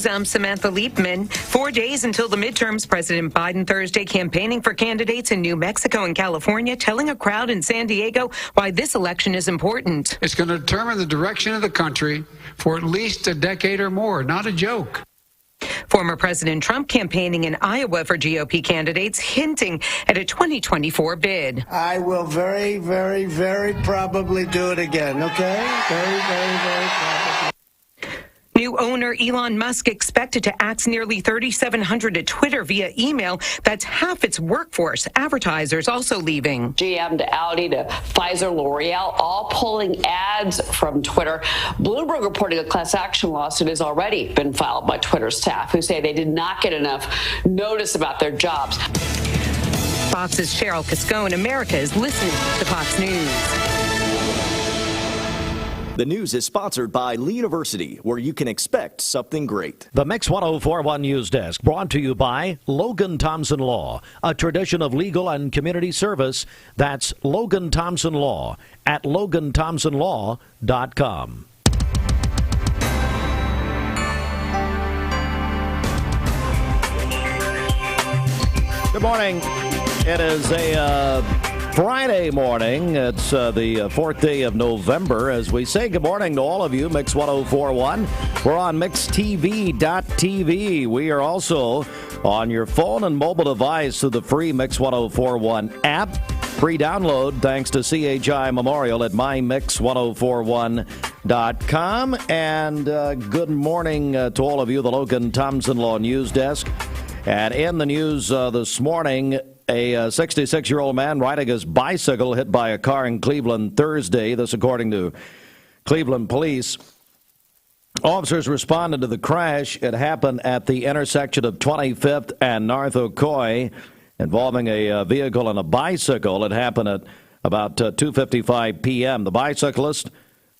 News, I'm Samantha Liebman. 4 days until the midterms, President Biden Thursday campaigning for candidates in New Mexico and California, telling a crowd in San Diego why this election is important. It's going to determine the direction of the country for at least a decade or more. Not a joke. Former President Trump campaigning in Iowa for GOP candidates, hinting at a 2024 bid. I will very, very, very probably do it again, okay? Very, very, very probably. New owner Elon Musk expected to axe nearly 3,700 at Twitter via email. That's half its workforce. Advertisers also leaving. GM to Audi to Pfizer, L'Oreal, all pulling ads from Twitter. Bloomberg reporting a class action lawsuit has already been filed by Twitter staff who say they did not get enough notice about their jobs. Fox's Cheryl Cascone. America is listening to Fox News. The news is sponsored by Lee University, where you can expect something great. The Mix 1041 News Desk brought to you by Logan Thompson Law, a tradition of legal and community service. That's Logan Thompson Law at LoganThompsonLaw.com. Good morning. It is a Friday morning. It's the fourth day of November as we say good morning to all of you. Mix 1041. We're on MixTV.tv. We are also on your phone and mobile device through the free Mix 1041 app. Free download thanks to CHI Memorial at mymix1041.com. And good morning to all of you, the Logan Thompson Law News Desk. And in the news this morning, a 66-year-old man riding his bicycle hit by a car in Cleveland Thursday. This according to Cleveland police. Officers responded to the crash. It happened at the intersection of 25th and North Ocoee, involving a vehicle and a bicycle. It happened at about 2:55 p.m. The bicyclist,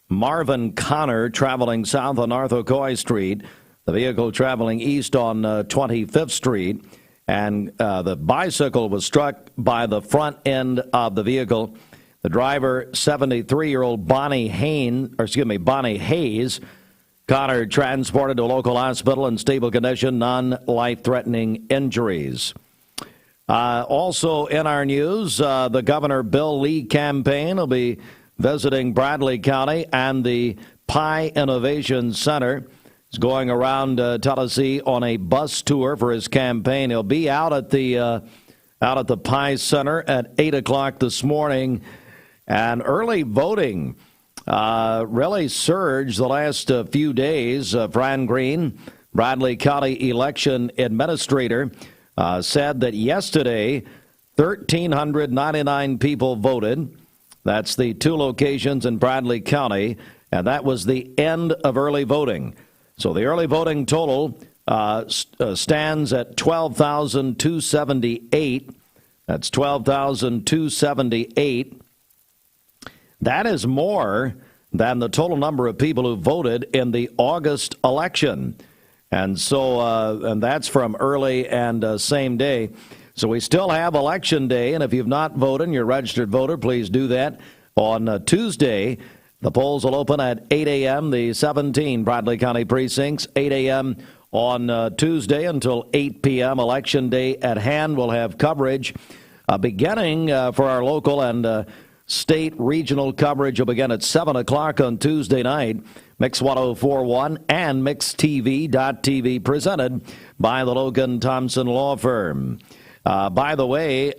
Marvin Connor, traveling south on North Ocoee Street. The vehicle traveling east on 25th Street. And the bicycle was struck by the front end of the vehicle. The driver, 73-year-old Bonnie Hayes, Connor transported to a local hospital in stable condition, non-life-threatening injuries. Also in our news, the Governor Bill Lee campaign will be visiting Bradley County and the Pie Innovation Center. He's going around Tennessee on a bus tour for his campaign. He'll be out at the Pie Center at 8 o'clock this morning. And early voting really surged the last few days. Fran Green, Bradley County election administrator, said that yesterday 1,399 people voted. That's the two locations in Bradley County, and that was the end of early voting. So the early voting total stands at 12,278. That's 12,278. That is more than the total number of people who voted in the August election. And so, and that's from early and same day. So we still have election day. And if you've not voted and you're a registered voter, please do that on Tuesday. The polls will open at 8 a.m., the 17 Bradley County precincts, 8 a.m. on Tuesday until 8 p.m. Election day at hand. We'll have coverage beginning for our local and state regional coverage will begin at 7 o'clock on Tuesday night. Mix 1041 and MixTV.tv presented by the Logan Thompson Law Firm. By the way,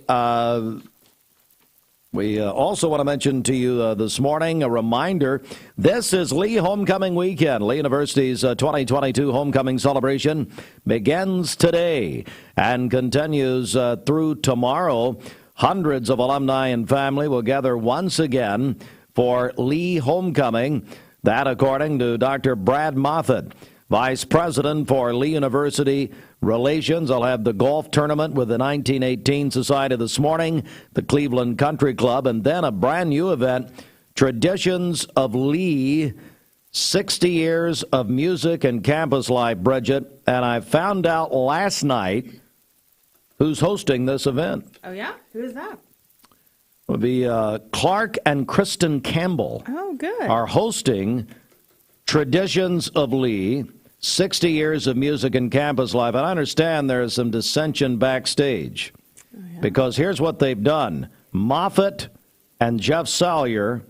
we also want to mention to you this morning a reminder. This is Lee Homecoming Weekend. Lee University's 2022 Homecoming Celebration begins today and continues through tomorrow. Hundreds of alumni and family will gather once again for Lee Homecoming. That according to Dr. Brad Moffett, Vice President for Lee University Relations. I'll have the golf tournament with the 1918 Society this morning, the Cleveland Country Club, and then a brand new event, Traditions of Lee, 60 years of music and campus life, Bridget. And I found out last night who's hosting this event. Oh, yeah? Who is that? It would be Clark and Kristen Campbell. Oh, good. Are hosting Traditions of Lee, 60 years of music and campus life. And I understand there's some dissension backstage because here's what they've done. Moffat and Jeff Salyer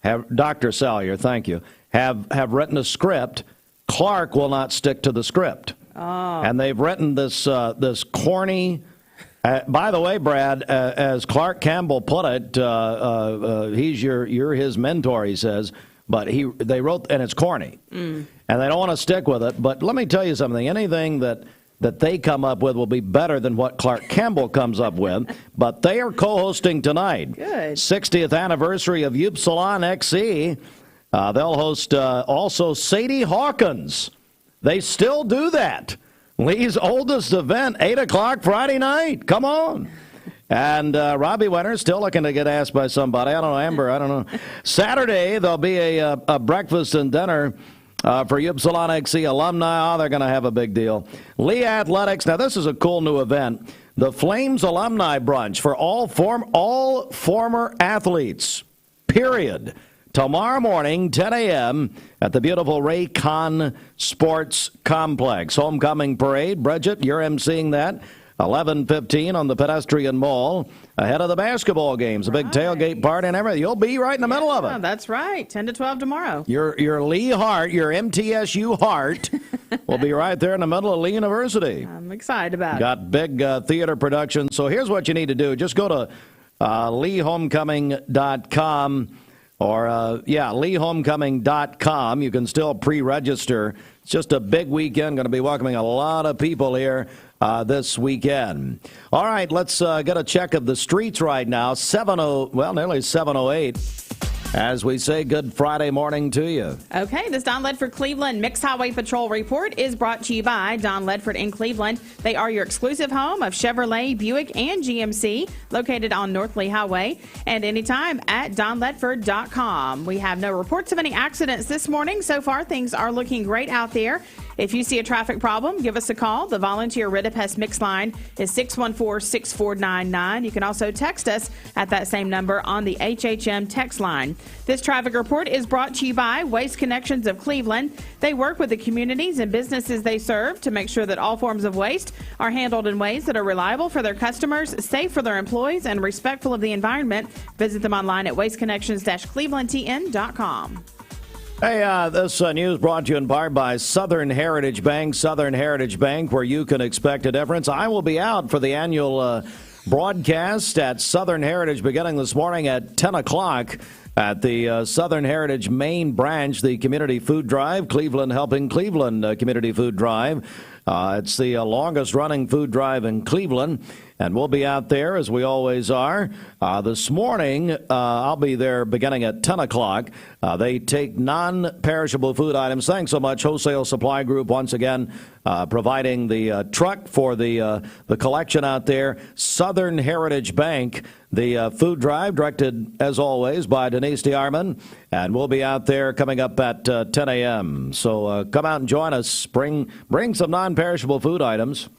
Dr. Salyer, thank you, have written a script. Clark will not stick to the script. Oh. And they've written this corny. By the way, Brad, as Clark Campbell put it, you're his mentor, he says. But they wrote, and it's corny, and they don't want to stick with it. But let me tell you something: anything that they come up with will be better than what Clark Campbell comes up with. But they are co-hosting tonight. Good. 60th anniversary of Upsilon XC. They'll host also Sadie Hawkins. They still do that. Lee's oldest event, 8 o'clock Friday night. Come on. And Robbie Winter's still looking to get asked by somebody. I don't know, Amber, I don't know. Saturday, there'll be a breakfast and dinner for Upsilon XC alumni. Oh, they're going to have a big deal. Lee Athletics. Now, this is a cool new event. The Flames Alumni Brunch for all former athletes, period. Tomorrow morning, 10 a.m. at the beautiful Ray Kahn Sports Complex. Homecoming Parade. Bridget, you're emceeing that. 11:15 on the Pedestrian Mall, ahead of the basketball games, a big tailgate party and everything. You'll be right in the middle of it. That's right, 10 to 12 tomorrow. Your Lee Hart, your MTSU Hart, will be right there in the middle of Lee University. I'm excited about it. Got big theater production. So here's what you need to do. Just go to leehomecoming.com or, leehomecoming.com. You can still pre-register. It's just a big weekend. Going to be welcoming a lot of people here this weekend. All right, let's get a check of the streets right now. Nearly 7:08. As we say, good Friday morning to you. Okay, this Don Ledford Cleveland Mixed Highway Patrol report is brought to you by Don Ledford in Cleveland. They are your exclusive home of Chevrolet, Buick, and GMC, located on North Lee Highway, and anytime at donledford.com. We have no reports of any accidents this morning. So far, things are looking great out there. If you see a traffic problem, give us a call. The volunteer Ridipest Mix line is 614-6499. You can also text us at that same number on the HHM text line. This traffic report is brought to you by Waste Connections of Cleveland. They work with the communities and businesses they serve to make sure that all forms of waste are handled in ways that are reliable for their customers, safe for their employees, and respectful of the environment. Visit them online at wasteconnections-clevelandtn.com. Hey, this news brought to you in part by Southern Heritage Bank. Southern Heritage Bank, where you can expect a difference. I will be out for the annual broadcast at Southern Heritage beginning this morning at 10 o'clock at the Southern Heritage main branch, the Community Food Drive, Cleveland Helping Cleveland Community Food Drive. It's the longest-running food drive in Cleveland, and we'll be out there, as we always are. This morning, I'll be there beginning at 10 o'clock. They take non-perishable food items. Thanks so much, Wholesale Supply Group, once again, providing the truck for the collection out there. Southern Heritage Bank, the food drive, directed, as always, by Denise DeArmond, and we'll be out there coming up at 10 a.m. So come out and join us. Bring some non-perishable food items.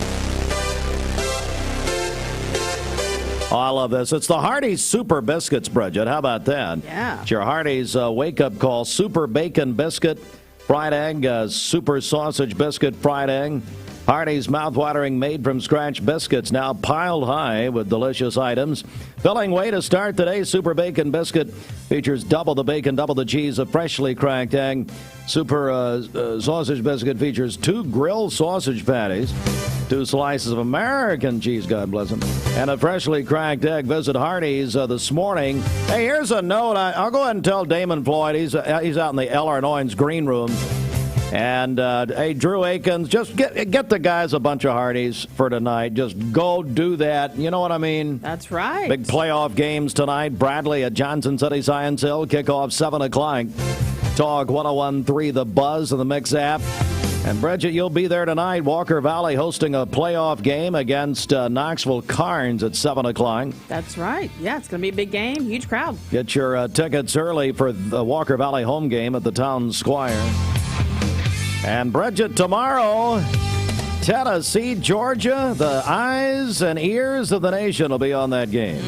Oh, I love this. It's the Hardee's Super Biscuits, Bridget. How about that? Yeah. It's your Hardee's wake-up call. Super Bacon Biscuit, fried egg, Super Sausage Biscuit, fried egg. Hardee's mouthwatering made-from-scratch biscuits now piled high with delicious items. Filling way to start today. Super Bacon Biscuit features double the bacon, double the cheese, a freshly cracked egg. Super Sausage Biscuit features 2 grilled sausage patties, 2 slices of American cheese, God bless them, and a freshly cracked egg. Visit Hardee's this morning. Hey, here's a note. I'll go ahead and tell Damon Floyd. He's out in the L.R. Noynes green room. And, hey, Drew Akins, just get the guys a bunch of Hardee's for tonight. Just go do that. You know what I mean? That's right. Big playoff games tonight. Bradley at Johnson City Science Hill. Kickoff 7 o'clock. Talk 101.3 The Buzz and the Mix app. And, Bridget, you'll be there tonight. Walker Valley hosting a playoff game against Knoxville Carnes at 7 o'clock. That's right. Yeah, it's going to be a big game. Huge crowd. Get your tickets early for the Walker Valley home game at the Town Squire. And Bridget, tomorrow, Tennessee, Georgia, the eyes and ears of the nation will be on that game.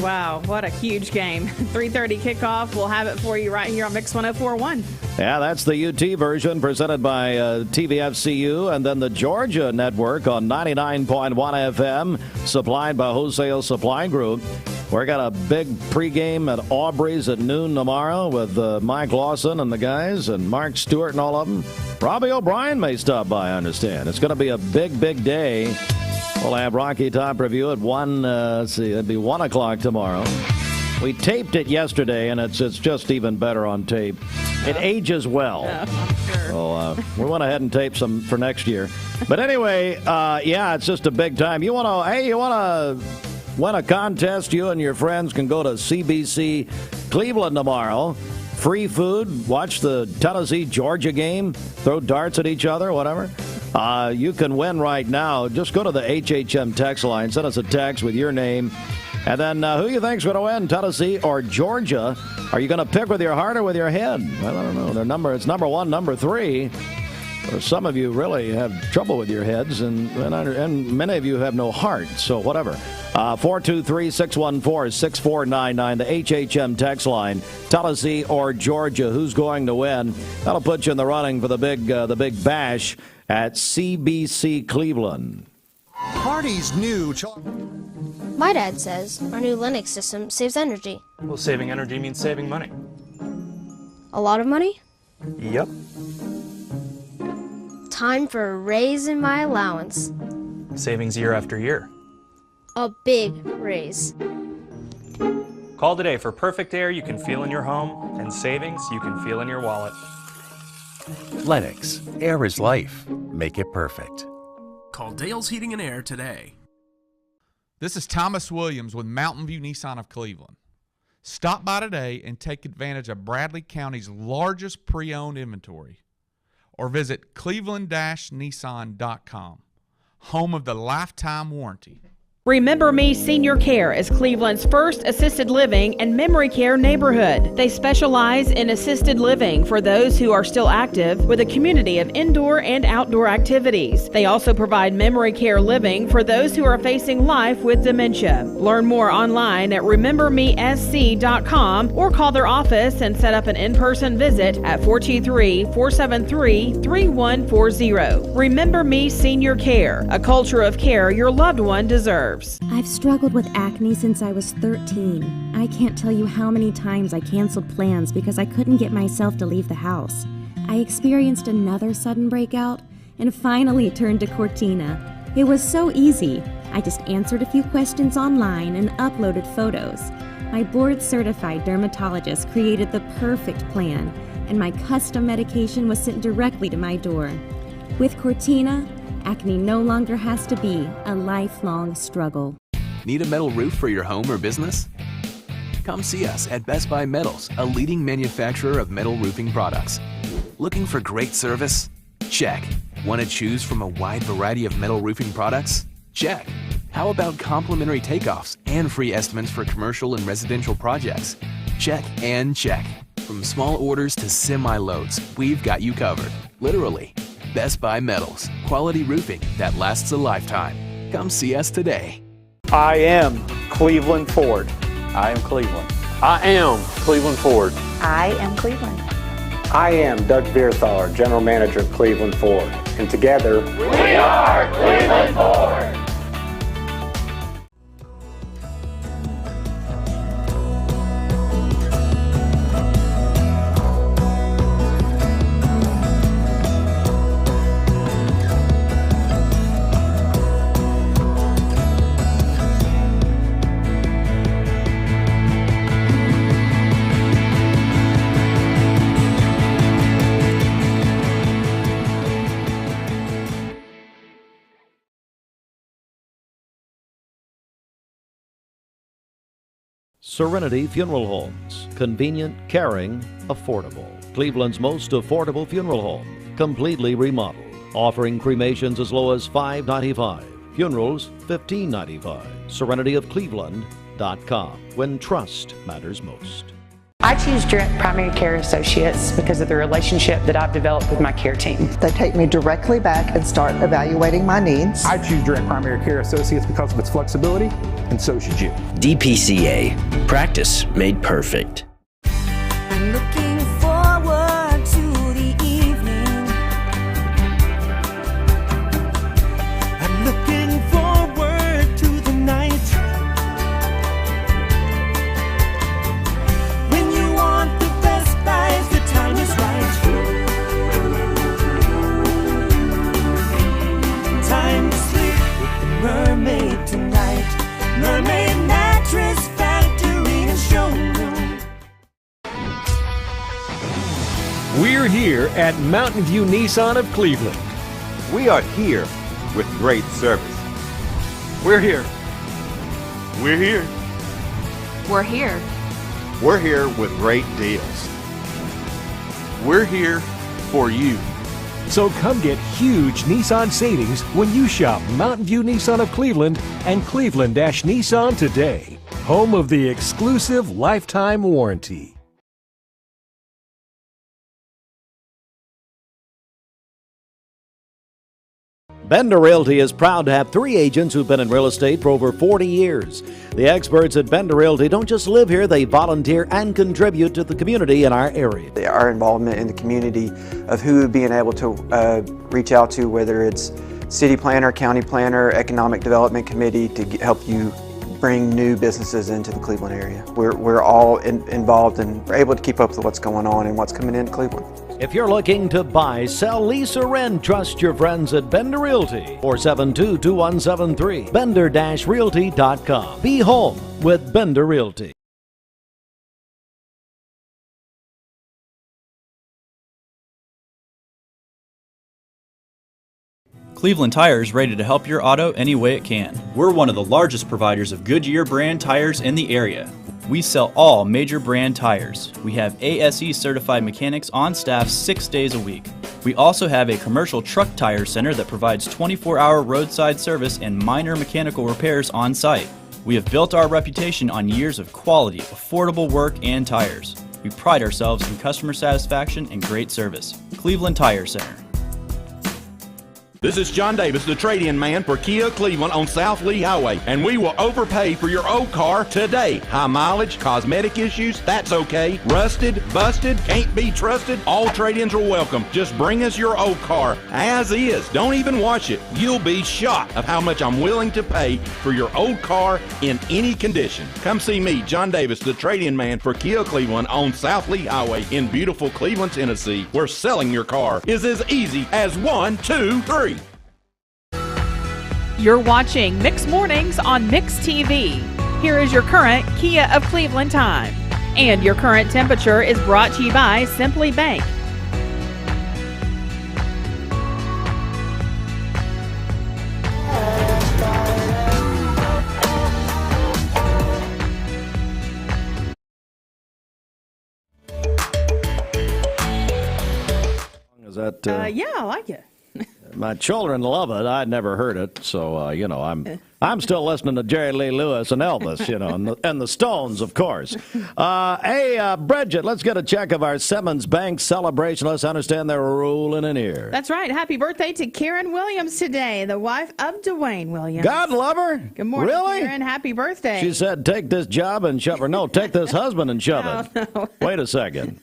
Wow, what a huge game. 3:30 kickoff. We'll have it for you right here on Mix 104.1. Yeah, that's the UT version presented by TVFCU, and then the Georgia network on 99.1 FM, supplied by Wholesale Supply Group. We're got a big pregame at Aubrey's at noon tomorrow with Mike Lawson and the guys, and Mark Stewart and all of them. Robbie O'Brien may stop by, I understand. It's going to be a big, big day. We'll have Rocky Top review at 1, it'd be 1 o'clock tomorrow. We taped it yesterday, and it's just even better on tape. It ages well. Sure. So we went ahead and taped some for next year. But anyway, yeah, it's just a big time. You want to win a contest? You and your friends can go to CBC Cleveland tomorrow. Free food, watch the Tennessee-Georgia game, throw darts at each other, whatever. You can win right now. Just go to the HHM text line. Send us a text with your name. And then who you think's going to win, Tennessee or Georgia? Are you going to pick with your heart or with your head? Well, I don't know. It's number 1, number 3. Some of you really have trouble with your heads, and many of you have no heart, so whatever. 423-614-6499, the HHM text line. Tennessee or Georgia, who's going to win? That'll put you in the running for the big bash at CBC Cleveland. Hardy's new My dad says our new Linux system saves energy. Well, saving energy means saving money. A lot of money? Yep. Time for a raise in my allowance. Savings year after year. A big raise. Call today for perfect air you can feel in your home and savings you can feel in your wallet. Lennox. Air is life. Make it perfect. Call Dale's Heating and Air today. This is Thomas Williams with Mountain View Nissan of Cleveland. Stop by today and take advantage of Bradley County's largest pre-owned inventory. Or visit cleveland-nissan.com, home of the lifetime warranty. Remember Me Senior Care is Cleveland's first assisted living and memory care neighborhood. They specialize in assisted living for those who are still active with a community of indoor and outdoor activities. They also provide memory care living for those who are facing life with dementia. Learn more online at remembermesc.com or call their office and set up an in-person visit at 423-473-3140. Remember Me Senior Care, a culture of care your loved one deserves. I've struggled with acne since I was 13. I can't tell you how many times I canceled plans because I couldn't get myself to leave the house. I experienced another sudden breakout and finally turned to Cortina. It was so easy. I just answered a few questions online and uploaded photos. My board-certified dermatologist created the perfect plan, and my custom medication was sent directly to my door. With Cortina, acne no longer has to be a lifelong struggle. Need a metal roof for your home or business? Come see us at Best Buy Metals, a leading manufacturer of metal roofing products. Looking for great service? Check. Want to choose from a wide variety of metal roofing products? Check. How about complimentary takeoffs and free estimates for commercial and residential projects? Check and check. From small orders to semi-loads, we've got you covered. Literally. Best Buy Metals, quality roofing that lasts a lifetime. Come see us today. I am Cleveland Ford. I am Cleveland. I am Cleveland Ford. I am Cleveland. I am Doug Beerthauer, General Manager of Cleveland Ford. And together, we are Cleveland Ford. Serenity Funeral Homes. Convenient, caring, affordable. Cleveland's most affordable funeral home. Completely remodeled. Offering cremations as low as $5.95. Funerals, $15.95. SerenityofCleveland.com. When trust matters most. I choose Direct Primary Care Associates because of the relationship that I've developed with my care team. They take me directly back and start evaluating my needs. I choose Direct Primary Care Associates because of its flexibility, and so should you. DPCA. Practice made perfect. I'm looking forward to the evening. I'm looking forward to the night. When you want the best buys, the time is right. Time to sleep with the mermaid tonight. Mermaid Mattress Factory and Showroom. We're here at Mountain View Nissan of Cleveland. We are here with great service. We're here. We're here. We're here. We're here with great deals. We're here for you. So come get huge Nissan savings when you shop Mountain View Nissan of Cleveland and Cleveland-Nissan today. Home of the exclusive lifetime warranty. Bender Realty is proud to have 3 agents who've been in real estate for over 40 years. The experts at Bender Realty don't just live here, they volunteer and contribute to the community in our area. Our involvement in the community of who being able to reach out to, whether it's city planner, county planner, economic development committee, to help you bring new businesses into the Cleveland area. We're all involved and we're able to keep up with what's going on and what's coming into Cleveland. If you're looking to buy, sell, lease, or rent, trust your friends at Bender Realty. 472-2173. Bender-Realty.com. Be home with Bender Realty. Cleveland Tire is ready to help your auto any way it can. We're one of the largest providers of Goodyear brand tires in the area. We sell all major brand tires. We have ASE certified mechanics on staff 6 days a week. We also have a commercial truck tire center that provides 24-hour roadside service and minor mechanical repairs on site. We have built our reputation on years of quality, affordable work and tires. We pride ourselves in customer satisfaction and great service. Cleveland Tire Center. This is John Davis, the trade-in man for Kia Cleveland on South Lee Highway, and we will overpay for your old car today. High mileage, cosmetic issues, that's okay. Rusted, busted, can't be trusted, all trade-ins are welcome. Just bring us your old car as is. Don't even wash it. You'll be shocked of how much I'm willing to pay for your old car in any condition. Come see me, John Davis, the trade-in man for Kia Cleveland on South Lee Highway in beautiful Cleveland, Tennessee, where selling your car is as easy as 1, 2, 3. You're watching Mix Mornings on Mix TV. Here is your current Kia of Cleveland time. And your current temperature is brought to you by Simply Bank. Is that? Yeah, I like it. My children love it. I'd never heard it, so I'm still listening to Jerry Lee Lewis and Elvis, and the Stones, of course. Hey, Bridget, let's get a check of our Simmons Bank celebration. Let's understand they're rolling in here. That's right. Happy birthday to Karen Williams today, the wife of Dwayne Williams. God love her. Good morning, really? Karen. Happy birthday. She said, "Take this job and shove her." No, take this husband and shove it. No. Wait a second.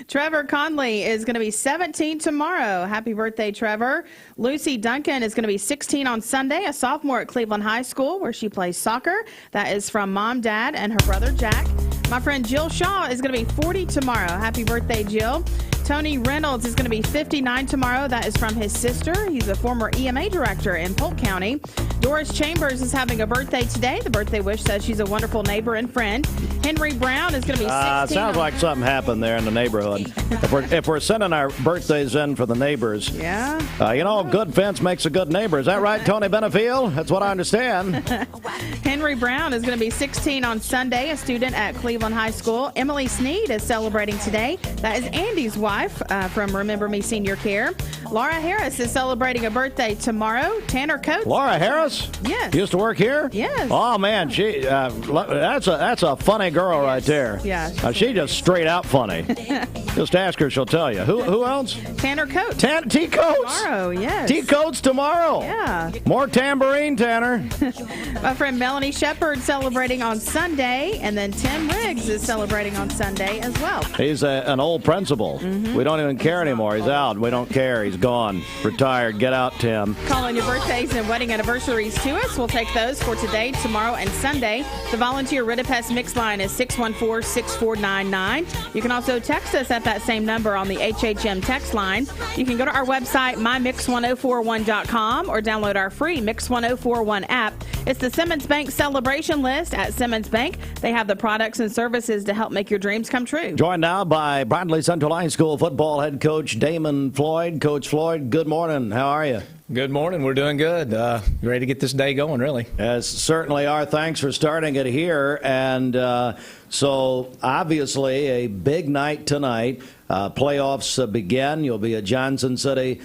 Trevor Conley is going to be 17 tomorrow. Happy birthday, Trevor. Lucy Duncan is going to be 16 on Sunday, a sophomore at Cleveland High School where she plays soccer. That is from Mom, Dad, and her brother Jack. My friend Jill Shaw is going to be 40 tomorrow. Happy birthday, Jill. Tony Reynolds is going to be 59 tomorrow. That is from his sister. He's a former EMA director in Polk County. Doris Chambers is having a birthday today. The birthday wish says she's a wonderful neighbor and friend. Henry Brown is going to be 16. Sounds like something happened there in the neighborhood. If we're sending our birthdays in for the neighbors. Yeah. Good fence makes a good neighbor. Is that right, Tony Benefield? That's what I understand. Henry Brown is going to be 16 on Sunday, a student at Cleveland High School. Emily Sneed is celebrating today. That is Andy's wife. wife from Remember Me Senior Care. Laura Harris is celebrating a birthday tomorrow. Tanner Coates. Laura Harris? Yes. Used to work here? Yes. Oh, man, she that's a funny girl right there. Yeah. She just straight out funny. Just ask her, she'll tell you. Who else? Tanner Coates. T. Coates? Tomorrow, yes. T. Coates tomorrow. Yeah. More tambourine, Tanner. My friend Melanie Shepard celebrating on Sunday, and then Tim Riggs is celebrating on Sunday as well. He's an old principal. Mm-hmm. We don't even care anymore. He's out. We don't care. He's gone. Retired. Get out, Tim. Call in your birthdays and wedding anniversaries to us. We'll take those for today, tomorrow, and Sunday. The volunteer Ridipest mix line is 614-6499. You can also text us at that same number on the HHM text line. You can go to our website, mymix1041.com, or download our free Mix 1041 app. It's the Simmons Bank celebration list at Simmons Bank. They have the products and services to help make your dreams come true. Joined now by Bradley Central High School football head coach Damon Floyd. Coach Floyd, good morning. How are you? Good morning. We're doing good. Ready to get this day going, really. Yes, certainly are. Thanks for starting it here. And so, obviously, a big night tonight. Playoffs begin. You'll be at Johnson City,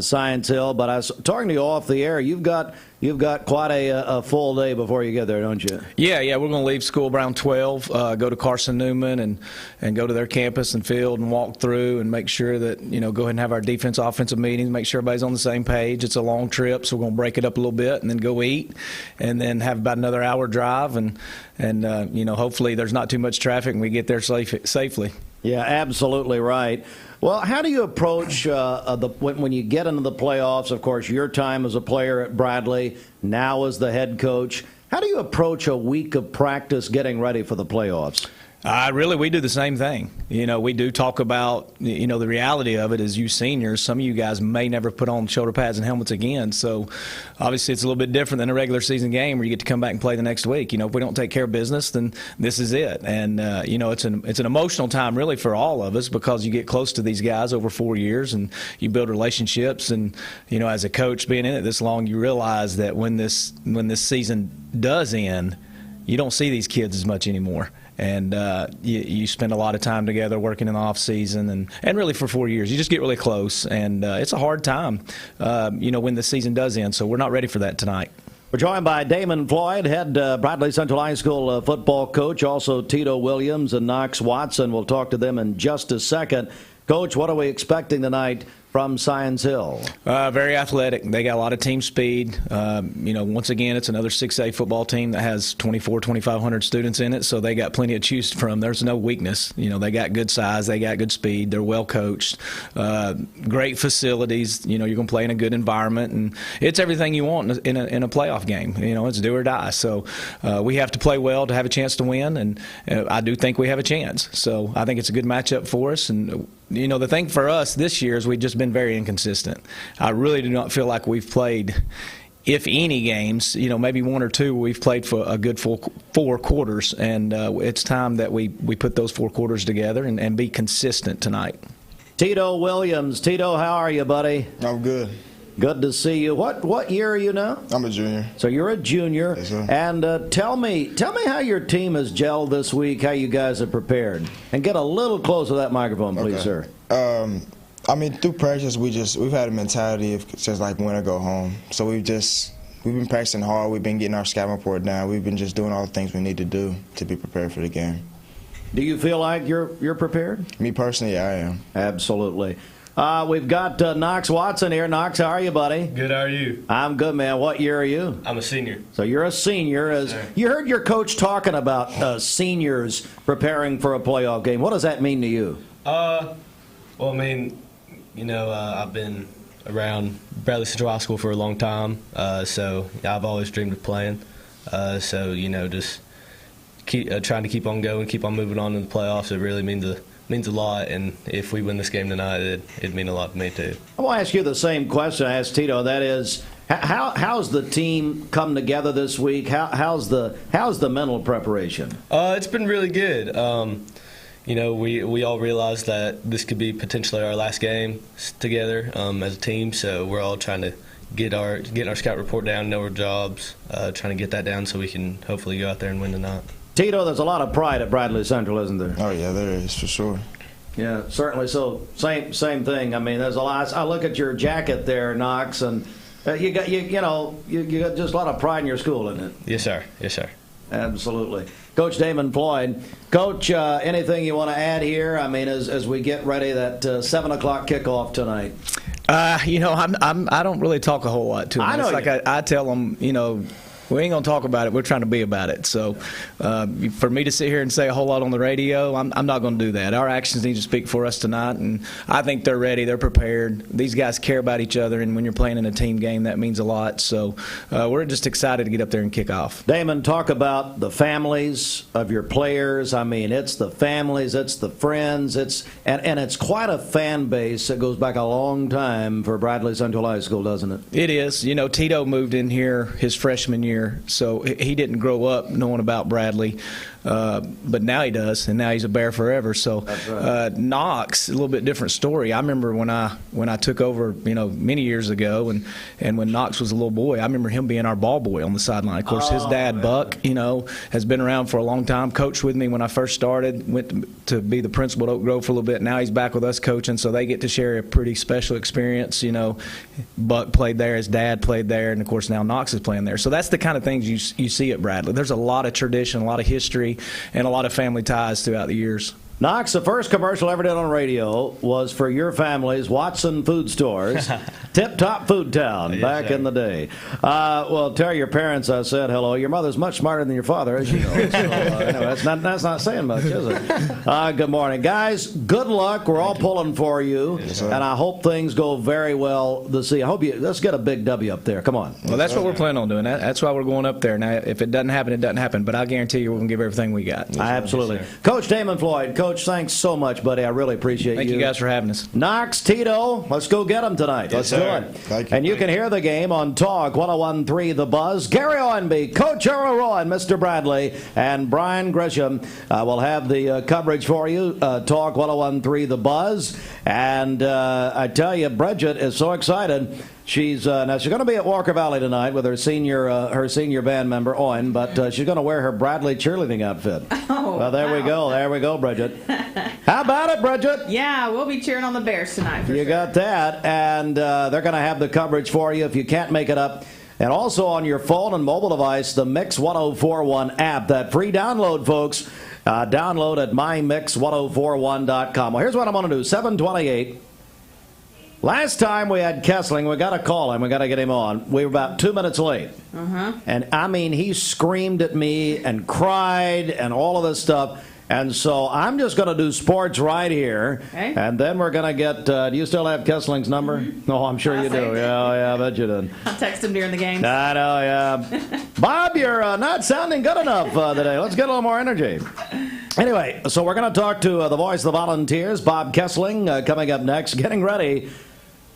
Science Hill. But I was talking to you off the air. You've got quite a full day before you get there, don't you? Yeah. We're going to leave school around 12, go to Carson Newman and go to their campus and field and walk through and make sure that, go ahead and have our offensive meetings, make sure everybody's on the same page. It's a long trip, so we're going to break it up a little bit and then go eat and then have about another hour drive and hopefully there's not too much traffic and we get there safely. Yeah, absolutely right. Well, how do you approach when you get into the playoffs? Of course, your time as a player at Bradley, now as the head coach. How do you approach a week of practice getting ready for the playoffs? We do the same thing. We do talk about, the reality of it is you seniors, some of you guys may never put on shoulder pads and helmets again. So obviously it's a little bit different than a regular season game where you get to come back and play the next week. If we don't take care of business, then this is it. And, it's an emotional time really for all of us because you get close to these guys over 4 years and you build relationships. And, as a coach being in it this long, you realize that when this season does end, you don't see these kids as much anymore. And you spend a lot of time together working in the off season and really for 4 years. You just get really close, and it's a hard time, when the season does end. So we're not ready for that tonight. We're joined by Damon Floyd, head Bradley Central High School football coach, also Tito Williams and Knox Watson. We'll talk to them in just a second. Coach, what are we expecting tonight from Science Hill? Very athletic. They got a lot of team speed. Once again, it's another 6A football team that has 2,500 students in it, so they got plenty to choose from. There's no weakness. They got good size. They got good speed. They're well coached. Great facilities. You're going to play in a good environment, and it's everything you want in a playoff game. It's do or die. So we have to play well to have a chance to win, and I do think we have a chance. So I think it's a good matchup for us. And the thing for us this year is we've just been very inconsistent. I really do not feel like we've played, if any games, maybe one or two we've played for a good full 4 quarters, and it's time that we put those 4 quarters together and be consistent tonight. Tito Williams. Tito, how are you, buddy? I'm good. Good to see you. What year are you now? I'm a junior. So you're a junior. Yes, sir. And tell me how your team has gelled this week, how you guys have prepared. And get a little closer to that microphone, please, sir. Through practice, we've had a mentality of just like win or go home. So we've been practicing hard. We've been getting our scouting report down. We've been just doing all the things we need to do to be prepared for the game. Do you feel like you're prepared? Me personally, yeah, I am. Absolutely. We've got Knox Watson here. Knox, how are you, buddy? Good, how are you? I'm good, man. What year are you? I'm a senior. So you're a senior. You heard your coach talking about seniors preparing for a playoff game. What does that mean to you? I've been around Bradley Central High School for a long time, so I've always dreamed of playing. Just keep trying to keep on going, keep on moving on in the playoffs. It really means a lot, and if we win this game tonight, it'd mean a lot to me too. I want to ask you the same question I asked Tito. That is, how's the team come together this week? How's the mental preparation? It's been really good. We all realize that this could be potentially our last game together as a team, so we're all trying to get our scout report down, know our jobs, trying to get that down so we can hopefully go out there and win tonight. Tito, there's a lot of pride at Bradley Central, isn't there? Oh, yeah, there is, for sure. Yeah, certainly. So same thing. I mean, there's a lot. I look at your jacket there, Knox, and you got just a lot of pride in your school, isn't it? Yes, sir. Yes, sir. Absolutely. Coach Damon Floyd. Coach, anything you want to add here? I mean, as we get ready, that 7 o'clock kickoff tonight. I don't really talk a whole lot to them. I know it's like I tell them, we ain't going to talk about it. We're trying to be about it. So for me to sit here and say a whole lot on the radio, I'm not going to do that. Our actions need to speak for us tonight, and I think they're ready. They're prepared. These guys care about each other, and when you're playing in a team game, that means a lot. So we're just excited to get up there and kick off. Damon, talk about the families of your players. I mean, it's the families, it's the friends, and it's quite a fan base that goes back a long time for Bradley Central High School, doesn't it? It is. Tito moved in here his freshman year. So he didn't grow up knowing about Bradley, but now he does, and now he's a Bear forever. So right. Knox, a little bit different story. I remember when I took over, many years ago, and when Knox was a little boy, I remember him being our ball boy on the sideline. Of course, his dad, Buck, has been around for a long time, coached with me when I first started, went to be the principal at Oak Grove for a little bit. Now he's back with us coaching, so they get to share a pretty special experience. Buck played there, his dad played there, and of course now Knox is playing there. So that's the kind of things you see at Bradley. There's a lot of tradition, a lot of history, and a lot of family ties throughout the years. Knox, the first commercial I ever did on radio was for your family's Watson Food Stores, Tip Top Food Town, back in the day. Well, tell your parents I said hello. Your mother's much smarter than your father, as you know. So, that's not saying much, is it? Good morning. Guys, good luck. We're all pulling for you, and I hope things go very well this season. Let's get a big W up there. Come on. Well, that's what we're planning on doing. That's why we're going up there. Now, if it doesn't happen, it doesn't happen. But I guarantee you we're going to give everything we got. Absolutely. Coach Damon Floyd. Coach, thanks so much, buddy. I really appreciate you. Thank you guys for having us. Knox, Tito, let's go get them tonight. Let's do it. Thank you. And you can hear the game on Talk 101.3 The Buzz. Gary Owenby, Coach Earl Roy, and Mr. Bradley, and Brian Grisham will have the coverage for you. Talk 101.3 The Buzz. And I tell you, Bridget is so excited. She's going to be at Walker Valley tonight with her senior band member Owen, but she's going to wear her Bradley cheerleading outfit. There we go, Bridget. How about it, Bridget? Yeah, we'll be cheering on the Bears tonight. You got that, and they're going to have the coverage for you if you can't make it up. And also on your phone and mobile device, the Mix 1041 app, that free download, folks. Download at mymix1041.com. Well, here's what I'm going to do. 7:28. Last time we had Kesling, we got to call him. We got to get him on. We were about 2 minutes late. And, I mean, he screamed at me and cried and all of this stuff. And so I'm just going to do sports right here. Okay. And then we're going to get, do you still have Kesling's number? Oh, I'm sure you do. Yeah, I bet you did. I'll text him during the game. I know, yeah. Bob, you're not sounding good enough today. Let's get a little more energy. Anyway, so we're going to talk to the voice of the Volunteers, Bob Kesling, coming up next, getting ready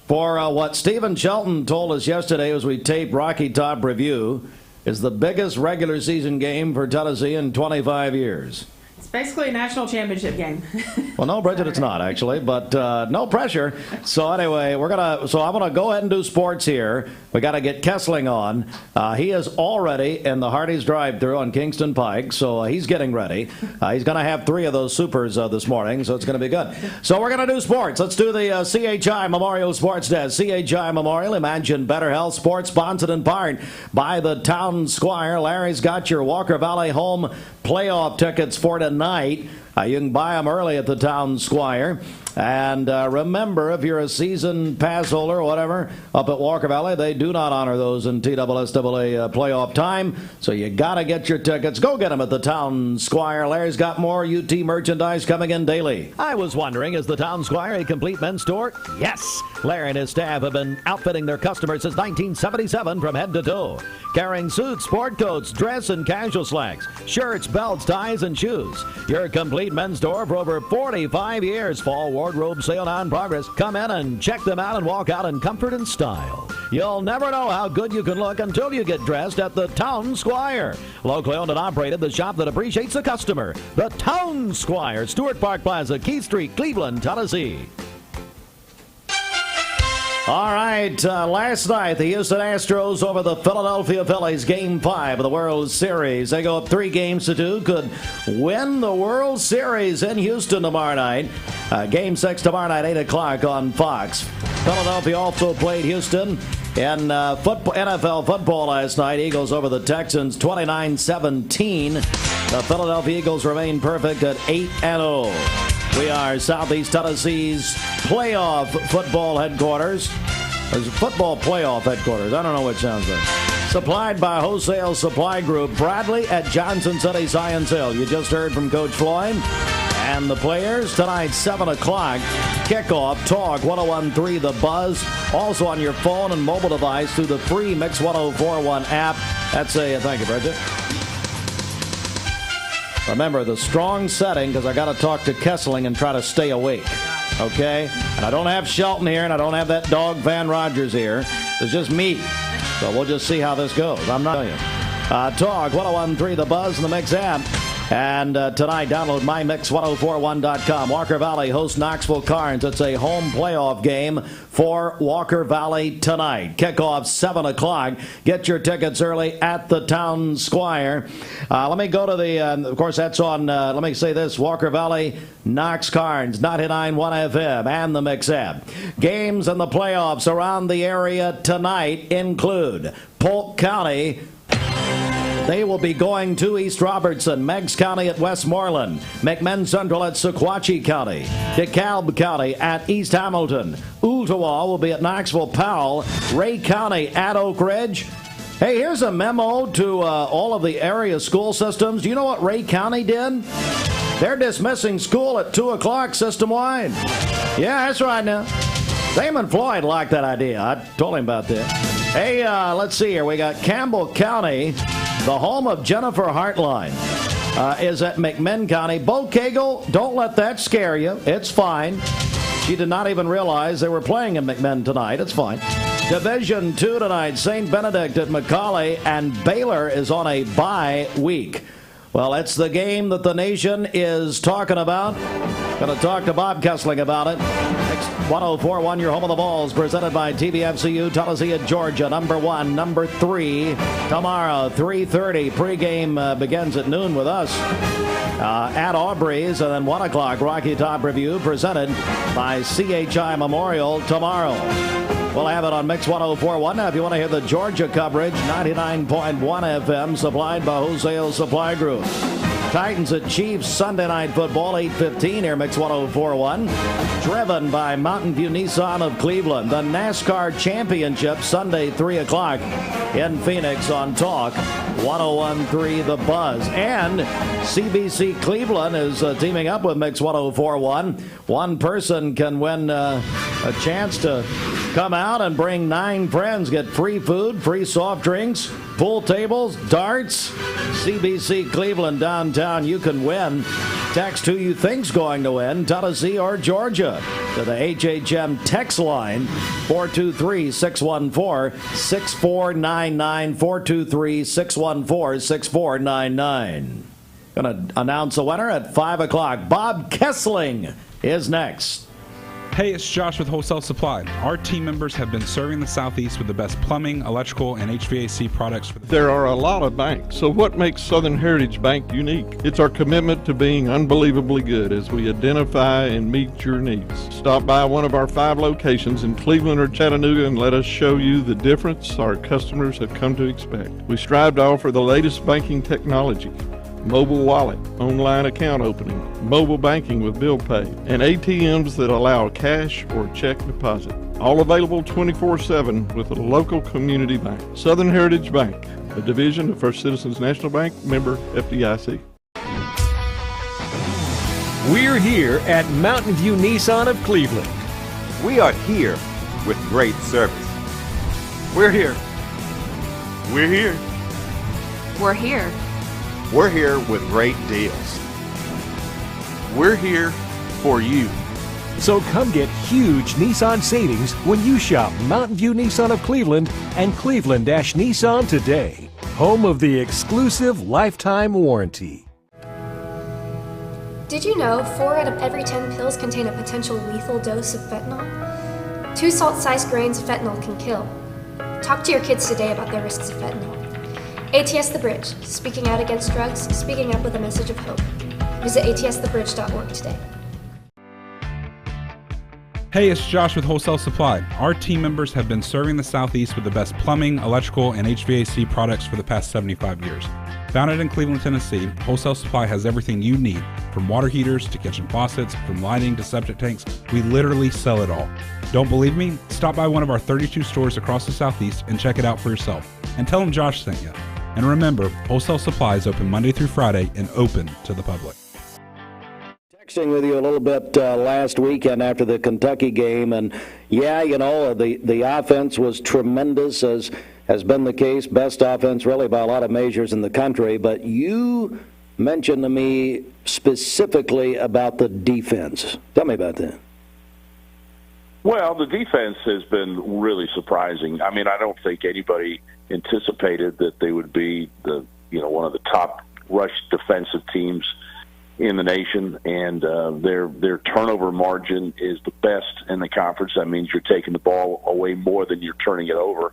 for what Stephen Shelton told us yesterday as we taped Rocky Top Review is the biggest regular season game for Tennessee in 25 years. It's basically a national championship game. Well, no, Bridget, it's not actually, but no pressure. So anyway, I'm gonna go ahead and do sports here. We got to get Kesling on. He is already in the Hardee's drive-thru on Kingston Pike, so he's getting ready. He's gonna have 3 of those supers this morning, so it's gonna be good. So we're gonna do sports. Let's do the CHI Memorial Sports Desk. CHI Memorial, imagine better health. Sports sponsored in part by the Town Squire. Larry's got your Walker Valley home playoff tickets for tonight. You can buy them early at the Town Squire. And remember, if you're a season pass holder or whatever up at Walker Valley, they do not honor those in TSSAA playoff time. So you got to get your tickets. Go get them at the Town Squire. Larry's got more UT merchandise coming in daily. I was wondering, is the Town Squire a complete men's store? Yes. Larry and his staff have been outfitting their customers since 1977 from head to toe. Carrying suits, sport coats, dress and casual slacks, shirts, belts, ties, and shoes. Your complete men's store for over 45 years. Fall wardrobe sale now in progress. Come in and check them out and walk out in comfort and style. You'll never know how good you can look until you get dressed at the Town Squire. Locally owned and operated, the shop that appreciates the customer. The Town Squire, Stewart Park Plaza, Keith Street, Cleveland, Tennessee. All right, last night, the Houston Astros over the Philadelphia Phillies, Game 5 of the World Series. They go up 3-2, could win the World Series in Houston tomorrow night. Game 6 tomorrow night, 8 o'clock on Fox. Philadelphia also played Houston in NFL football last night. Eagles over the Texans, 29-17. The Philadelphia Eagles remain perfect at 8-0. We are Southeast Tennessee's playoff football headquarters. Football playoff headquarters. I don't know what sounds like. Supplied by Wholesale Supply Group. Bradley at Johnson City Science Hill. You just heard from Coach Floyd. And the players tonight, 7 o'clock. Kickoff, Talk 101.3 The Buzz. Also on your phone and mobile device through the free Mix 104.1 app. Thank you, Bridget. Remember, the strong setting, because I got to talk to Kesling and try to stay awake. Okay? And I don't have Shelton here, and I don't have that dog Van Rogers here. It's just me. So we'll just see how this goes. I'm not telling you. Talk 101.3 The Buzz and the Mix app. And tonight, download mymix1041.com. Walker Valley hosts Knoxville Carnes. It's a home playoff game for Walker Valley tonight. Kickoff 7 o'clock. Get your tickets early at the Town Squire. Let me go to the, of course, that's on, let me say this, Walker Valley, Knox Carnes, 99.1 FM, and the Mix app. Games in the playoffs around the area tonight include Polk County. They will be going to East Robertson, Meigs County at Westmoreland, McMinn Central at Sequatchie County, DeKalb County at East Hamilton, Ooltewah will be at Knoxville Powell, Ray County at Oak Ridge. Hey, here's a memo to all of the area school systems. Do you know what Ray County did? They're dismissing school at 2 o'clock system-wide. Yeah, that's right now. Damon Floyd liked that idea. I told him about that. Hey, let's see here. We got Campbell County. The home of Jennifer Hartline is at McMinn County. Bo Cagle, don't let that scare you. It's fine. She did not even realize they were playing in McMinn tonight. It's fine. Division 2 tonight, St. Benedict at McCallie, and Baylor is on a bye week. Well, it's the game that the nation is talking about. Going to talk to Bob Kesling about it. 104.1, your home of the balls, presented by TVFCU, Tennessee at Georgia, number 1, number 3. Tomorrow, 3:30. Pregame begins at noon with us at Aubrey's, and then 1 o'clock, Rocky Top Review, presented by CHI Memorial tomorrow. We'll have it on Mix 104.1. Now, if you want to hear the Georgia coverage, 99.1 FM, supplied by Wholesale Supply Group. Titans at Chiefs, Sunday Night Football, 8:15 here, Mix 104.1. Driven by Mountain View Nissan of Cleveland. The NASCAR Championship, Sunday, 3 o'clock in Phoenix on Talk 101.3 The Buzz. And CBC Cleveland is teaming up with Mix 104.1. One person can win a chance to come out and bring 9 friends, get free food, free soft drinks, pool tables, darts. CBC Cleveland downtown, you can win. Text who you think's going to win, Tennessee or Georgia, to the HHM text line, 423-614-6499, 423-614-6499. Going to announce a winner at 5 o'clock. Bob Kesling is next. Hey, it's Josh with Wholesale Supply. Our team members have been serving the Southeast with the best plumbing, electrical, and HVAC products. There are a lot of banks, so what makes Southern Heritage Bank unique? It's our commitment to being unbelievably good as we identify and meet your needs. Stop by one of our 5 locations in Cleveland or Chattanooga and let us show you the difference our customers have come to expect. We strive to offer the latest banking technology. Mobile wallet, online account opening, mobile banking with bill pay, and ATMs that allow cash or check deposit. All available 24/7 with a local community bank. Southern Heritage Bank, a division of First Citizens National Bank, member FDIC. We're here at Mountain View Nissan of Cleveland. We are here with great service. We're here. We're here. We're here. We're here with great deals. We're here for you. So come get huge Nissan savings when you shop Mountain View Nissan of Cleveland and Cleveland-Nissan today. Home of the exclusive lifetime warranty. Did you know 4 out of every 10 pills contain a potential lethal dose of fentanyl? 2 salt-sized grains of fentanyl can kill. Talk to your kids today about the risks of fentanyl. ATS The Bridge, speaking out against drugs, speaking up with a message of hope. Visit atsthebridge.org today. Hey, it's Josh with Wholesale Supply. Our team members have been serving the Southeast with the best plumbing, electrical, and HVAC products for the past 75 years. Founded in Cleveland, Tennessee, Wholesale Supply has everything you need, from water heaters to kitchen faucets, from lighting to septic tanks. We literally sell it all. Don't believe me? Stop by one of our 32 stores across the Southeast and check it out for yourself. And tell them Josh sent you. And remember, Wholesale Supply is open Monday through Friday and open to the public. Texting with you a little bit last weekend after the Kentucky game, and yeah, you know, the offense was tremendous, as has been the case, best offense really by a lot of measures in the country, but you mentioned to me specifically about the defense. Tell me about that. Well, the defense has been really surprising. I mean, I don't think anybody anticipated that they would be one of the top rush defensive teams in the nation, and their turnover margin is the best in the conference. That means you're taking the ball away more than you're turning it over.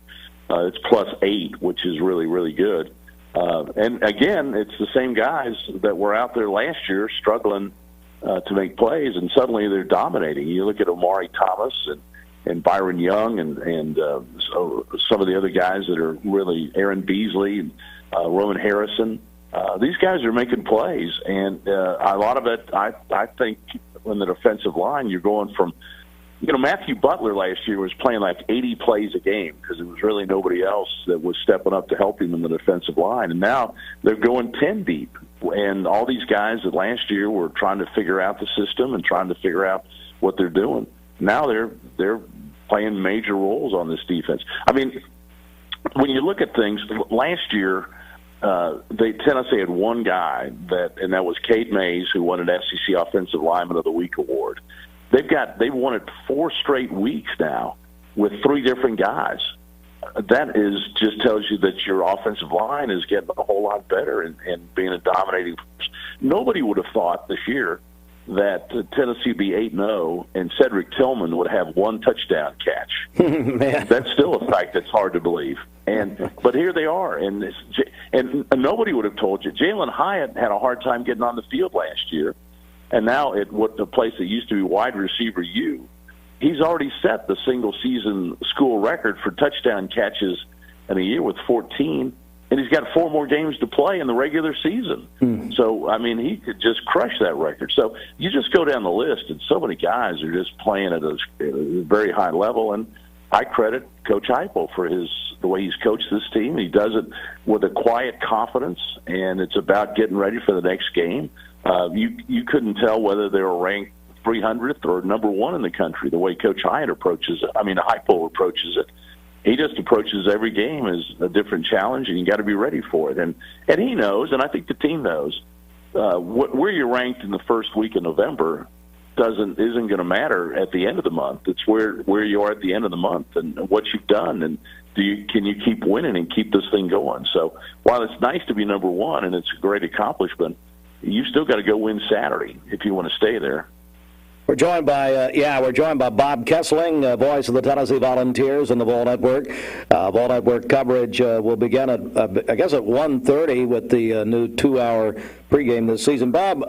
It's +8, which is really, really good. And again, it's the same guys that were out there last year struggling to make plays, and suddenly they're dominating. You look at Omari Thomas and Byron Young and so some of the other guys that are really Aaron Beasley and Roman Harrison. These guys are making plays, and a lot of it, I think, on the defensive line, you're going from, Matthew Butler last year was playing like 80 plays a game because there was really nobody else that was stepping up to help him in the defensive line, and now they're going 10 deep. And all these guys that last year were trying to figure out the system and trying to figure out what they're doing, now they're playing major roles on this defense. I mean, when you look at things, last year, Tennessee had one guy and that was Cade Mays, who won an SEC Offensive Lineman of the Week award. They've won it 4 straight weeks now with 3 different guys. That just tells you that your offensive line is getting a whole lot better and being a dominating force. Nobody would have thought this year that Tennessee would be 8-0 and Cedric Tillman would have 1 touchdown catch. That's still a fact that's hard to believe. But here they are, and nobody would have told you. Jalen Hyatt had a hard time getting on the field last year, and now at the place that used to be wide receiver U, he's already set the single-season school record for touchdown catches in a year with 14, and he's got 4 more games to play in the regular season. So, I mean, he could just crush that record. So you just go down the list, and so many guys are just playing at a very high level, and I credit Coach Heupel for the way he's coached this team. He does it with a quiet confidence, and it's about getting ready for the next game. You couldn't tell whether they were ranked 300th or number 1 in the country, the way Coach Heupel approaches it. He just approaches every game as a different challenge, and you got to be ready for it. And he knows, and I think the team knows, where you're ranked in the first week of November isn't going to matter at the end of the month. It's where you are at the end of the month and what you've done, and can you keep winning and keep this thing going. So while it's nice to be number 1 and it's a great accomplishment, you still got to go win Saturday if you want to stay there. We're joined by Bob Kesling, voice of the Tennessee Volunteers and the Vol Network. Vol Network coverage will begin at 1:30 with the new 2-hour pregame this season. Bob,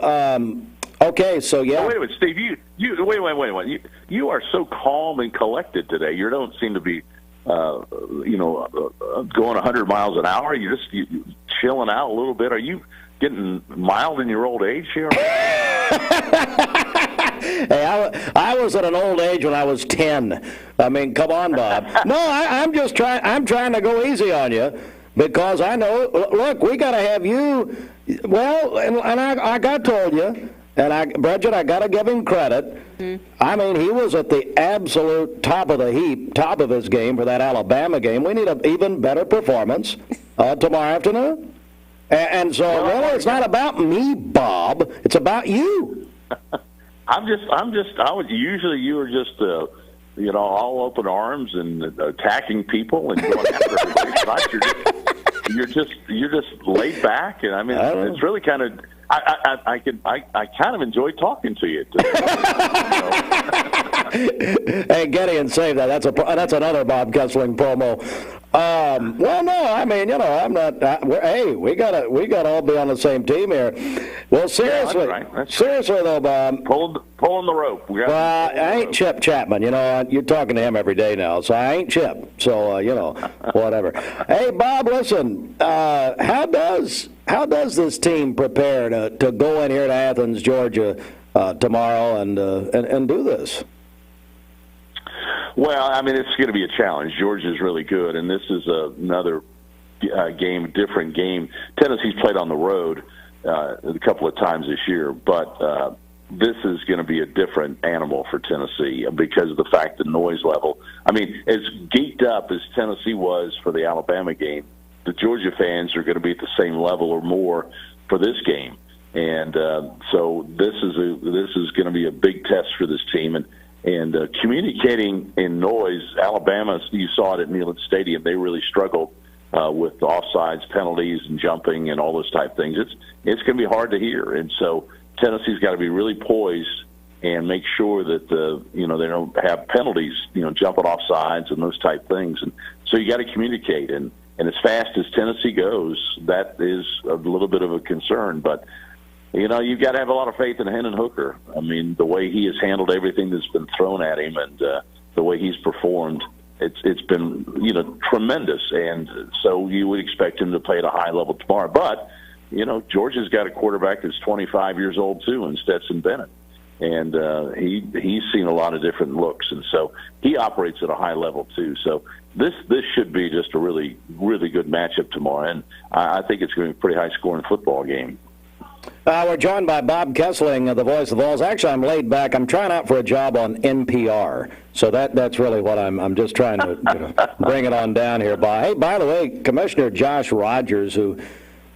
okay, so yeah. Oh, wait a minute, Steve. Wait. You are so calm and collected today. You don't seem to be, going 100 miles an hour. You're just chilling out a little bit. Are you getting mild in your old age here? Hey, I was at an old age when I was 10. I mean, come on, Bob. No, I'm just trying. I'm trying to go easy on you because I know. Look, we got to have you. Well, and I got told you, and Bridget, I got to give him credit. I mean, he was at the absolute top of the heap, top of his game for that Alabama game. We need an even better performance tomorrow afternoon. And so, really, it's not about me, Bob. It's about you. Usually you are just, all open arms and attacking people and going after everybody. You're just laid back, and I mean, it's really kind of. I kind of enjoy talking to you. Hey, Gideon, save that. That's another Bob Kesling promo. Well, no, I mean, I'm not. Hey, we gotta all be on the same team here. Well, seriously, seriously though, Bob. Pulling the rope. I ain't Chip Chapman. You're talking to him every day now, so I ain't Chip. So whatever. Hey, Bob, listen. How does this team prepare to go in here to Athens, Georgia, tomorrow and do this? Well, I mean, it's going to be a challenge. Georgia's really good, and this is another different game. Tennessee's played on the road a couple of times this year, but this is going to be a different animal for Tennessee because of the fact the noise level. I mean, as geeked up as Tennessee was for the Alabama game, the Georgia fans are going to be at the same level or more for this game, and so this is going to be a big test for this team. And communicating in noise, Alabama, you saw it at Neyland Stadium, they really struggled with offsides, penalties, and jumping and all those type of things. It's going to be hard to hear. And so Tennessee's got to be really poised and make sure that they don't have penalties, jumping off sides and those type things. And so you got to communicate. And as fast as Tennessee goes, that is a little bit of a concern. But you've got to have a lot of faith in Hendon Hooker. I mean, the way he has handled everything that's been thrown at him and the way he's performed, it's been, tremendous. And so you would expect him to play at a high level tomorrow. But, Georgia's got a quarterback that's 25 years old, too, in Stetson Bennett. And he's seen a lot of different looks. And so he operates at a high level, too. So this should be just a really, really good matchup tomorrow. And I think it's going to be a pretty high-scoring football game. We're joined by Bob Kesling, the voice of the Vols. Actually, I'm laid back. I'm trying out for a job on NPR, so that's really what I'm just trying to bring it on down here. Hey, by the way, Commissioner Josh Rogers, who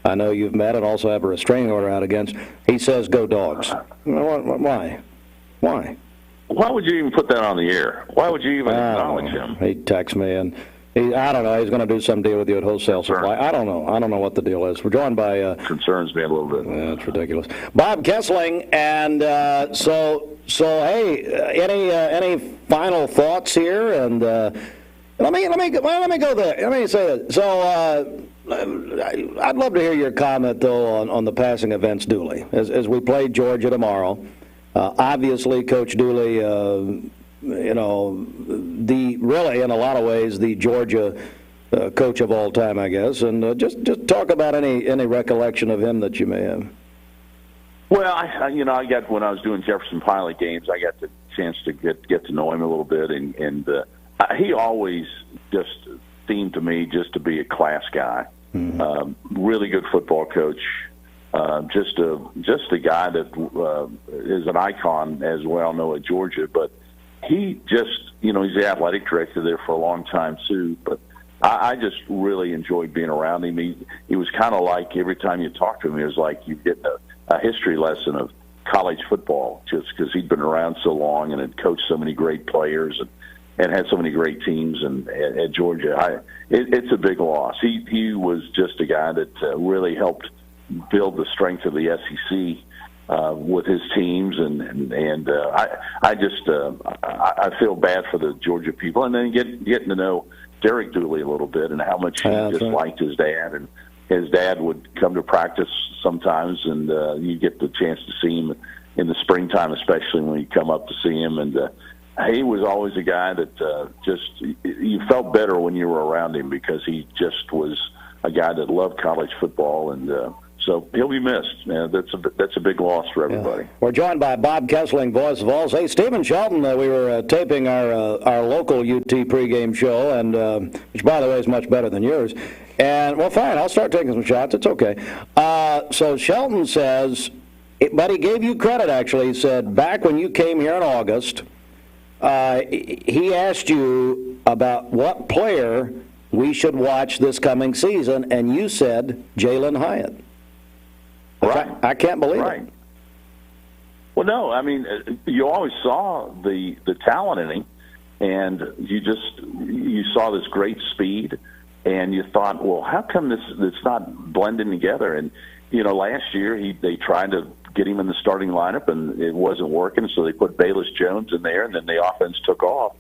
I know you've met and also have a restraining order out against, he says go Dogs. Why? Why would you even put that on the air? Why would you even acknowledge him? He texts me and. I don't know. He's going to do some deal with you at Wholesale Supply. I don't know what the deal is. We're joined by... Concerns me a little bit. Yeah, it's ridiculous. Bob Kesling, and so hey, any final thoughts here? And let me go there. Let me say that. So I'd love to hear your comment though on the passing of Vince Dooley as we play Georgia tomorrow. Obviously, Coach Dooley. Really in a lot of ways the Georgia coach of all time, I guess, and just talk about any recollection of him that you may have. Well, I got when I was doing Jefferson Pilot games, I got the chance to get to know him a little bit, and he always just seemed to me just to be a class guy, really good football coach. Just a guy that is an icon as well, know at Georgia, but. He just, he's the athletic director there for a long time, too. But I just really enjoyed being around him. He was kind of like every time you talked to him, it was like you get a history lesson of college football just because he'd been around so long and had coached so many great players and had so many great teams at Georgia. It's a big loss. He was just a guy that really helped build the strength of the SEC. With his teams, and I feel bad for the Georgia people, and then getting to know Derek Dooley a little bit and how much he liked his dad, and his dad would come to practice sometimes, and you get the chance to see him in the springtime, especially when you come up to see him, and he was always a guy that you felt better when you were around him because he just was a guy that loved college football and. So he'll be missed. That's a big loss for everybody. Yeah. We're joined by Bob Kesling, voice of Vols. Hey, Stephen Shelton, we were taping our local UT pregame show, and which, by the way, is much better than yours. And, well, fine, I'll start taking some shots. It's okay. So Shelton says, but he gave you credit, actually. He said, back when you came here in August, he asked you about what player we should watch this coming season, and you said Jalen Hyatt. Right. I can't believe it. Well, no, I mean, you always saw the talent in him, and you saw this great speed, and you thought, well, how come it's not blending together? And last year they tried to get him in the starting lineup, and it wasn't working, so they put Bayless Jones in there, and then the offense took off.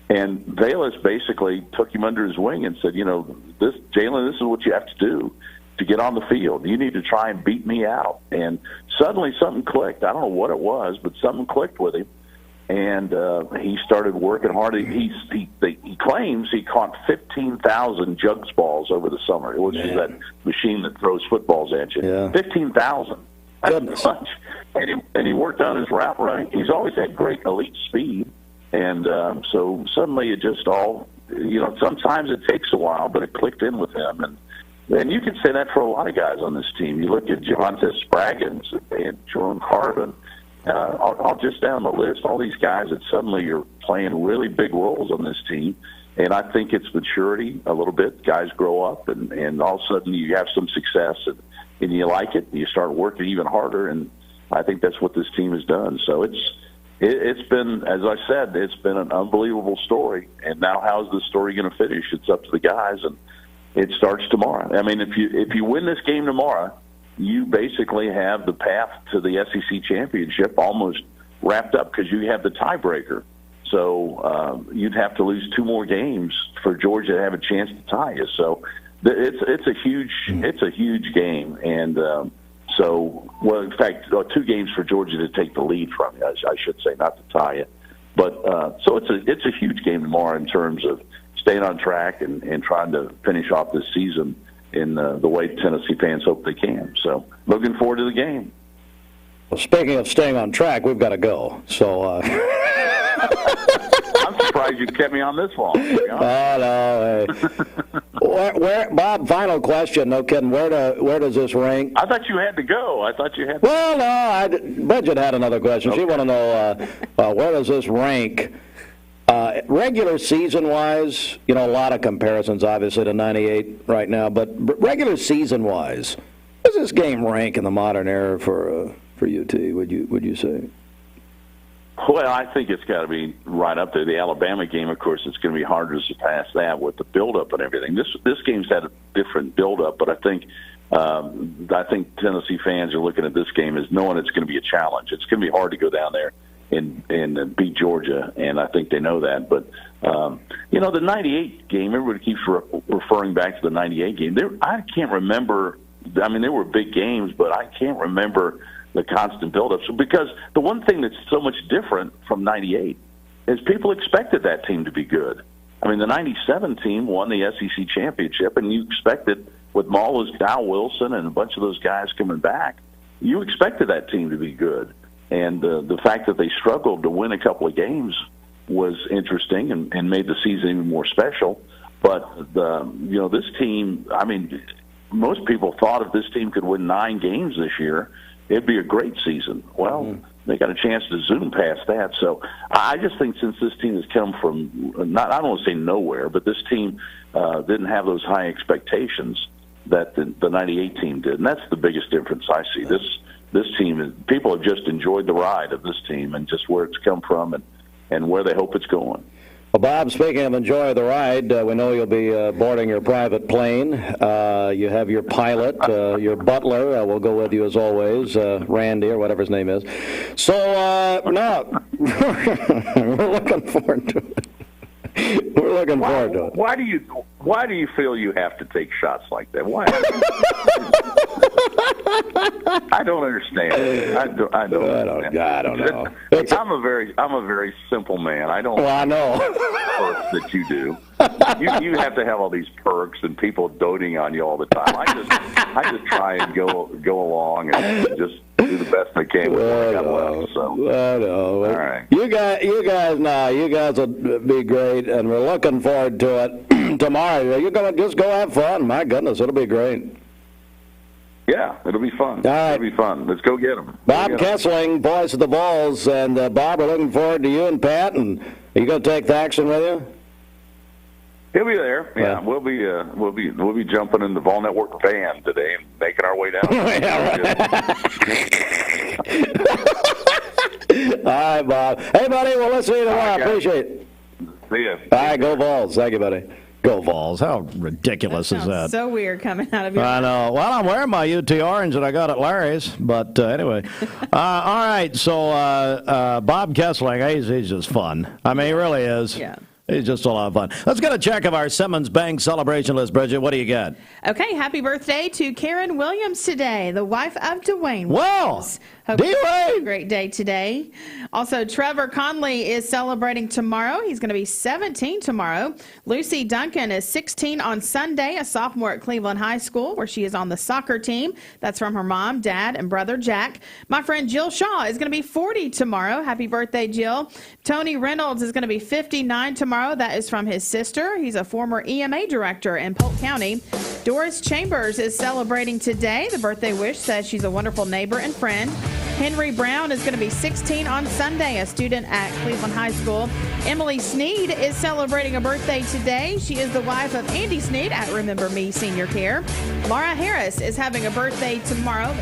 And Bayless basically took him under his wing and said, Jalen, this is what you have to do to get on the field. You need to try and beat me out. And suddenly something clicked. I don't know what it was, but something clicked with him. And he started working hard. He claims he caught 15,000 jugs balls over the summer, which is that machine that throws footballs at you. Yeah. 15,000. That's much. And he worked on his route right. He's always had great elite speed. And so suddenly it just all, sometimes it takes a while, but it clicked in with him. And you can say that for a lot of guys on this team. You look at Javonte Spraggins and Jerome Carvin, all just down the list, all these guys that suddenly are playing really big roles on this team. And I think it's maturity a little bit. Guys grow up, and all of a sudden you have some success, and you like it, and you start working even harder. And I think that's what this team has done. So it's been, as I said, it's been an unbelievable story. And now how's the story going to finish? It's up to the guys, and it starts tomorrow. I mean, if you win this game tomorrow, you basically have the path to the SEC championship almost wrapped up because you have the tiebreaker. So you'd have to lose 2 more games for Georgia to have a chance to tie you. So it's a huge game, and in fact, 2 games for Georgia to take the lead from you, I should say, not to tie it. But so it's a huge game tomorrow in terms of staying on track and trying to finish off this season in the way Tennessee fans hope they can. So looking forward to the game. Well, speaking of staying on track, we've got to go. So I'm surprised you kept me on this long. Oh, no. Hey. Bob, final question. No kidding. Where does this rank? I thought you had to go. Well, no. Bridget had another question. Okay. She wanted to know where does this rank regular season-wise. A lot of comparisons, obviously, to 98 right now. But regular season-wise, does this game rank in the modern era for UT, would you say? Well, I think it's got to be right up there. The Alabama game, of course, it's going to be harder to surpass that with the build-up and everything. This game's had a different build-up, but I think Tennessee fans are looking at this game as knowing it's going to be a challenge. It's going to be hard to go down there and beat Georgia, and I think they know that. But, the 98 game, everybody keeps referring back to the 98 game. I can't remember. I mean, there were big games, but I can't remember the constant build-up. So because the one thing that's so much different from 98 is people expected that team to be good. I mean, the 97 team won the SEC championship, and you expected, with Maulers, Dow Wilson, and a bunch of those guys coming back, you expected that team to be good. And the fact that they struggled to win a couple of games was interesting and made the season even more special. But, this team, I mean, most people thought if this team could win 9 games this year, it'd be a great season. Well, they got a chance to zoom past that. So I just think since this team has come from, I don't want to say nowhere, but this team didn't have those high expectations that the 98 team did. And that's the biggest difference I see. This team, people have just enjoyed the ride of this team and just where it's come from and where they hope it's going. Well, Bob, speaking of enjoy the ride, we know you'll be boarding your private plane. You have your pilot, your butler, will go with you as always, Randy or whatever his name is. So, no, we're looking forward to it. We're looking forward to it. Why do you feel you have to take shots like that? Why? I don't understand. I don't know. I'm a very simple man. I don't. Well, I know perks that you do. You have to have all these perks and people doting on you all the time. I just try and go along and just do the best I can with what I got left. So I know. All right. You guys will be great, and we're looking forward to it tomorrow. You're gonna just go have fun. My goodness, it'll be great. Yeah, it'll be fun. All right. It'll be fun. Let's go get them. Bob Kesling, voice of the Vols, and Bob, we're looking forward to you and Pat. And are you going to take Thaxton with you? He'll be there. Yeah, we'll be jumping in the Vol Network van today and making our way down. All right, Bob. Hey, buddy, we'll listen to you tomorrow. Appreciate it. See ya. All right, go Vols. Thank you, buddy. Go Vols. How ridiculous is that? So weird coming out of your I know. Well, I'm wearing my UT orange that I got at Larry's. But anyway. All right. So Bob Kesling, he's just fun. I mean, he really is. Yeah. It's just a lot of fun. Let's get a check of our Simmons Bank celebration list, Bridget. What do you got? Okay, happy birthday to Karen Williams today, the wife of Dwayne. Well, D-Wayne! Great day today. Also, Trevor Conley is celebrating tomorrow. He's going to be 17 tomorrow. Lucy Duncan is 16 on Sunday, a sophomore at Cleveland High School, where she is on the soccer team. That's from her mom, dad, and brother Jack. My friend Jill Shaw is going to be 40 tomorrow. Happy birthday, Jill. Tony Reynolds is going to be 59 tomorrow. That is from his sister. He's a former EMA director in Polk County. Doris Chambers is celebrating today. The birthday wish says she's a wonderful neighbor and friend. Henry Brown is going to be 16 on Sunday, a student at Cleveland High School. Emily Sneed is celebrating a birthday today. She is the wife of Andy Sneed at Remember Me Senior Care. Laura Harris is having a birthday tomorrow,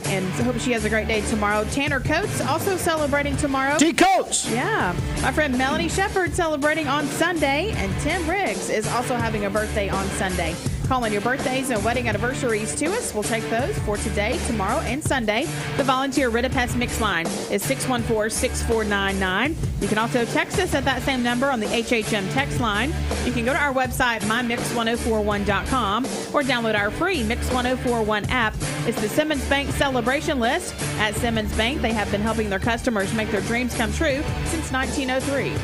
and I hope she has a great day tomorrow. Tanner Coates also celebrating tomorrow. T. Coates! Yeah. My friend Melanie Shepard celebrating on Sunday, and Tim Riggs is also having a birthday on Sunday. Call in your birthdays and wedding anniversaries to us. We'll take those for today, tomorrow, and Sunday. The volunteer Ritapest Mix line is 614-6499. You can also text us at that same number on the HHM text line. You can go to our website, mymix1041.com, or download our free Mix 1041 app. It's the Simmons Bank celebration list. At Simmons Bank, they have been helping their customers make their dreams come true since 1903.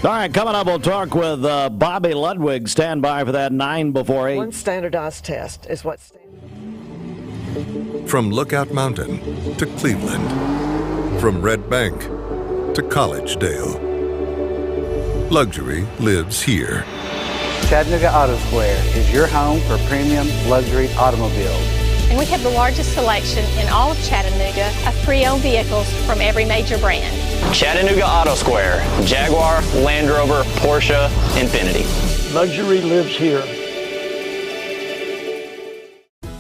All right, coming up, we'll talk with Bobby Ludwig. Stand by for that 9 before 8. One standardized test is what. From Lookout Mountain to Cleveland, from Red Bank to Collegedale, luxury lives here. Chattanooga Auto Square is your home for premium luxury automobiles. And we have the largest selection in all of Chattanooga of pre-owned vehicles from every major brand. Chattanooga Auto Square, Jaguar, Land Rover, Porsche, Infiniti. Luxury lives here.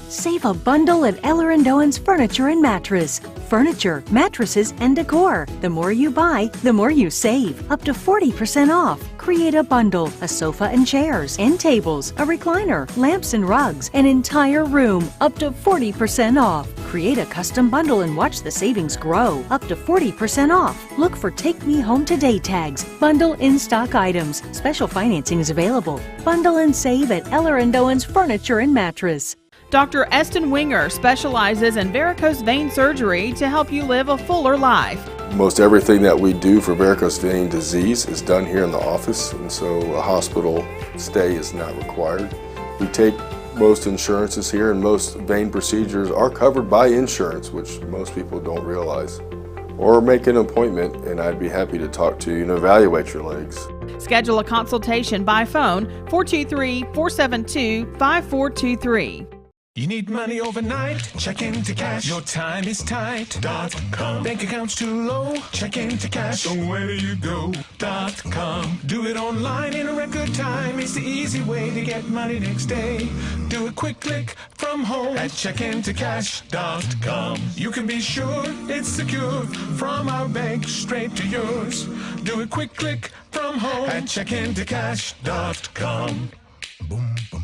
Save a bundle at Eller & Owen's Furniture and Mattress. Furniture, mattresses, and decor. The more you buy, the more you save. Up to 40% off. Create a bundle, a sofa and chairs, end tables, a recliner, lamps and rugs, an entire room. Up to 40% off. Create a custom bundle and watch the savings grow. Up to 40% off. Look for Take Me Home Today tags. Bundle in-stock items. Special financing is available. Bundle and save at Eller & Owen's Furniture and Mattress. Dr. Eston Winger specializes in varicose vein surgery to help you live a fuller life. Most everything that we do for varicose vein disease is done here in the office, and so a hospital stay is not required. We take most insurances here, and most vein procedures are covered by insurance, which most people don't realize. Or make an appointment, and I'd be happy to talk to you and evaluate your legs. Schedule a consultation by phone, 423-472-5423. You need money overnight? Check into cash. Your time is tight.com. Bank accounts too low? Check into cash. So where do you go.com? Do it online in a record time. It's the easy way to get money next day. Do a quick click from home at checkintocash.com. You can be sure it's secure from our bank straight to yours. Do a quick click from home at checkintocash.com. Boom, boom.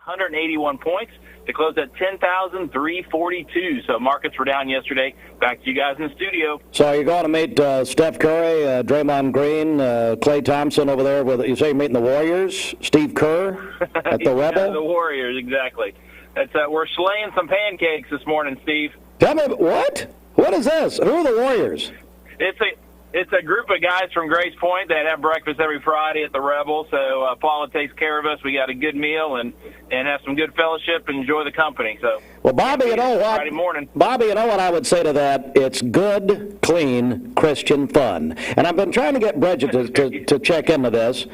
181 points to close at 10,342. So markets were down yesterday. Back to you guys in the studio. So you're going to meet Steph Curry, Draymond Green, Klay Thompson over there. You say you're meeting the Warriors? Steve Kerr at the Rebel? Yeah, the Warriors, exactly. It's, we're slaying some pancakes this morning, Steve. Tell me, what? What is this? Who are the Warriors? It's a group of guys from Grace Point that have breakfast every Friday at the Rebel. So Paula takes care of us. We got a good meal and have some good fellowship and enjoy the company. So, well, Bobby, you know what? Friday morning. Bobby, you know what I would say to that? It's good, clean, Christian fun. And I've been trying to get Bridget to check into this.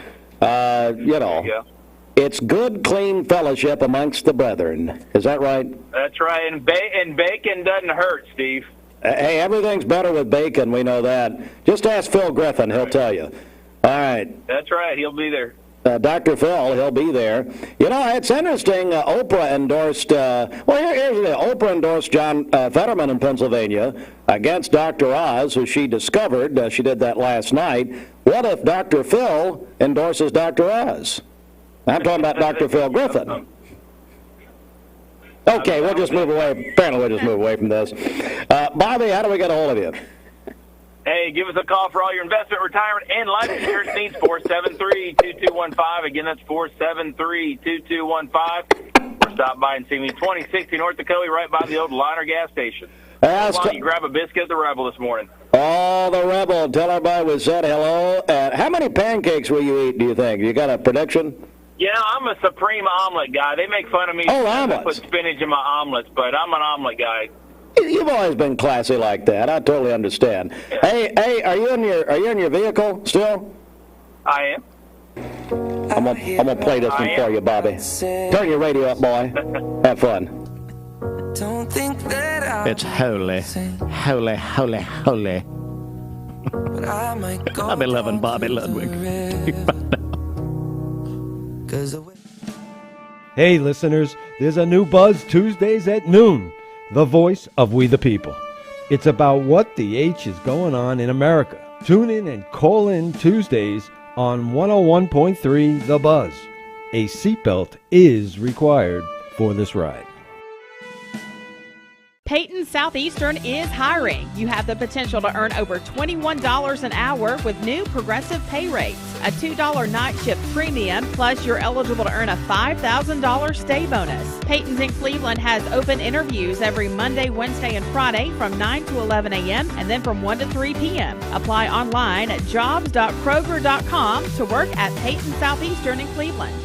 It's good, clean fellowship amongst the brethren. Is that right? That's right. And bacon doesn't hurt, Steve. Hey, everything's better with bacon. We know that. Just ask Phil Griffin. He'll tell you. All right. That's right. He'll be there. Dr. Phil, he'll be there. You know, it's interesting. Oprah endorsed, here's the deal. Oprah endorsed John Fetterman in Pennsylvania against Dr. Oz, who she discovered. She did that last night. What if Dr. Phil endorses Dr. Oz? I'm talking about Dr. Phil Griffin. Okay, we'll just move away. Apparently, we'll just move away from this. Bobby, how do we get a hold of you? Hey, give us a call for all your investment, retirement, and life insurance needs, 473-2215. Again, that's 473-2215. Or stop by and see me, 2060 North Dakota, right by the old Liner gas station. Why don't you grab a biscuit at the Rebel this morning? Oh, the Rebel. Tell everybody we said hello. How many pancakes will you eat, do you think? You got a prediction? Yeah, I'm a supreme omelet guy. They make fun of me because I put spinach in my omelets, but I'm an omelet guy. You've always been classy like that. I totally understand. Hey, are you in your vehicle still? I am. I'm gonna play this one for you, Bobby. Turn your radio up, boy. Have fun. Don't think that it's holy, holy, holy, holy. I've been loving Bobby Ludwig. Hey, listeners, there's a new buzz Tuesdays at noon. The voice of We the People. It's about what the H is going on in America. Tune in and call in Tuesdays on 101.3 The Buzz. A seatbelt is required for this ride. Peyton Southeastern is hiring. You have the potential to earn over $21 an hour with new progressive pay rates. A $2 night shift premium, plus you're eligible to earn a $5,000 stay bonus. Peyton's in Cleveland has open interviews every Monday, Wednesday, and Friday from 9 to 11 a.m. and then from 1 to 3 p.m. Apply online at jobs.kroger.com to work at Peyton Southeastern in Cleveland.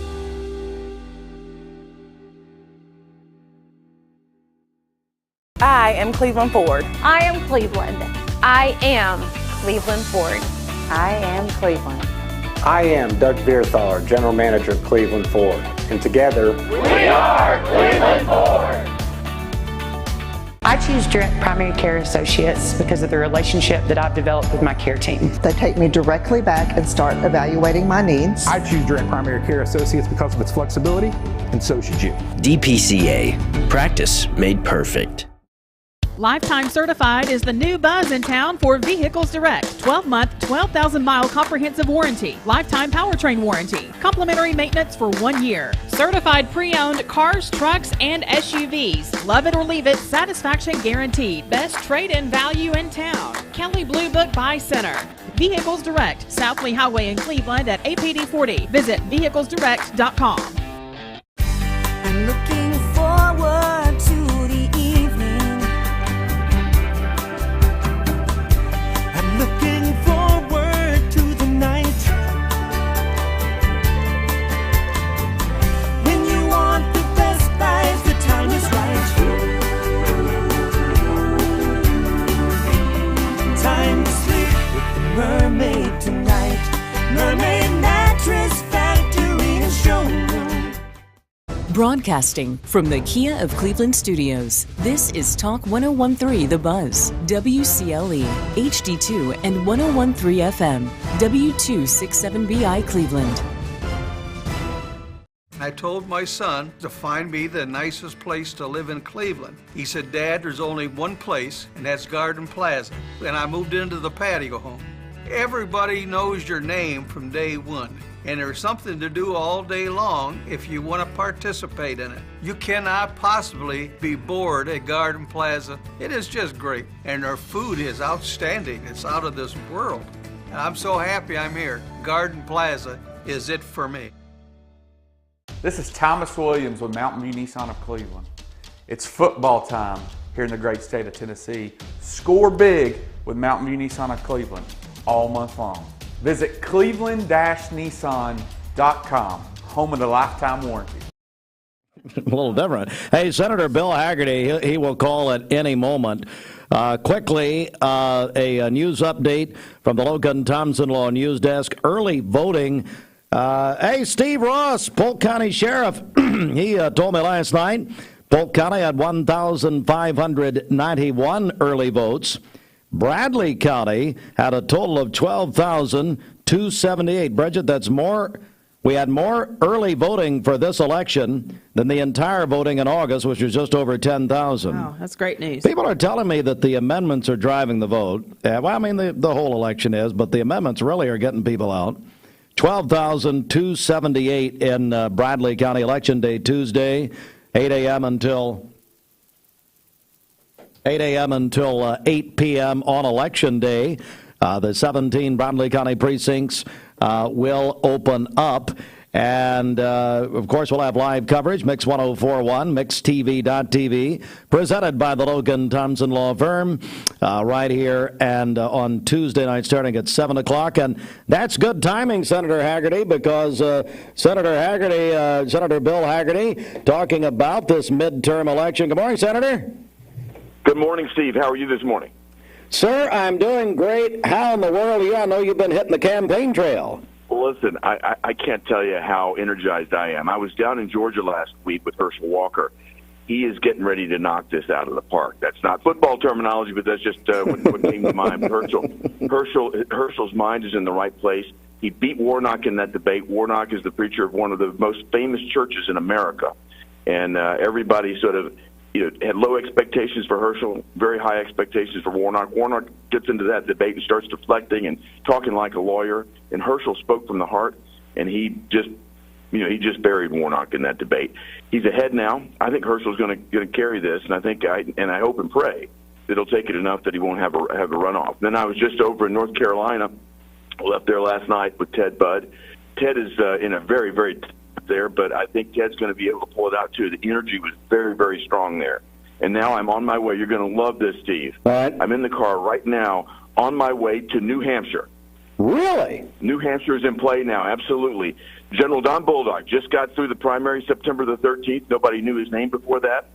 I am Cleveland Ford. I am Cleveland. I am Cleveland Ford. I am Cleveland. I am Doug Vierthaler, General Manager of Cleveland Ford. And together, we are Cleveland Ford. I choose Direct Primary Care Associates because of the relationship that I've developed with my care team. They take me directly back and start evaluating my needs. I choose Direct Primary Care Associates because of its flexibility, and so should you. DPCA. Practice made perfect. Lifetime Certified is the new buzz in town for Vehicles Direct. 12-month, 12,000-mile comprehensive warranty. Lifetime powertrain warranty. Complimentary maintenance for 1 year. Certified pre-owned cars, trucks, and SUVs. Love it or leave it, satisfaction guaranteed. Best trade-in value in town. Kelly Blue Book Buy Center. Vehicles Direct, South Lee Highway in Cleveland at APD 40. Visit vehiclesdirect.com. I'm looking forward to the evening. I'm looking forward to the night when you want the best buys, the time is right. Time to sleep with the mermaid tonight. Mermaid Mattress Factory and Showroom. Broadcasting from the Kia of Cleveland studios, this is Talk 101.3 The Buzz, WCLE, HD2 and 101.3 FM, W267BI Cleveland. I told my son to find me the nicest place to live in Cleveland. He said, Dad, there's only one place, and that's Garden Plaza. And I moved into the patio home. Everybody knows your name from day one. And there's something to do all day long if you want to participate in it. You cannot possibly be bored at Garden Plaza. It is just great. And their food is outstanding. It's out of this world. And I'm so happy I'm here. Garden Plaza is it for me. This is Thomas Williams with Mountain View Nissan of Cleveland. It's football time here in the great state of Tennessee. Score big with Mountain View Nissan of Cleveland all month long. Visit cleveland-nissan.com, home of the lifetime warranty. A little different. Hey, Senator Bill Hagerty, he will call at any moment. Quickly, a news update from the Logan Thompson Law News Desk. Early voting. Hey, Steve Ross, Polk County Sheriff, he told me last night Polk County had 1,591 early votes. Bradley County had a total of 12,278. Bridget, that's more We had more early voting for this election than the entire voting in August, which was just over 10,000. Oh, that's great news. People are telling me that the amendments are driving the vote. Well, I mean, the whole election is, but the amendments really are getting people out. 12,278 in Bradley County Election Day Tuesday, 8 a.m. until 8 p.m. on Election Day. The 17 Bradley County precincts will open up. And, of course, we'll have live coverage, Mix 104.1, MixTV.tv, presented by the Logan Thompson Law Firm right here and on Tuesday night starting at 7 o'clock. And that's good timing, Senator Hagerty, because Senator Bill Hagerty, talking about this midterm election. Good morning, Senator. Good morning, Steve. How are you this morning? Sir, I'm doing great. How in the world are you? I know you've been hitting the campaign trail. Well, listen, I can't tell you how energized I am. I was down in Georgia last week with Herschel Walker. He is getting ready to knock this out of the park. That's not football terminology, but that's just what came to mind. Herschel's mind is in the right place. He beat Warnock in that debate. Warnock is the preacher of one of the most famous churches in America. And everybody sort of had low expectations for Herschel, very high expectations for Warnock. Warnock gets into that debate and starts deflecting and talking like a lawyer. And Herschel spoke from the heart, and he just buried Warnock in that debate. He's ahead now. I think Herschel's going to carry this, and I hope and pray that he'll take it enough that he won't have a runoff. Then I was just over in North Carolina, left there last night with Ted Budd. Ted is in a very, very there, but I think Ted's going to be able to pull it out too. The energy was very, very strong there. And now I'm on my way. You're going to love this, Steve. All right. I'm in the car right now on my way to New Hampshire. Really? New Hampshire is in play now, absolutely. General Don Bulldog just got through the primary September the 13th. Nobody knew his name before that.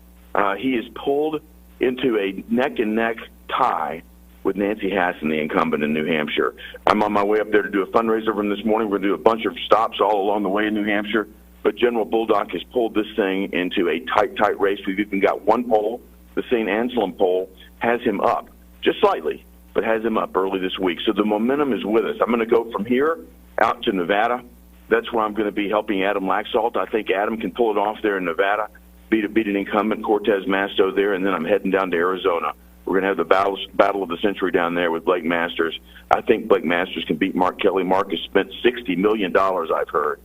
He is pulled into a neck-and-neck tie with Nancy Hassan, the incumbent in New Hampshire. I'm on my way up there to do a fundraiser for him this morning. We're going to do a bunch of stops all along the way in New Hampshire. But General Bulldog has pulled this thing into a tight race. We've even got one poll, the St. Anselm poll, has him up, just slightly, but has him up early this week. So the momentum is with us. I'm going to go from here out to Nevada. That's where I'm going to be helping Adam Laxalt. I think Adam can pull it off there in Nevada, beat an incumbent, Cortez Masto there, and then I'm heading down to Arizona. We're going to have the battle of the century down there with Blake Masters. I think Blake Masters can beat Mark Kelly. Mark has spent $60 million, I've heard,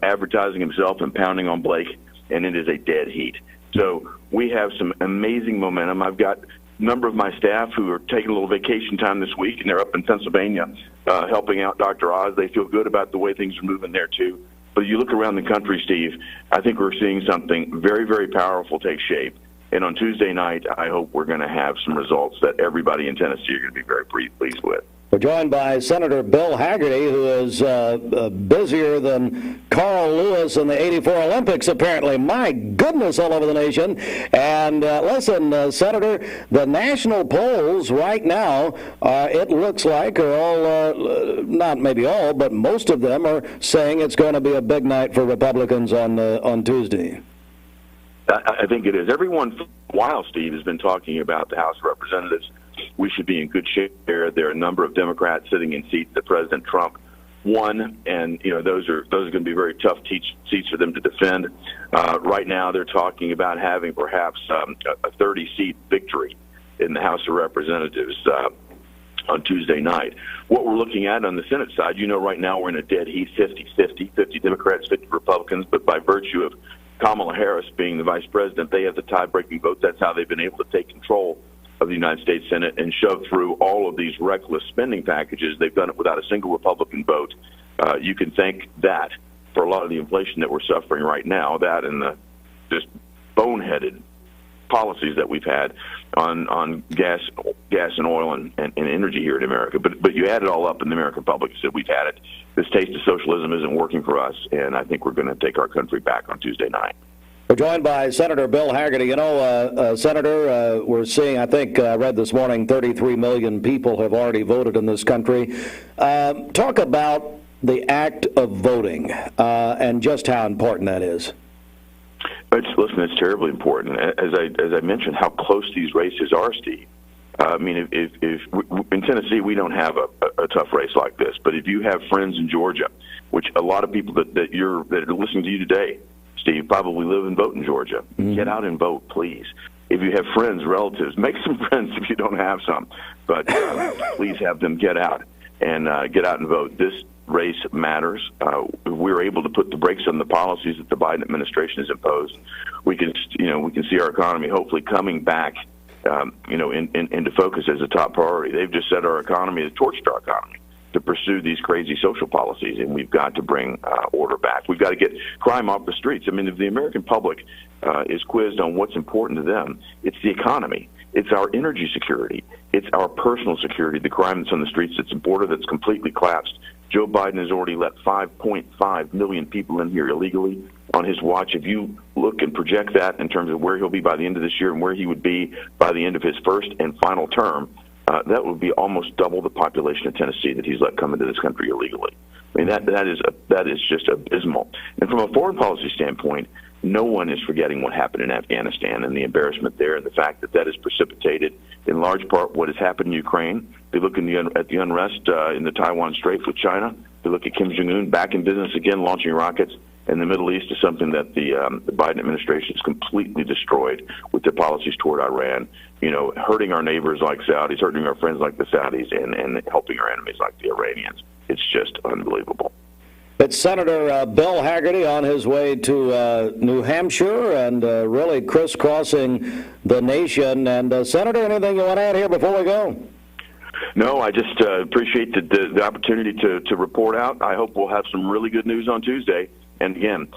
advertising himself and pounding on Blake, and it is a dead heat. So we have some amazing momentum. I've got a number of my staff who are taking a little vacation time this week, and they're up in Pennsylvania helping out Dr. Oz. They feel good about the way things are moving there, too. But you look around the country, Steve, I think we're seeing something very, very powerful take shape. And on Tuesday night, I hope we're going to have some results that everybody in Tennessee are going to be very pleased with. We're joined by Senator Bill Hagerty, who is busier than Carl Lewis in the '84 Olympics, apparently. My goodness, all over the nation. And listen, Senator, the national polls right now, it looks like, are all, not maybe all, but most of them are saying it's going to be a big night for Republicans on Tuesday. I think it is. Everyone for a while, Steve, has been talking about the House of Representatives. We should be in good shape there. There are a number of Democrats sitting in seats that President Trump won, and those are going to be very tough seats for them to defend. Right now, they're talking about having perhaps a 30-seat victory in the House of Representatives on Tuesday night. What we're looking at on the Senate side, right now we're in a dead heat, 50-50, 50 Democrats, 50 Republicans, but by virtue of Kamala Harris being the vice president, they have the tie-breaking vote. That's how they've been able to take control of the United States Senate and shove through all of these reckless spending packages. They've done it without a single Republican vote. You can thank that for a lot of the inflation that we're suffering right now, that and the just boneheaded policies that we've had on gas and oil and energy here in America. But you add it all up, and the American public said we've had it. This taste of socialism isn't working for us, and I think we're going to take our country back on Tuesday night. We're joined by Senator Bill Hagerty. Senator, we're seeing, I think I read this morning, 33 million people have already voted in this country. Talk about the act of voting and just how important that is. Listen, it's terribly important. As I mentioned, how close these races are, Steve. I mean, if in Tennessee we don't have a tough race like this, but if you have friends in Georgia, which a lot of people that are listening to you today, Steve, probably live and vote in Georgia. Get out and vote, please. If you have friends, relatives, make some friends if you don't have some, but please have them get out and vote. This race matters. We're able to put the brakes on the policies that the Biden administration has imposed. We can see our economy hopefully coming back, into focus as a top priority. They've just said our economy has torched our economy to pursue these crazy social policies, and we've got to bring order back. We've got to get crime off the streets. I mean, if the American public is quizzed on what's important to them, it's the economy. It's our energy security. It's our personal security, the crime that's on the streets. It's a border that's completely collapsed. Joe Biden has already let 5.5 million people in here illegally on his watch. If you look and project that in terms of where he'll be by the end of this year and where he would be by the end of his first and final term, that would be almost double the population of Tennessee that he's let come into this country illegally. I mean, that is just abysmal. And from a foreign policy standpoint, no one is forgetting what happened in Afghanistan and the embarrassment there, and the fact that has precipitated, in large part, what has happened in Ukraine. They look at the unrest in the Taiwan Strait with China. They look at Kim Jong-un back in business again, launching rockets. And the Middle East is something that the Biden administration has completely destroyed with their policies toward Iran, hurting our neighbors like Saudis, hurting our friends like the Saudis, and helping our enemies like the Iranians. It's just unbelievable. It's Senator Bill Hagerty on his way to New Hampshire and really crisscrossing the nation. And, Senator, anything you want to add here before we go? No, I just appreciate the opportunity to report out. I hope we'll have some really good news on Tuesday. And, again,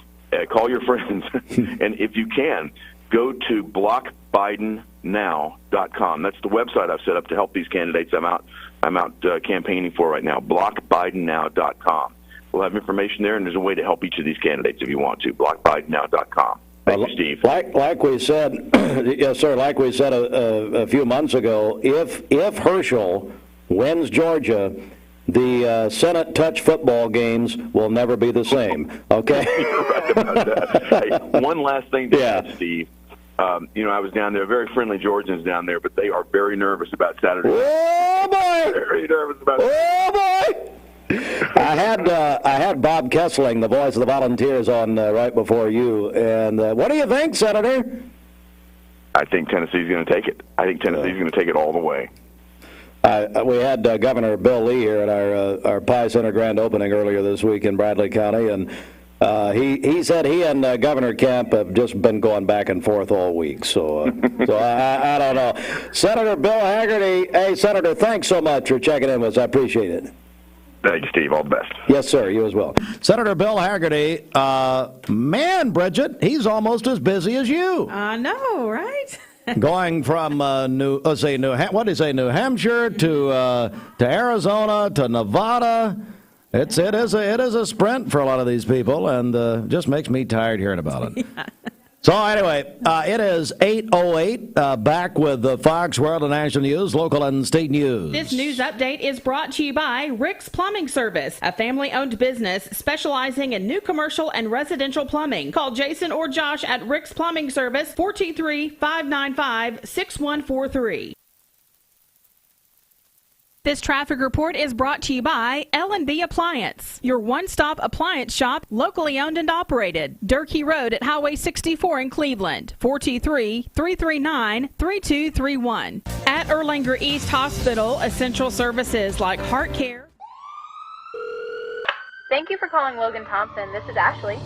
call your friends. And if you can, go to blockbidenow.com. That's the website I've set up to help these candidates I'm out campaigning for right now, blockbidenow.com. We'll have information there, and there's a way to help each of these candidates if you want to. BlockBidenNow.com. Thank you, Steve. Like we said, yes, sir. Like we said a few months ago, if Herschel wins Georgia, the Senate touch football games will never be the same. Okay. You're right about that. Hey, one last thing to add, Steve. I was down there. Very friendly Georgians down there, but they are very nervous about Saturday. Oh boy! Very nervous about. Oh boy! I had Bob Kesling, the voice of the Volunteers, on right before you. And what do you think, Senator? I think Tennessee's going to take it. I think Tennessee's going to take it all the way. We had Governor Bill Lee here at our Pie Center grand opening earlier this week in Bradley County, and he said he and Governor Kemp have just been going back and forth all week. So I don't know. Senator Bill Hagerty, hey, Senator, thanks so much for checking in with us. I appreciate it. Thanks, Steve. All the best. Yes, sir. You as well. Senator Bill Hagerty, man, Bridget, he's almost as busy as you. I know, right? Going from New Hampshire to Arizona to Nevada. It is a sprint for a lot of these people, and just makes me tired hearing about it. Yeah. So anyway, it is 8:08. Back with the Fox World and National News, local and state news. This news update is brought to you by Rick's Plumbing Service, a family-owned business specializing in new commercial and residential plumbing. Call Jason or Josh at Rick's Plumbing Service, 423-595-6143. This traffic report is brought to you by L&B Appliance, your one-stop appliance shop, locally owned and operated. Durkee Road at Highway 64 in Cleveland, 423-339-3231. At Erlanger East Hospital, essential services like heart care. Thank you for calling Logan Thompson. This is Ashley.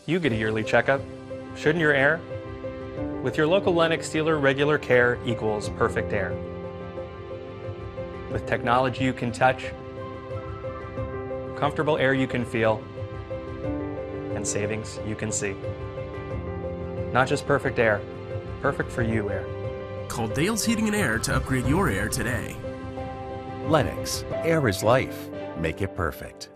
You get a yearly checkup. Shouldn't your air? With your local Lennox dealer, regular care equals perfect air. With technology you can touch, comfortable air you can feel, and savings you can see. Not just perfect air, perfect for you air. Call Dale's Heating and Air to upgrade your air today. Lennox, air is life. make it perfect.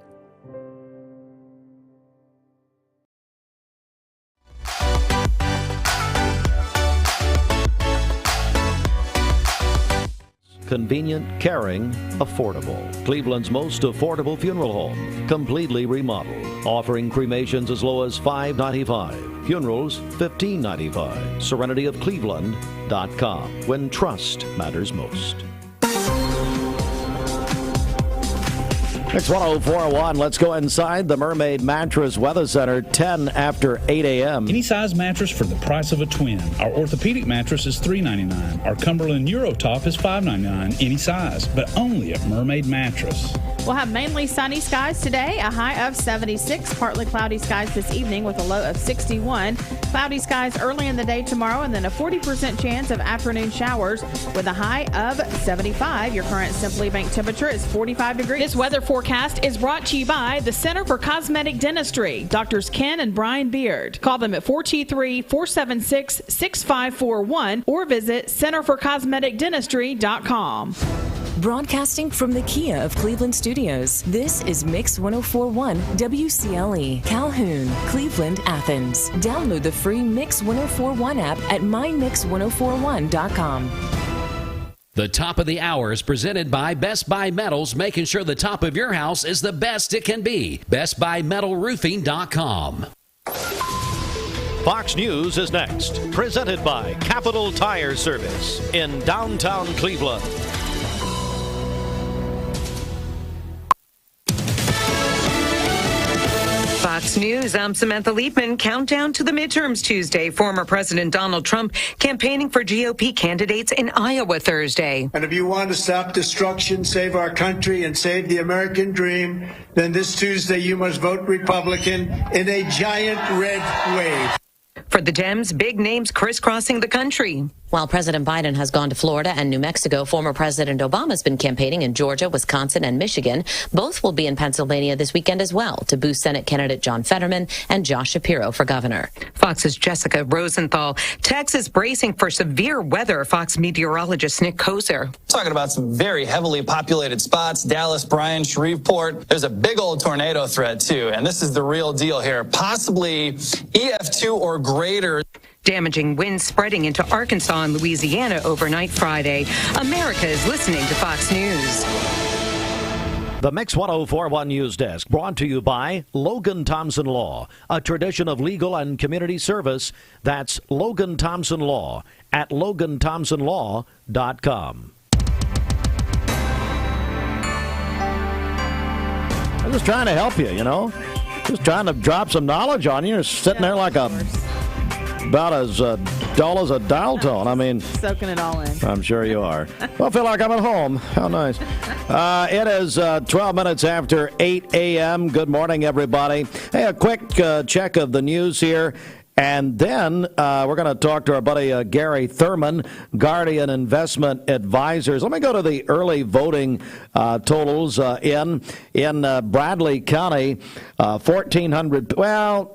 Convenient, caring, affordable. Cleveland's most affordable funeral home, completely remodeled, offering cremations as low as $5.95, funerals $15.95. SerenityofCleveland.com, when trust matters most. It's 104.1. Let's go inside the Mermaid Mattress Weather Center, 10 after 8 a.m. Any size mattress for the price of a twin. Our orthopedic mattress is $3.99. Our Cumberland Eurotop is $5.99, any size, but only at Mermaid Mattress. We'll have mainly sunny skies today, a high of 76. Partly cloudy skies this evening with a low of 61. Cloudy skies early in the day tomorrow, and then a 40% chance of afternoon showers with a high of 75. Your current Simply Bank temperature is 45 degrees. This weather forecast is brought to you by the Center for Cosmetic Dentistry, Doctors Ken and Brian Beard. Call them at 423-476-6541 or visit centerforcosmeticdentistry.com. Broadcasting from the Kia of Cleveland Studios, this is Mix 104.1 WCLE, Calhoun, Cleveland, Athens. Download the free Mix 104.1 app at mymix1041.com. The top of the hour is presented by Best Buy Metals, making sure the top of your house is the best it can be. BestBuyMetalRoofing.com. Fox News is next, presented by Capital Tire Service in downtown Cleveland. Fox News, I'm Samantha Liebman. Countdown to the midterms Tuesday. Former President Donald Trump campaigning for GOP candidates in Iowa Thursday. And if you want to stop destruction, save our country, and save the American dream, then this Tuesday you must vote Republican in a giant red wave. For the Dems, big names crisscrossing the country. While President Biden has gone to Florida and New Mexico, former President Obama has been campaigning in Georgia, Wisconsin, and Michigan. Both will be in Pennsylvania this weekend as well to boost Senate candidate John Fetterman and Josh Shapiro for governor. Fox's Jessica Rosenthal. Texas bracing for severe weather. Fox meteorologist Nick Koser. Talking about some very heavily populated spots, Dallas, Bryan, Shreveport. There's a big old tornado threat, too, and this is the real deal here. Possibly EF2 or greater. Damaging winds spreading into Arkansas and Louisiana overnight Friday. America is listening to Fox News. The Mix 104.1 News Desk brought to you by Logan Thompson Law, a tradition of legal and community service. That's Logan Thompson Law at LoganThompsonLaw.com. I'm just trying to help you, Just trying to drop some knowledge on you. You're sitting there like about as dull as a dial tone. I mean, soaking it all in. I'm sure you are. Well, I feel like I'm at home. How nice. It is 12 minutes after 8 a.m. Good morning, everybody. Hey, a quick check of the news here. And then we're going to talk to our buddy Gary Thurman, Guardian Investment Advisors. Let me go to the early voting totals in Bradley County. 1,400, well,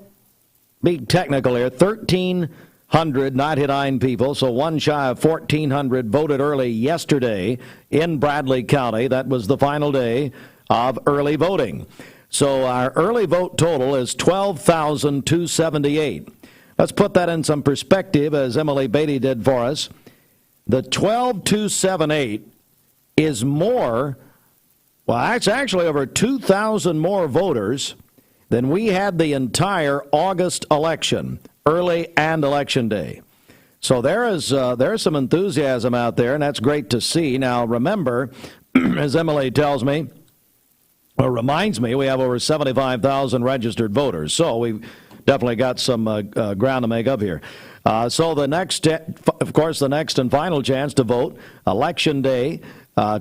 be technical here, 1,399 people, so one shy of 1,400 voted early yesterday in Bradley County. That was the final day of early voting. So our early vote total is 12,278. Let's put that in some perspective, as Emily Beatty did for us. The 12,278 is more, well, it's actually over 2,000 more voters than we had the entire August election, early and election day. So there's some enthusiasm out there, and that's great to see. Now, remember, as Emily tells me, or reminds me, we have over 75,000 registered voters. So we've definitely got some ground to make up here. So the next and final chance to vote, Election Day,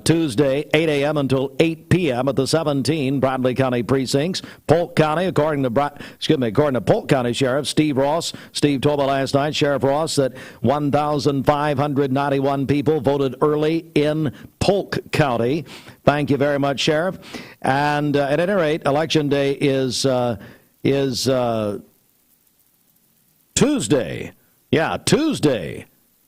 Tuesday, 8 a.m. until 8 p.m. at the 17 Bradley County precincts. Polk County, according to Polk County Sheriff Steve Ross. Steve told me last night, Sheriff Ross, that 1,591 people voted early in Polk County. Thank you very much, Sheriff. And at any rate, Election Day is Tuesday. Yeah, Tuesday,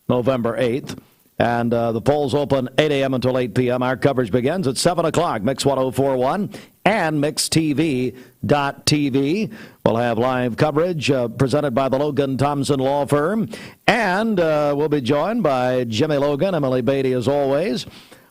November 8th. And the polls open 8 a.m. until 8 p.m. Our coverage begins at 7 o'clock. Mix 1041 and MixTV.tv. We'll have live coverage presented by the Logan Thompson Law Firm. And we'll be joined by Jimmy Logan, Emily Beatty as always,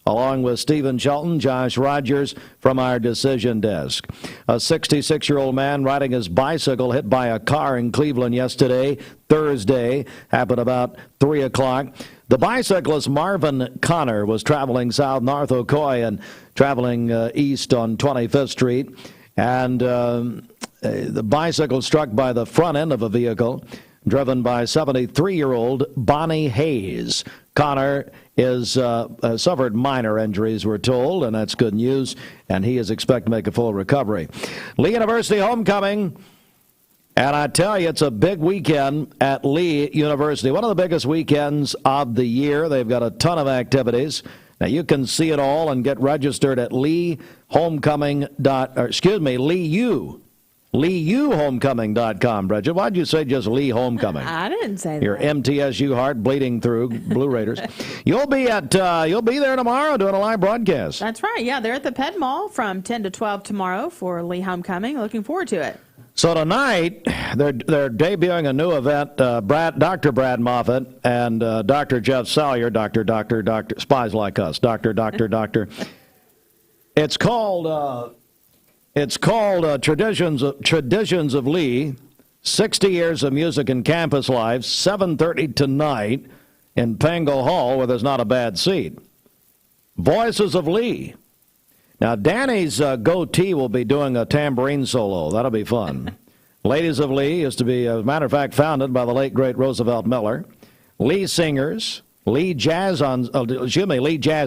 along with Stephen Shelton, Josh Rogers from our decision desk. A 66-year-old man riding his bicycle hit by a car in Cleveland yesterday, Thursday, happened about 3 o'clock. The bicyclist Marvin Connor was traveling south North Ocoee and traveling east on 25th Street. And the bicycle struck by the front end of a vehicle driven by 73-year-old Bonnie Hayes. Connor suffered minor injuries, we're told, and that's good news, and he is expected to make a full recovery. Lee University homecoming, and I tell you, it's a big weekend at Lee University. One of the biggest weekends of the year. They've got a ton of activities. Now, you can see it all and get registered at LeeUHomecoming.com, Bridget. Why'd you say just Lee Homecoming? I didn't say that. Your MTSU heart bleeding through, Blue Raiders. You'll be there tomorrow doing a live broadcast. That's right. Yeah, they're at the Ped Mall from 10 to 12 tomorrow for Lee Homecoming. Looking forward to it. So tonight, they're debuting a new event, Dr. Brad Moffitt and Dr. Jeff Salyer, Dr. Spies Like Us, Doctor. It's called Traditions of Lee, 60 Years of Music and Campus Life, 7:30 tonight in Pango Hall, where there's not a bad seat. Voices of Lee. Now, Danny's goatee will be doing a tambourine solo. That'll be fun. Ladies of Lee is to be, as a matter of fact, founded by the late, great Roosevelt Miller. Lee Singers, Lee Jazz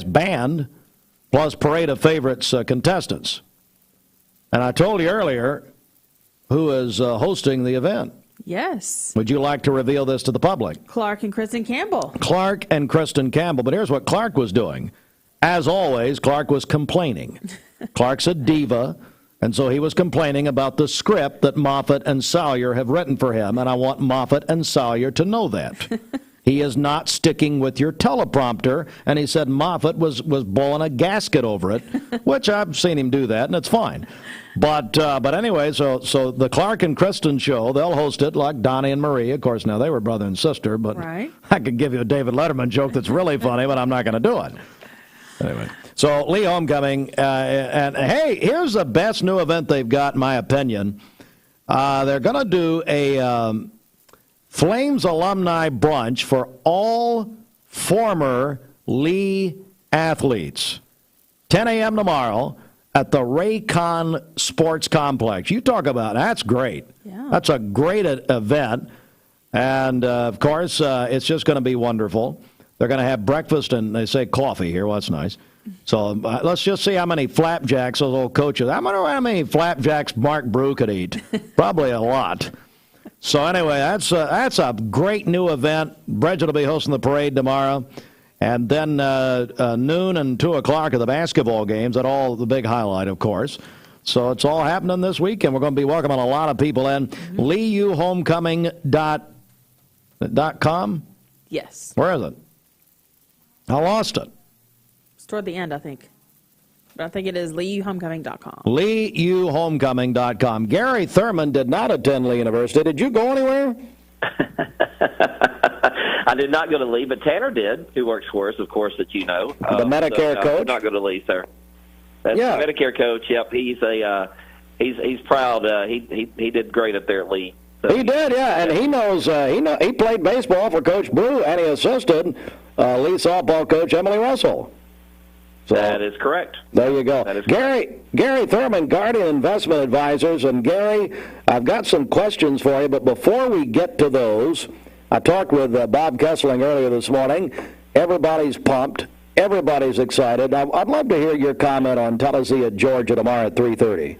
Band, plus Parade of Favorites contestants. And I told you earlier who is hosting the event. Yes. Would you like to reveal this to the public? Clark and Kristen Campbell. Clark and Kristen Campbell. But here's what Clark was doing. As always, Clark was complaining. Clark's a diva, and so he was complaining about the script that Moffitt and Salyer have written for him, and I want Moffitt and Salyer to know that. He is not sticking with your teleprompter, and he said Moffitt was blowing a gasket over it, which I've seen him do that, and it's fine. But anyway, so the Clark and Kristen show, they'll host it like Donnie and Marie. Of course, now they were brother and sister, but right. I could give you a David Letterman joke that's really funny, but I'm not going to do it. Anyway, so Lee Homecoming, and hey, here's the best new event they've got, in my opinion. They're going to do a Flames alumni brunch for all former Lee athletes. 10 a.m. tomorrow at the Raycon Sports Complex. You talk about that's great. Yeah. That's a great event, and of course, it's just going to be wonderful. They're going to have breakfast, and they say coffee here. Well, that's nice. So let's just see how many flapjacks those old coaches. I wonder how many flapjacks Mark Brew could eat. Probably a lot. So anyway, that's a great new event. Bridget will be hosting the parade tomorrow. And then noon and 2 o'clock are the basketball games. That's all the big highlight, of course. So it's all happening this weekend. We're going to be welcoming a lot of people in. LeeUHomecoming.com? Yes. Where is it? I lost it. It's toward the end, I think. But I think it is LeeUHomecoming.com. LeeUHomecoming.com. Gary Thurman did not attend Lee University. Did you go anywhere? I did not go to Lee, but Tanner did, who works for us, of course, that you know. The Medicare coach? I did not go to Lee, sir. That's the Medicare coach, yep. He's proud. He did great up there at Lee. So he did, yeah, and he knows. He played baseball for Coach Brew, and he assisted Lee softball coach Emily Russell. So, that is correct. There you go. Gary Thurman, Guardian Investment Advisors. And Gary, I've got some questions for you, but before we get to those, I talked with Bob Kesling earlier this morning. Everybody's pumped. Everybody's excited. I'd love to hear your comment on Tennessee at Georgia tomorrow at 3:30.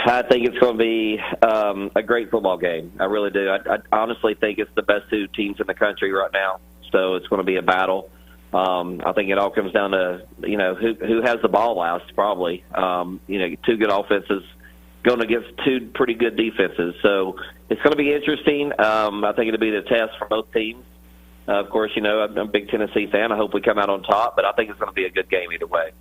I think it's going to be a great football game. I really do. I honestly think it's the best two teams in the country right now. So it's going to be a battle. I think it all comes down to, who has the ball last, probably. Two good offenses going against two pretty good defenses. So it's going to be interesting. I think it'll be the test for both teams. Of course, I'm a big Tennessee fan. I hope we come out on top, but I think it's going to be a good game either way.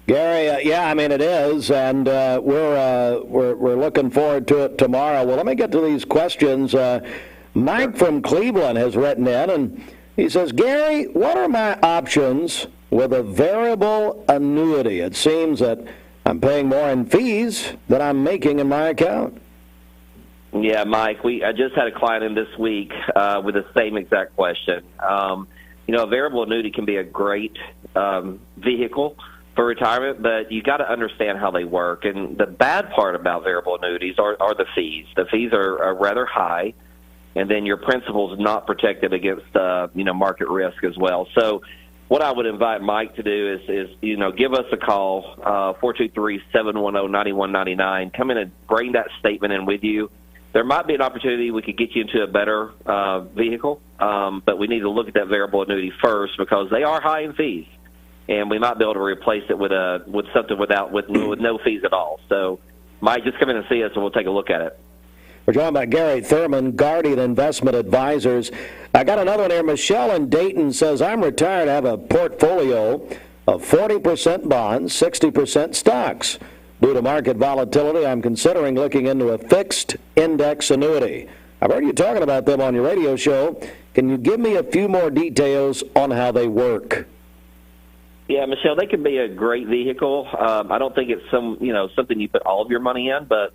Gary, yeah, I mean it is, and we're looking forward to it tomorrow. Well, let me get to these questions. Mike from Cleveland has written in, and he says, Gary, what are my options with a variable annuity? It seems that I'm paying more in fees than I'm making in my account. Yeah, Mike, I just had a client in this week with the same exact question. A variable annuity can be a great vehicle for retirement, but you got to understand how they work. And the bad part about variable annuities are the fees. The fees are rather high, and then your principal is not protected against market risk as well. So what I would invite Mike to do is give us a call, 423-710-9199. Come in and bring that statement in with you. There might be an opportunity we could get you into a better vehicle, but we need to look at that variable annuity first because they are high in fees, and we might be able to replace it with something with no fees at all. So, Mike, just come in and see us, and we'll take a look at it. We're talking about Gary Thurman, Guardian Investment Advisors. I got another one here. Michelle in Dayton says, I'm retired. I have a portfolio of 40% bonds, 60% stocks. Due to market volatility, I'm considering looking into a fixed index annuity. I've heard you talking about them on your radio show. Can you give me a few more details on how they work? Yeah, Michelle, they can be a great vehicle. I don't think it's something you put all of your money in, but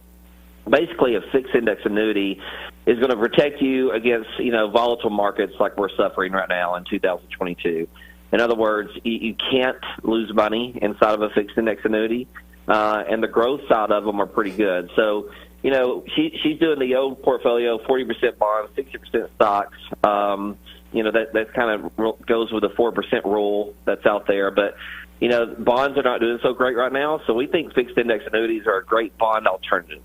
basically a fixed index annuity is going to protect you against volatile markets like we're suffering right now in 2022. In other words, you can't lose money inside of a fixed index annuity, and the growth side of them are pretty good. So she's doing the old portfolio, 40% bonds, 60% stocks. That kind of goes with the 4% rule that's out there, but bonds are not doing so great right now, so we think fixed index annuities are a great bond alternative.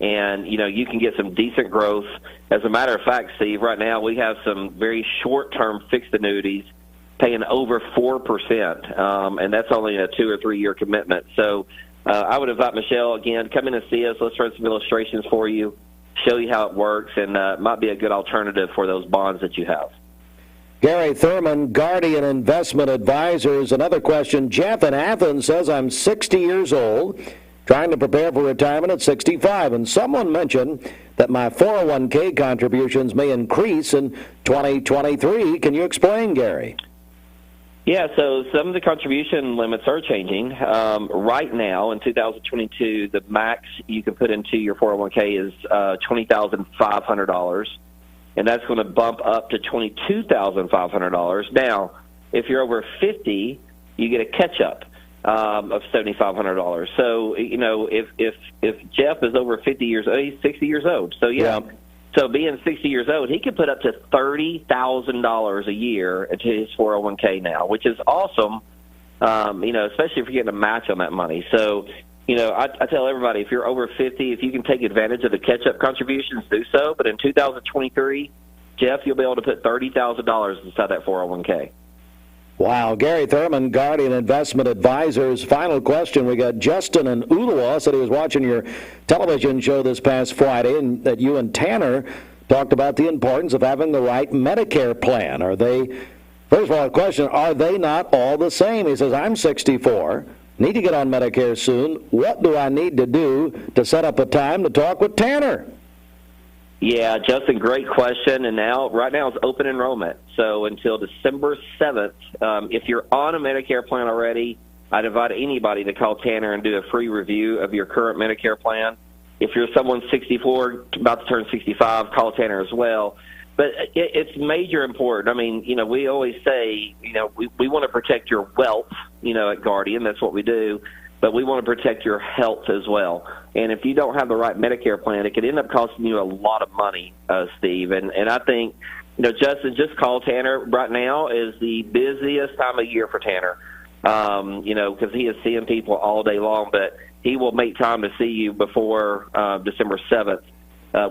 And, you can get some decent growth. As a matter of fact, Steve, right now we have some very short-term fixed annuities paying over 4%, and that's only a 2 or 3 year commitment. So I would invite Michelle, again, come in and see us. Let's run some illustrations for you, show you how it works, and it might be a good alternative for those bonds that you have. Gary Thurman, Guardian Investment Advisors. Another question. Jeff in Athens says, I'm 60 years old, trying to prepare for retirement at 65, and someone mentioned that my 401k contributions may increase in 2023. Can you explain, Gary? Yeah, so some of the contribution limits are changing. Right now, in 2022, the max you can put into your 401k is $20,500, and that's going to bump up to $22,500. Now, if you're over 50, you get a catch-up of $7,500. So, if Jeff is over 50 years old, he's 60 years old. So, yeah. So being 60 years old, he could put up to $30,000 a year into his 401k now, which is awesome, especially if you're getting a match on that money. So, I tell everybody, if you're over 50, if you can take advantage of the catch-up contributions, do so. But in 2023, Jeff, you'll be able to put $30,000 inside that 401k. Wow. Gary Thurman, Guardian Investment Advisors. Final question. We got Justin in Ooltewah, said he was watching your television show this past Friday, and that you and Tanner talked about the importance of having the right Medicare plan. First of all, the question, are they not all the same? He says, I'm 64, need to get on Medicare soon. What do I need to do to set up a time to talk with Tanner? Yeah, Justin, great question. And right now it's open enrollment. So until December 7th, if you're on a Medicare plan already, I'd invite anybody to call Tanner and do a free review of your current Medicare plan. If you're someone 64, about to turn 65, call Tanner as well. But it's major important. I mean, we always say, we want to protect your wealth, at Guardian. That's what we do. But we want to protect your health as well. And if you don't have the right Medicare plan, it could end up costing you a lot of money, Steve. And I think, Justin, just call Tanner. Right now is the busiest time of year for Tanner, because he is seeing people all day long. But he will make time to see you before December 7th,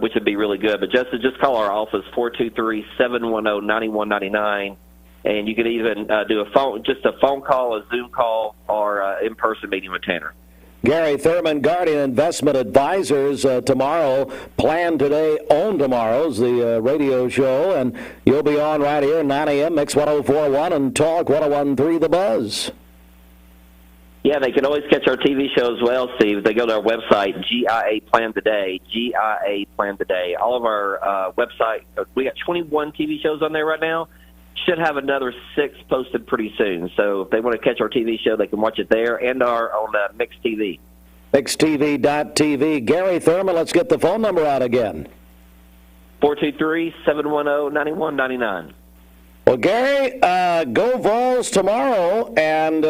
which would be really good. But, Justin, just call our office, 423-710-9199. And you could even do a phone call, a Zoom call, or in-person meeting with Tanner. Gary Thurman, Guardian Investment Advisors, tomorrow. Plan Today, Own Tomorrow's the radio show, and you'll be on right here, 9 a.m., Mix 104.1 and Talk 101.3 The Buzz. Yeah, they can always catch our TV show as well, Steve. They go to our website, GIA Plan Today, GIA Plan Today. All of our website, we got 21 TV shows on there right now. Should have another 6 posted pretty soon. So if they want to catch our TV show, they can watch it there and on Mix TV. MixTV.tv. Gary Thurman, let's get the phone number out again. 423-710-9199. Well, Gary, go Vols tomorrow, and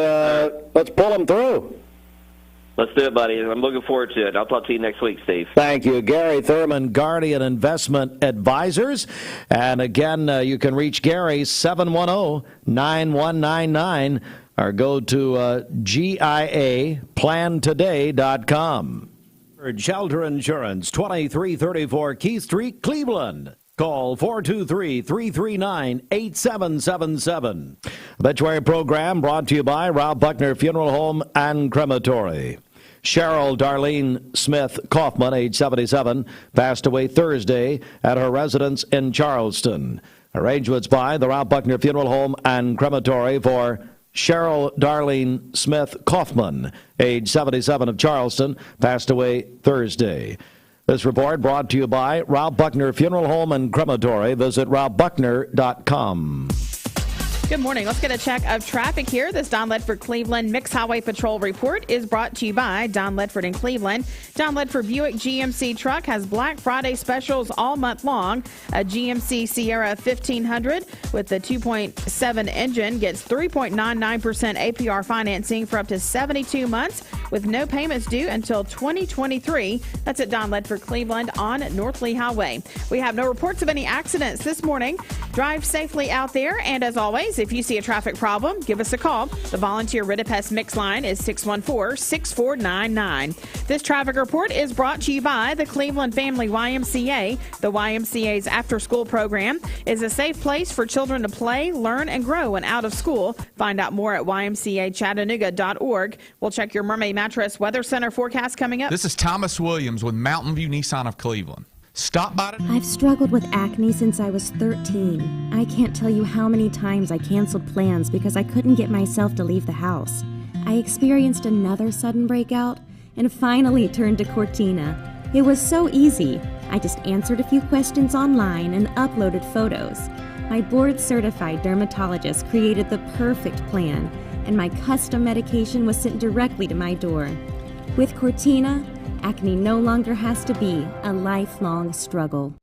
let's pull them through. Let's do it, buddy. I'm looking forward to it. I'll talk to you next week, Steve. Thank you. Gary Thurman, Guardian Investment Advisors. And again, you can reach Gary, 710-9199, or go to GIAPlantoday.com. Shelter Insurance, 2334 Keith Street, Cleveland. Call 423-339-8777. Obituary program brought to you by Ralph Buckner Funeral Home and Crematory. Cheryl Darlene Smith Kaufman, age 77, passed away Thursday at her residence in Charleston. Arrangements by the Ralph Buckner Funeral Home and Crematory for Cheryl Darlene Smith Kaufman, age 77 of Charleston, passed away Thursday. This report brought to you by Ralph Buckner Funeral Home and Crematory. Visit ralphbuckner.com. Good morning. Let's get a check of traffic here. This Don Ledford Cleveland Mixed Highway Patrol report is brought to you by Don Ledford in Cleveland. Don Ledford Buick GMC truck has Black Friday specials all month long. A GMC Sierra 1500 with the 2.7 engine gets 3.99% APR financing for up to 72 months with no payments due until 2023. That's at Don Ledford Cleveland on North Lee Highway. We have no reports of any accidents this morning. Drive safely out there, and as always, if you see a traffic problem, give us a call. The volunteer Ridipest Mix line is 614-6499. This traffic report is brought to you by the Cleveland Family YMCA. The YMCA's after-school program is a safe place for children to play, learn, and grow when out of school. Find out more at ymcachattanooga.org. We'll check your Mermaid Mattress Weather Center forecast coming up. This is Thomas Williams with Mountain View Nissan of Cleveland. Stop by. I've struggled with acne since I was 13. I can't tell you how many times I canceled plans because I couldn't get myself to leave the house. I experienced another sudden breakout and finally turned to Cortina. It was so easy. I just answered a few questions online and uploaded photos. My board-certified dermatologist created the perfect plan, and my custom medication was sent directly to my door. With Cortina, acne no longer has to be a lifelong struggle.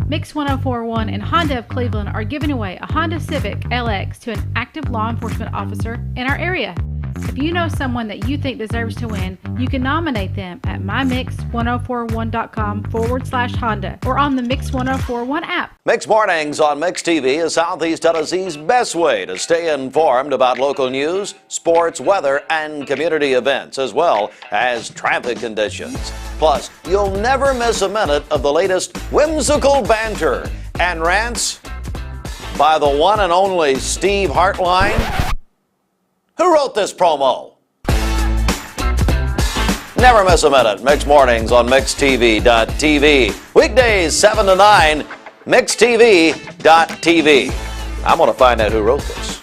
Mix 104.1 and Honda of Cleveland are giving away a Honda Civic LX to an active law enforcement officer in our area. If you know someone that you think deserves to win, you can nominate them at mymix1041.com/Honda or on the Mix 1041 app. Mix Mornings on Mix TV is Southeast Tennessee's best way to stay informed about local news, sports, weather, and community events, as well as traffic conditions. Plus, you'll never miss a minute of the latest whimsical banter and rants by the one and only Steve Hartline. Who wrote this promo? Never miss a minute. Mix Mornings on MixTV.tv. Weekdays 7 to 9, MixTV.tv. I'm going to find out who wrote this.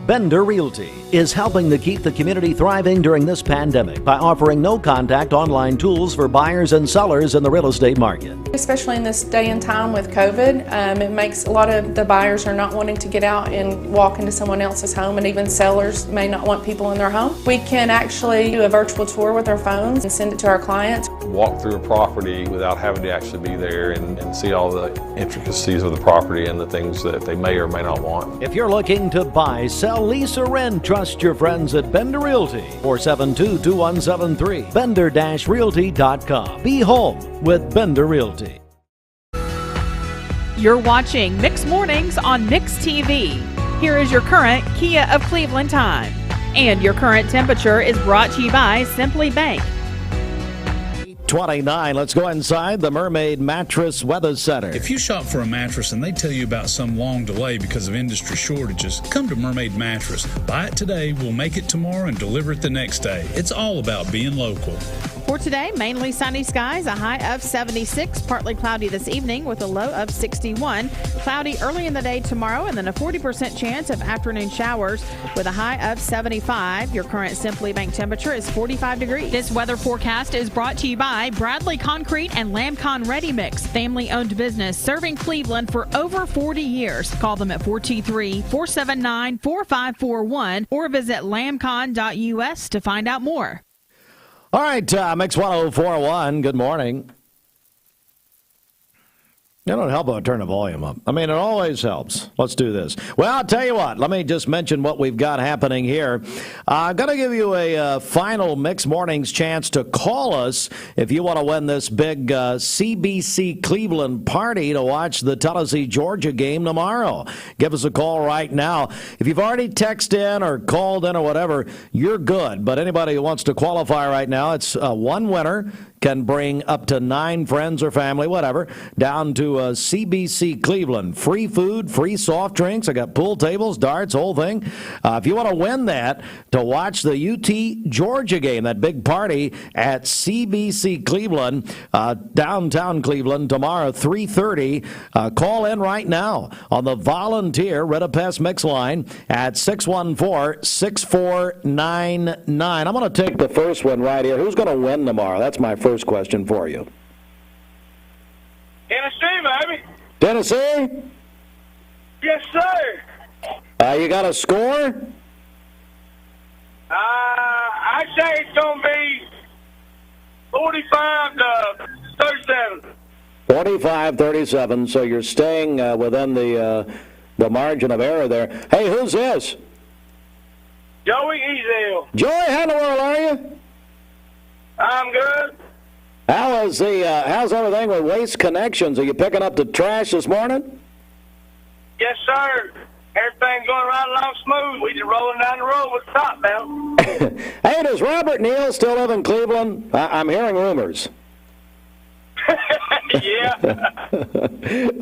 Bender Realty is helping to keep the community thriving during this pandemic by offering no-contact online tools for buyers and sellers in the real estate market. Especially in this day and time with COVID, it makes a lot of the buyers are not wanting to get out and walk into someone else's home, and even sellers may not want people in their home. We can actually do a virtual tour with our phones and send it to our clients. walk through a property without having to actually be there and see all the intricacies of the property and the things that they may or may not want. If you're looking to buy, sell, lease, or rent, trust your friends at Bender Realty. 472-2173. Bender-Realty.com. Be home with Bender Realty. You're watching Mix Mornings on Mix TV. Here is your current Kia of Cleveland time. And your current temperature is brought to you by Simply Bank. 29. Let's go inside the Mermaid Mattress Weather Center. If you shop for a mattress and they tell you about some long delay because of industry shortages, come to Mermaid Mattress. Buy it today, we'll make it tomorrow, and deliver it the next day. It's all about being local. For today, mainly sunny skies, a high of 76, partly cloudy this evening with a low of 61. Cloudy early in the day tomorrow, and then a 40% chance of afternoon showers with a high of 75. Your current Simply Bank temperature is 45 degrees. This weather forecast is brought to you by Bradley Concrete and Lamcon Ready Mix, family-owned business serving Cleveland for over 40 years. Call them at 423-479-4541 or visit lamcon.us to find out more. All right, Mix 1041, good morning. It don't help if I turn the volume up. I mean, it always helps. Let's do this. Well, I'll tell you what. Let me just mention what we've got happening here. I'm going to give you a final Mix Mornings chance to call us if you want to win this big CBC Cleveland party to watch the Tennessee-Georgia game tomorrow. Give us a call right now. If you've already texted in or called in or whatever, you're good. But anybody who wants to qualify right now, it's one winner. Can bring up to 9 friends or family, whatever, down to CBC Cleveland. Free food, free soft drinks. I got pool tables, darts, whole thing. If you want to win that, to watch the UT Georgia game, that big party at CBC Cleveland, downtown Cleveland, tomorrow, 3:30. Call in right now on the Volunteer Redapest Mix line at 614-6499. I'm going to take the first one right here. Who's going to win tomorrow? That's my first question for you. Tennessee, baby. Tennessee? Yes, sir. You got a score? I say it's going to be 45-37. 45-37, so you're staying within the margin of error there. Hey, who's this? Joey Ezel. Joey, how in the world are you? I'm good. How's everything with Waste Connections? Are you picking up the trash this morning? Yes, sir. Everything's going right along smooth. We just rolling down the road with the top down. Hey, does Robert Neal still live in Cleveland? I'm hearing rumors. Yeah.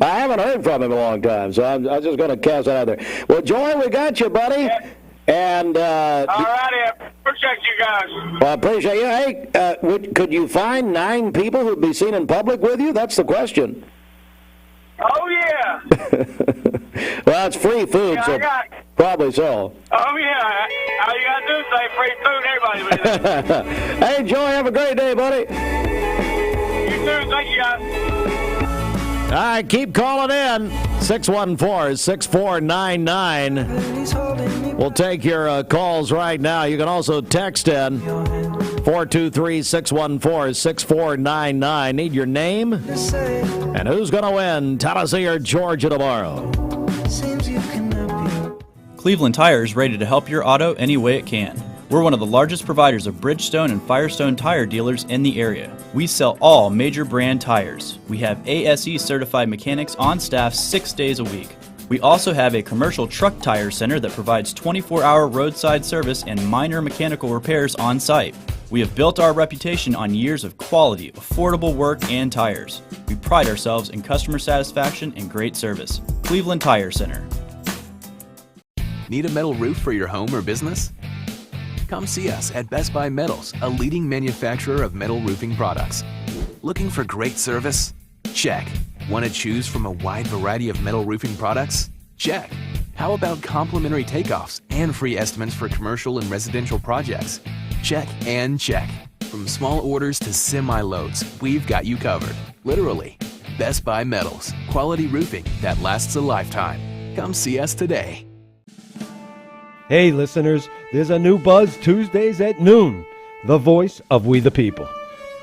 I haven't heard from him in a long time, so I'm just going to cast that out there. Well, Joey, we got you, buddy. Yeah. And all righty, I appreciate you guys. Well, I appreciate you. Hey, could you find 9 people who'd be seen in public with you? That's the question. Oh, yeah. Well, it's free food, yeah, so probably so. Oh, yeah. All you got to do is say free food, everybody with it. Hey, Joey, have a great day, buddy. You too. Thank you, guys. All right, keep calling in. 614-6499. We'll take your calls right now. You can also text in 423-614-6499. Need your name and who's going to win Tennessee or Georgia tomorrow. Cleveland Tire is ready to help your auto any way it can. We're one of the largest providers of Bridgestone and Firestone tire dealers in the area. We sell all major brand tires. We have ASE certified mechanics on staff 6 days a week. We also have a commercial truck tire center that provides 24-hour roadside service and minor mechanical repairs on site. We have built our reputation on years of quality, affordable work and tires. We pride ourselves in customer satisfaction and great service. Cleveland Tire Center. Need a metal roof for your home or business? Come see us at Best Buy Metals, a leading manufacturer of metal roofing products. Looking for great service? Check. Want to choose from a wide variety of metal roofing products? Check. How about complimentary takeoffs and free estimates for commercial and residential projects? Check and check. From small orders to semi-loads, we've got you covered. Literally. Best Buy Metals. Quality roofing that lasts a lifetime. Come see us today. Hey listeners, there's a new buzz Tuesdays at noon. The voice of We the People.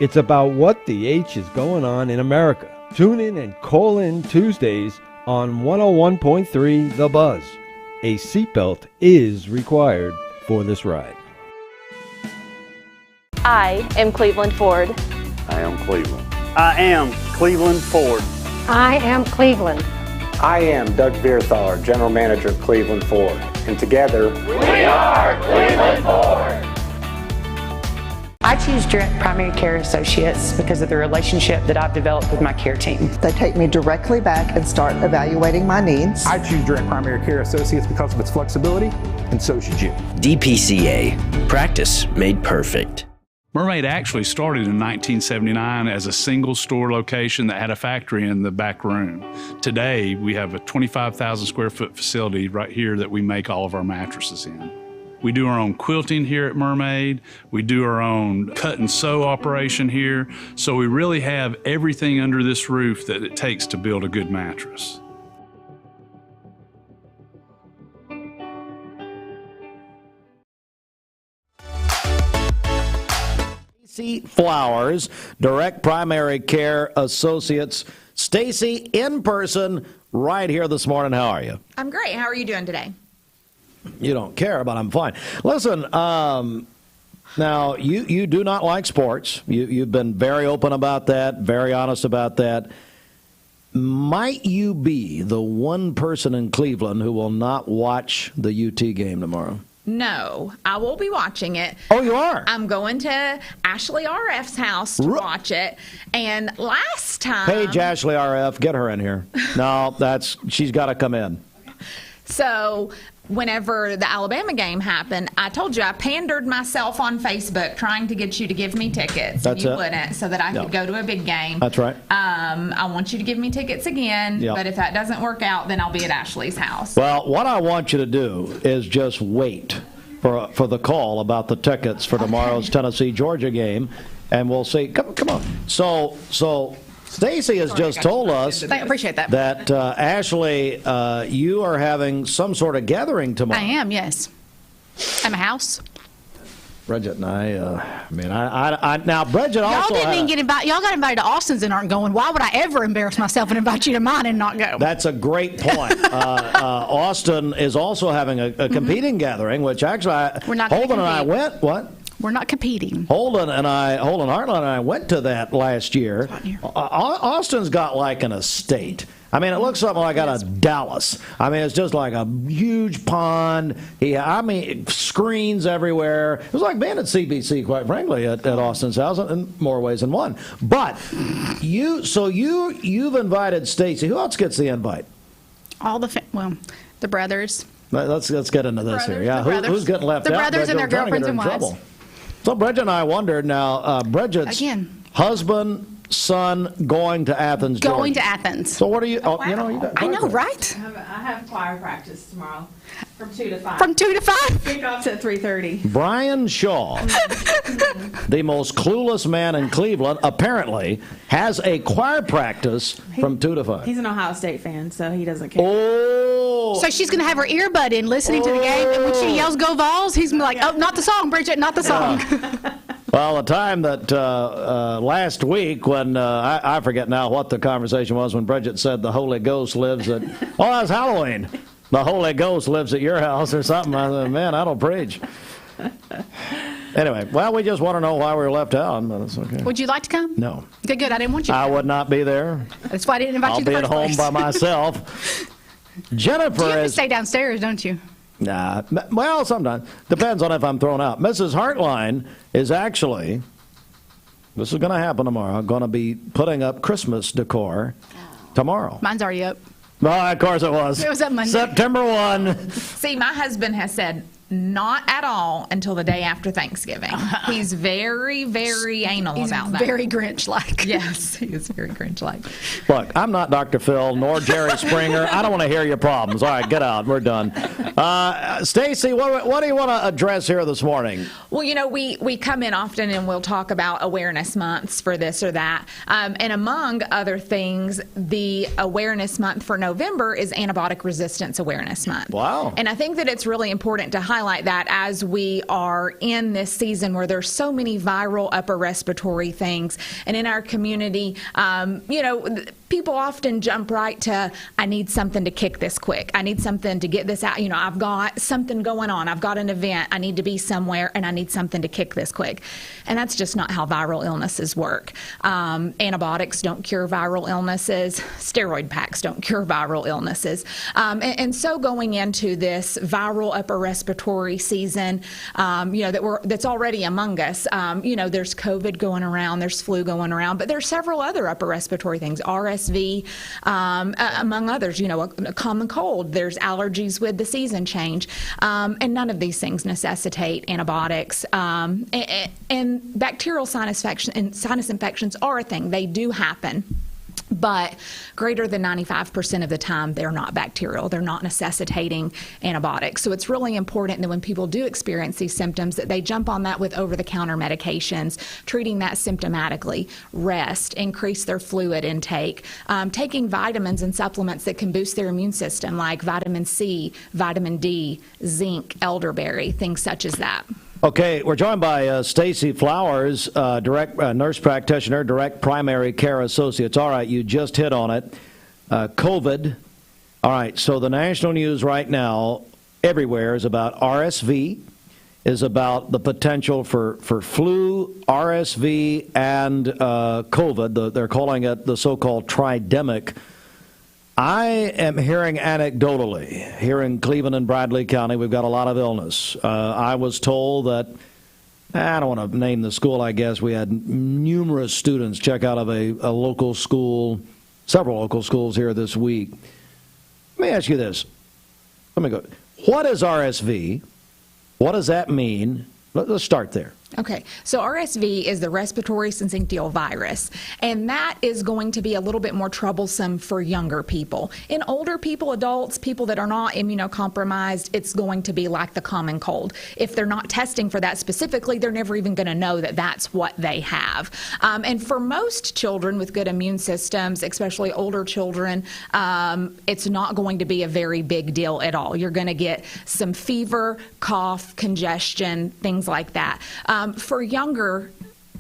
It's about what the H is going on in America. Tune in and call in Tuesdays on 101.3 The Buzz. A seatbelt is required for this ride. I am Cleveland Ford. I am Cleveland. I am Cleveland Ford. I am Cleveland. I am Doug Beerthar, General Manager of Cleveland Ford. And together, we are Cleveland Ford. I choose Direct Primary Care Associates because of the relationship that I've developed with my care team. They take me directly back and start evaluating my needs. I choose Direct Primary Care Associates because of its flexibility, and so should you. DPCA. Practice made perfect. Mermaid actually started in 1979 as a single store location that had a factory in the back room. Today, we have a 25,000 square foot facility right here that we make all of our mattresses in. We do our own quilting here at Mermaid. We do our own cut and sew operation here. So we really have everything under this roof that it takes to build a good mattress. Flowers, Direct Primary Care Associates. Stacy, in person, right here this morning. How are you? I'm great. How are you doing today? You don't care, but I'm fine. Listen, now, you do not like sports. You've been very open about that, very honest about that. Might you be the one person in Cleveland who will not watch the UT game tomorrow? No, I will be watching it. Oh, you are? I'm going to Ashley RF's house to watch it. And last time... Page Ashley RF, get her in here. No, she's got to come in. So... Whenever the Alabama game happened, I told you I pandered myself on Facebook trying to get you to give me tickets. That's and you it. Wouldn't, so that I could go to a big game. That's right. I want you to give me tickets again, Yep. but if that doesn't work out, then I'll be at Ashley's house. Well, what I want you to do is just wait for the call about the tickets for tomorrow's Tennessee-Georgia game, and we'll see. Come on. So Stacy has just told us I appreciate that. Ashley, you are having some sort of gathering tomorrow. I am, yes. At my house. Bridget and I now Bridget Y'all also didn't even get invited. Y'all got invited to Austin's and aren't going. Why would I ever embarrass myself and invite you to mine and not go? That's a great point. Austin is also having a competing gathering, which actually We're not Holden gonna and I compete. went. What? We're not competing. Holden Hartland and I went to that last year. Austin's got like an estate. I mean, it looks something like out of Dallas. I mean, it's just like a huge pond. Screens everywhere. It was like being at CBC, quite frankly, at Austin's house in more ways than one. But you've invited Stacy. Who else gets the invite? All the brothers. Let's get into this here. Yeah, who's getting left the out? brothers and their girlfriends and wives. Trouble. So Bridget and I wondered now, Bridget's husband, son going to Athens, Georgia. Going to Athens. So what are you, I know, right? I have choir practice tomorrow from 2 to 5. From 2 to 5? Kickoff's at 3:30. Brian Shaw, the most clueless man in Cleveland, apparently has a choir practice from 2 to 5. He's an Ohio State fan, so he doesn't care. Oh! So she's going to have her earbud in listening to the game, and when she yells "Go Vols," he's going to be like, "Oh, not the song, Bridget, not the song." Well, the time that last week when I forget now what the conversation was when Bridget said the Holy Ghost lives at that was Halloween. The Holy Ghost lives at your house or something. I said, man, I don't preach. Anyway, well, we just want to know why we were left out, but it's okay. Would you like to come? No. Good. I didn't want you to I come. would not be there. That's why I didn't invite you in the I'll be first at home place. by myself. Jennifer You have to is... stay downstairs, don't you? Nah, well, sometimes. Depends on if I'm thrown out. Mrs. Hartline is actually, this is going to happen tomorrow, going to be putting up Christmas decor tomorrow. Mine's already up. Well, of course it was. It was up Monday. September 1. See, my husband has said not at all until the day after Thanksgiving. He's very, very anal about that. Very Grinch-like. Yes, he is very Grinch-like. Look, I'm not Dr. Phil nor Jerry Springer. I don't want to hear your problems. All right, get out. We're done. Stacy, what do you want to address here this morning? Well, you know, we come in often and we'll talk about awareness months for this or that. And among other things, the awareness month for November is Antibiotic Resistance Awareness Month. Wow. And I think that it's really important to highlight highlight that as we are in this season where there's so many viral upper respiratory things. And in our community, people often jump right to, I need something to kick this quick. I need something to get this out. I've got something going on. I've got an event. I need to be somewhere, and I need something to kick this quick. And that's just not how viral illnesses work. Antibiotics don't cure viral illnesses. Steroid packs don't cure viral illnesses. And so going into this viral upper respiratory season, that's already among us, there's COVID going around, there's flu going around, but there's several other upper respiratory things, RSV, among others, a common cold. There's allergies with the season change, and none of these things necessitate antibiotics. And bacterial sinus infections are a thing. They do happen. But greater than 95% of the time, they're not bacterial. They're not necessitating antibiotics. So it's really important that when people do experience these symptoms, that they jump on that with over-the-counter medications, treating that symptomatically, rest, increase their fluid intake, taking vitamins and supplements that can boost their immune system, like vitamin C, vitamin D, zinc, elderberry, things such as that. Okay, we're joined by Stacy Flowers, direct nurse practitioner, direct primary care associates. All right, you just hit on it. COVID. All right, so the national news right now everywhere is about RSV, is about the potential for flu, RSV, and COVID. They're calling it the so-called tridemic. I am hearing anecdotally, here in Cleveland and Bradley County, we've got a lot of illness. I was told that, I don't want to name the school, I guess, we had numerous students check out of a local school, several local schools here this week. Let me ask you this. Let me go. What is RSV? What does that mean? Let's start there. Okay, so RSV is the respiratory syncytial virus, and that is going to be a little bit more troublesome for younger people. In older people, adults, people that are not immunocompromised, it's going to be like the common cold. If they're not testing for that specifically, they're never even going to know that that's what they have. And for most children with good immune systems, especially older children, it's not going to be a very big deal at all. You're going to get some fever, cough, congestion, things like that. For younger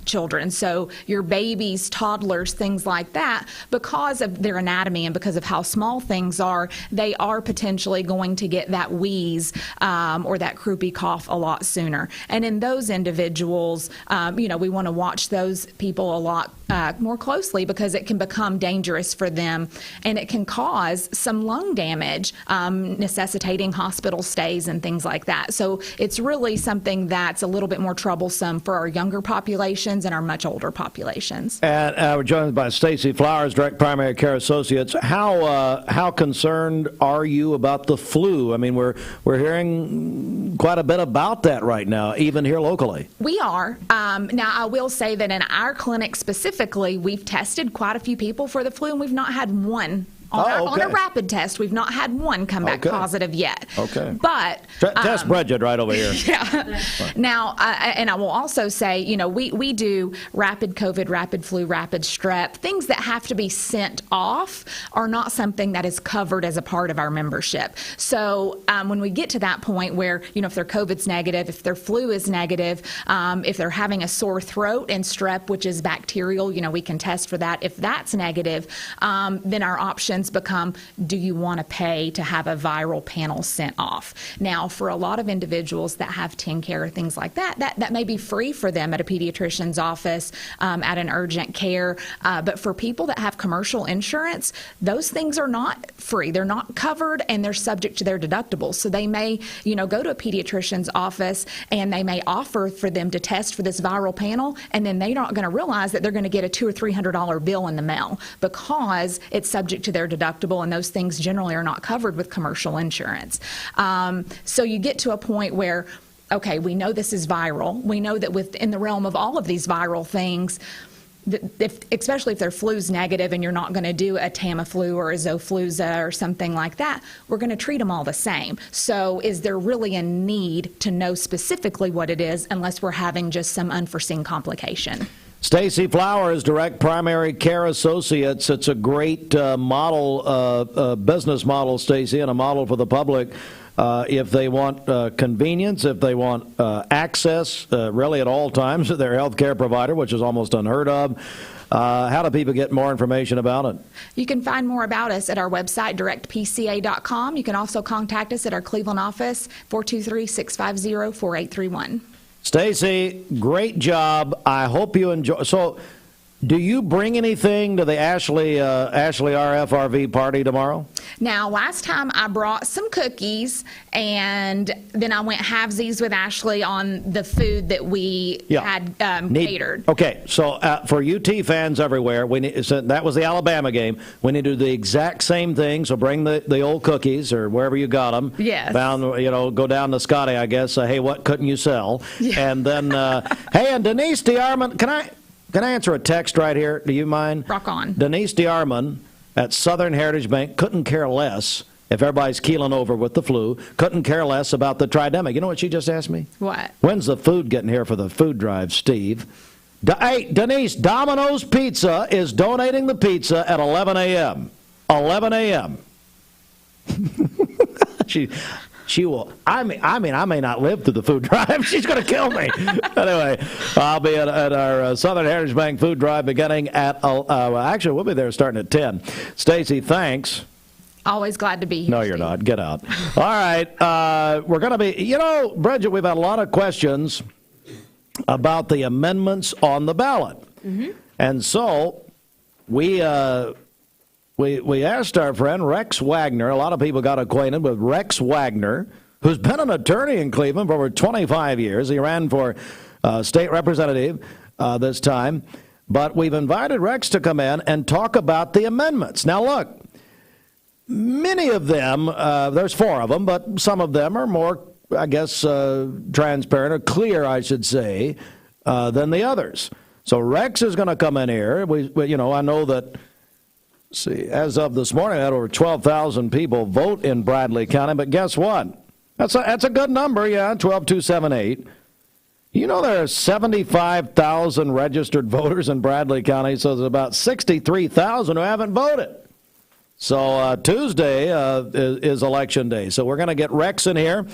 children, so your babies, toddlers, things like that, because of their anatomy and because of how small things are, they are potentially going to get that wheeze or that croupy cough a lot sooner. And in those individuals, we want to watch those people a lot more closely because it can become dangerous for them and it can cause some lung damage, necessitating hospital stays and things like that. So it's really something that's a little bit more troublesome for our younger populations and our much older populations. And we're joined by Stacy Flowers, Direct Primary Care Associates. How concerned are you about the flu? I mean, we're hearing quite a bit about that right now, even here locally. We are. Now, I will say that in our clinic specifically, we've tested quite a few people for the flu, and we've not had one. On a rapid test, we've not had one come back positive yet. Okay. But test Bridget right over here. Yeah. Now, and I will also say, we do rapid COVID, rapid flu, rapid strep. Things that have to be sent off are not something that is covered as a part of our membership. So when we get to that point where, if their COVID's negative, if their flu is negative, if they're having a sore throat and strep, which is bacterial, we can test for that. If that's negative, then our options become, do you want to pay to have a viral panel sent off? Now, for a lot of individuals that have TennCare, things like that may be free for them at a pediatrician's office, at an urgent care. But for people that have commercial insurance, those things are not free. They're not covered, and they're subject to their deductibles. So they may, go to a pediatrician's office, and they may offer for them to test for this viral panel, and then they're not going to realize that they're going to get a $200 or $300 bill in the mail because it's subject to their deductible, and those things generally are not covered with commercial insurance. So you get to a point where, okay, we know this is viral. We know that within the realm of all of these viral things, especially if their flu's negative and you're not going to do a Tamiflu or a Zofluza or something like that, we're going to treat them all the same. So is there really a need to know specifically what it is unless we're having just some unforeseen complication? Stacy Flowers, Direct Primary Care Associates. It's a great model, business model, Stacy, and a model for the public. if they want convenience, if they want access, really at all times to their health care provider, which is almost unheard of. How do people get more information about it? You can find more about us at our website, directpca.com. You can also contact us at our Cleveland office, 423-650-4831. Stacy, great job. I hope you enjoy. So, do you bring anything to the Ashley RFRV party tomorrow? Now, last time I brought some cookies, and then I went halvesies with Ashley on the food that we had catered. Okay, so for UT fans everywhere, so that was the Alabama game. We need to do the exact same thing. So bring the old cookies or wherever you got them. Yes. Go down to Scotty, I guess. Hey, what couldn't you sell? Yeah. And then, hey, and Denise DeArmond, can I answer a text right here? Do you mind? Rock on. Denise DeArmond at Southern Heritage Bank couldn't care less if everybody's keeling over with the flu, couldn't care less about the tridemic. You know what she just asked me? What? When's the food getting here for the food drive, Steve? Hey, Denise, Domino's Pizza is donating the pizza at 11 a.m. 11 a.m. She will. I mean, I may not live through the food drive. She's going to kill me. Anyway, I'll be at our Southern Heritage Bank food drive beginning at. Actually, we'll be there starting at 10. Stacy, thanks. Always glad to be here. No, you're not. Get out. All right, we're going to be. Bridget, we've had a lot of questions about the amendments on the ballot, and so we asked our friend Rex Wagner. A lot of people got acquainted with Rex Wagner, who's been an attorney in Cleveland for over 25 years. He ran for state representative this time. But we've invited Rex to come in and talk about the amendments. Now, look, many of them, there's 4 of them, but some of them are more, I guess, transparent or clear, I should say, than the others. So Rex is going to come in here. I know that. See, as of this morning, I had over 12,000 people vote in Bradley County, but guess what? That's a good number, 12,278. You know there are 75,000 registered voters in Bradley County, so there's about 63,000 who haven't voted. So Tuesday is Election Day, so we're going to get Rex in here.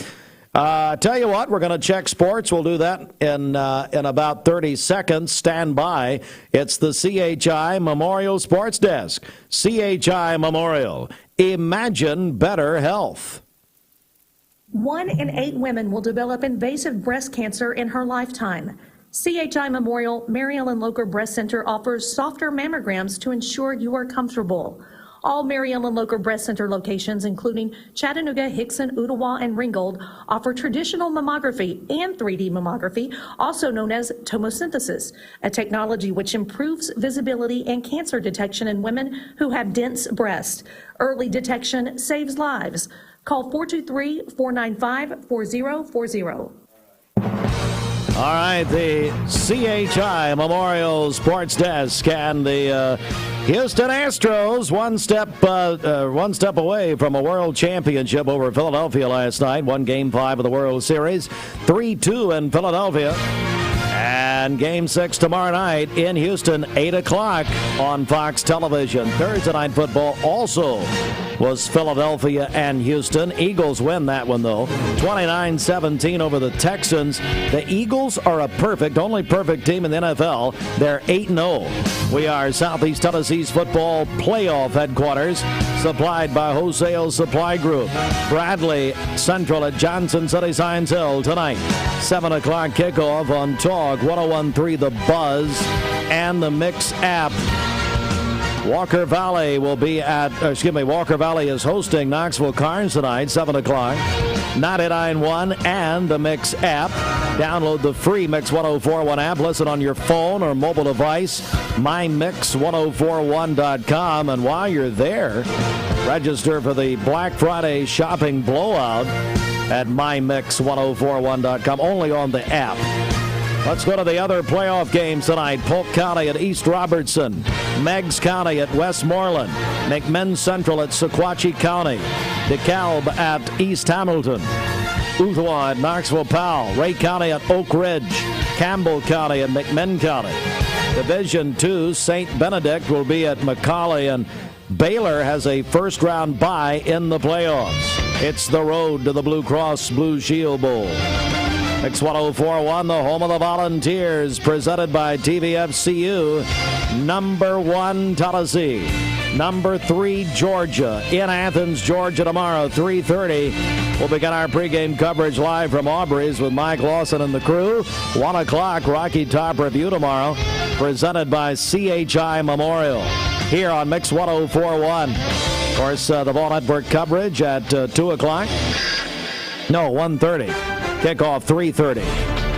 Tell you what, we're going to check sports. We'll do that in about 30 seconds. Stand by. It's the CHI Memorial Sports Desk. CHI Memorial. Imagine better health. 1 in 8 women will develop invasive breast cancer in her lifetime. CHI Memorial Mary Ellen Locher Breast Center offers softer mammograms to ensure you are comfortable. All Mary Ellen Locher Breast Center locations, including Chattanooga, Hickson, Ottawa, and Ringgold, offer traditional mammography and 3D mammography, also known as tomosynthesis, a technology which improves visibility and cancer detection in women who have dense breasts. Early detection saves lives. Call 423-495-4040. All right, the CHI Memorial Sports Desk and the Houston Astros one step away from a world championship over Philadelphia last night. Won Game 5 of the World Series, 3-2 in Philadelphia. And Game 6 tomorrow night in Houston, 8 o'clock on Fox Television. Thursday Night Football also was Philadelphia and Houston. Eagles win that one, though, 29-17 over the Texans. The Eagles are only perfect team in the NFL. They're 8-0. We are Southeast Tennessee's football playoff headquarters, supplied by Wholesale Supply Group. Bradley Central at Johnson City Science Hill tonight. 7 o'clock kickoff on Talk 101.3 The Buzz and the Mix app. Walker Valley is hosting Knoxville Carnes tonight, 7 o'clock. 99.1 and the Mix app. Download the free Mix 1041 app. Listen on your phone or mobile device. MyMix1041.com. And while you're there, register for the Black Friday shopping blowout at MyMix1041.com. Only on the app. Let's go to the other playoff games tonight. Polk County at East Robertson. Meigs County at Westmoreland. McMinn Central at Sequatchie County. DeKalb at East Hamilton. Ottawa at Knoxville Powell. Ray County at Oak Ridge. Campbell County at McMinn County. Division II, St. Benedict will be at McCallie, and Baylor has a first-round bye in the playoffs. It's the road to the Blue Cross Blue Shield Bowl. Mix 104.1, the home of the Volunteers, presented by TVFCU. Number 1, Tennessee. Number 3, Georgia. In Athens, Georgia tomorrow, 3:30. We'll begin our pregame coverage live from Aubrey's with Mike Lawson and the crew. 1 o'clock, Rocky Top Review tomorrow, presented by CHI Memorial. Here on Mix 104.1. Of course, the Ball Network coverage at 2 o'clock. No, 1:30. Kickoff 3:30.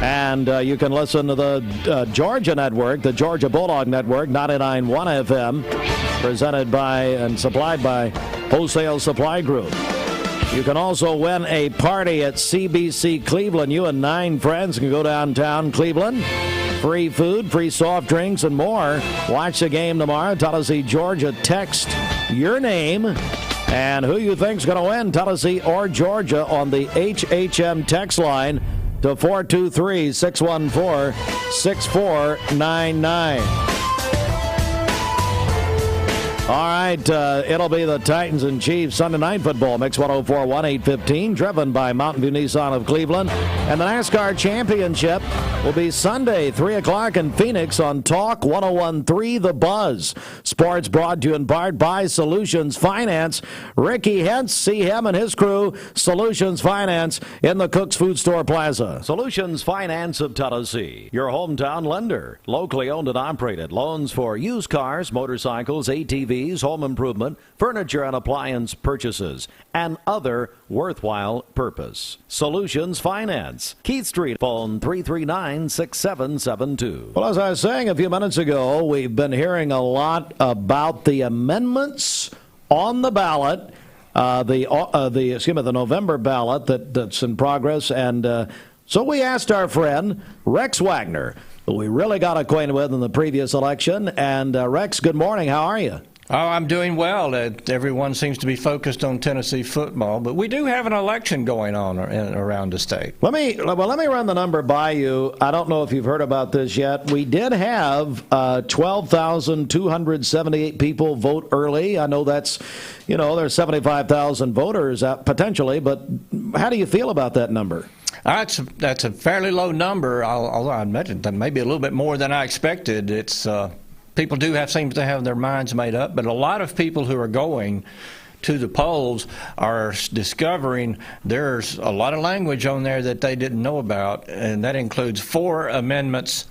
And you can listen to the Georgia Network, the Georgia Bulldog Network, 99.1 FM, presented by and supplied by Wholesale Supply Group. You can also win a party at CBC Cleveland. You and 9 friends can go downtown Cleveland. Free food, free soft drinks, and more. Watch the game tomorrow. Tennessee, Georgia. Text your name and who you think's going to win, Tennessee or Georgia, on the HHM text line to 423-614-6499. All right, it'll be the Titans and Chiefs Sunday Night Football. Mix 104.1, 8:15, driven by Mountain View Nissan of Cleveland. And the NASCAR Championship will be Sunday, 3 o'clock in Phoenix on Talk 101.3 The Buzz. Sports brought to you in part by Solutions Finance. Ricky Hentz, see him and his crew, Solutions Finance, in the Cook's Food Store Plaza. Solutions Finance of Tennessee, your hometown lender. Locally owned and operated. Loans for used cars, motorcycles, ATVs, home improvement, furniture and appliance purchases, and other worthwhile purpose. Solutions Finance. Keith Street, phone 339-6772. Well, as I was saying a few minutes ago, we've been hearing a lot about the amendments on the ballot, the November ballot that's in progress, and so we asked our friend Rex Wagner, who we really got acquainted with in the previous election. And Rex, good morning. How are you? Oh, I'm doing well. Everyone seems to be focused on Tennessee football, but we do have an election going on around the state. Let me run the number by you. I don't know if you've heard about this yet. We did have 12,278 people vote early. I know that's, there's 75,000 voters potentially, but how do you feel about that number? That's a fairly low number, although I imagine that maybe a little bit more than I expected. It's people seem to have their minds made up, but a lot of people who are going to the polls are discovering there's a lot of language on there that they didn't know about, and that includes 4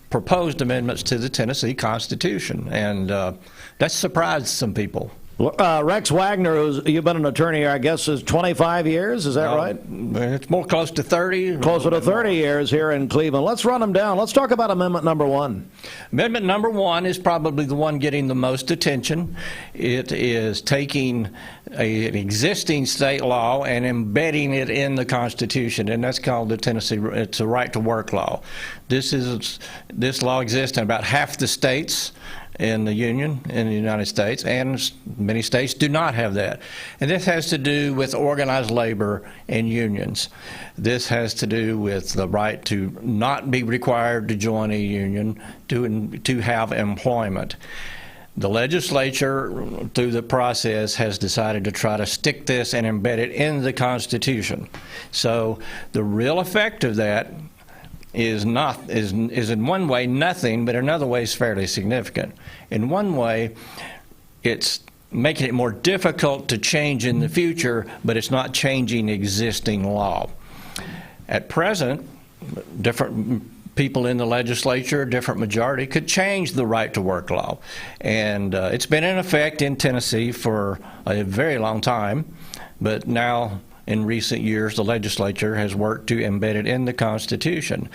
proposed amendments to the Tennessee Constitution, and that surprised some people. Rex Wagner, you've been an attorney here, I guess, is 25 years. Is that right? It's more close to 30. Closer to 30 years here in Cleveland. Let's run them down. Let's talk about Amendment number 1. Amendment number 1 is probably the one getting the most attention. It is taking an existing state law and embedding it in the Constitution, and that's called the Tennessee. It's a right to work law. This law exists in about half the states in the Union, in the United States, and many states do not have that. And this has to do with organized labor and unions. This has to do with the right to not be required to join a union, to have employment. The legislature, through the process, has decided to try to stick this and embed it in the Constitution. So the real effect of that is in one way nothing, but in another way is fairly significant. In one way, it's making it more difficult to change in the future, but it's not changing existing law. At present, different people in the legislature, different majority, could change the right to work law. And it's been in effect in Tennessee for a very long time, but now in recent years, the legislature has worked to embed it in the Constitution.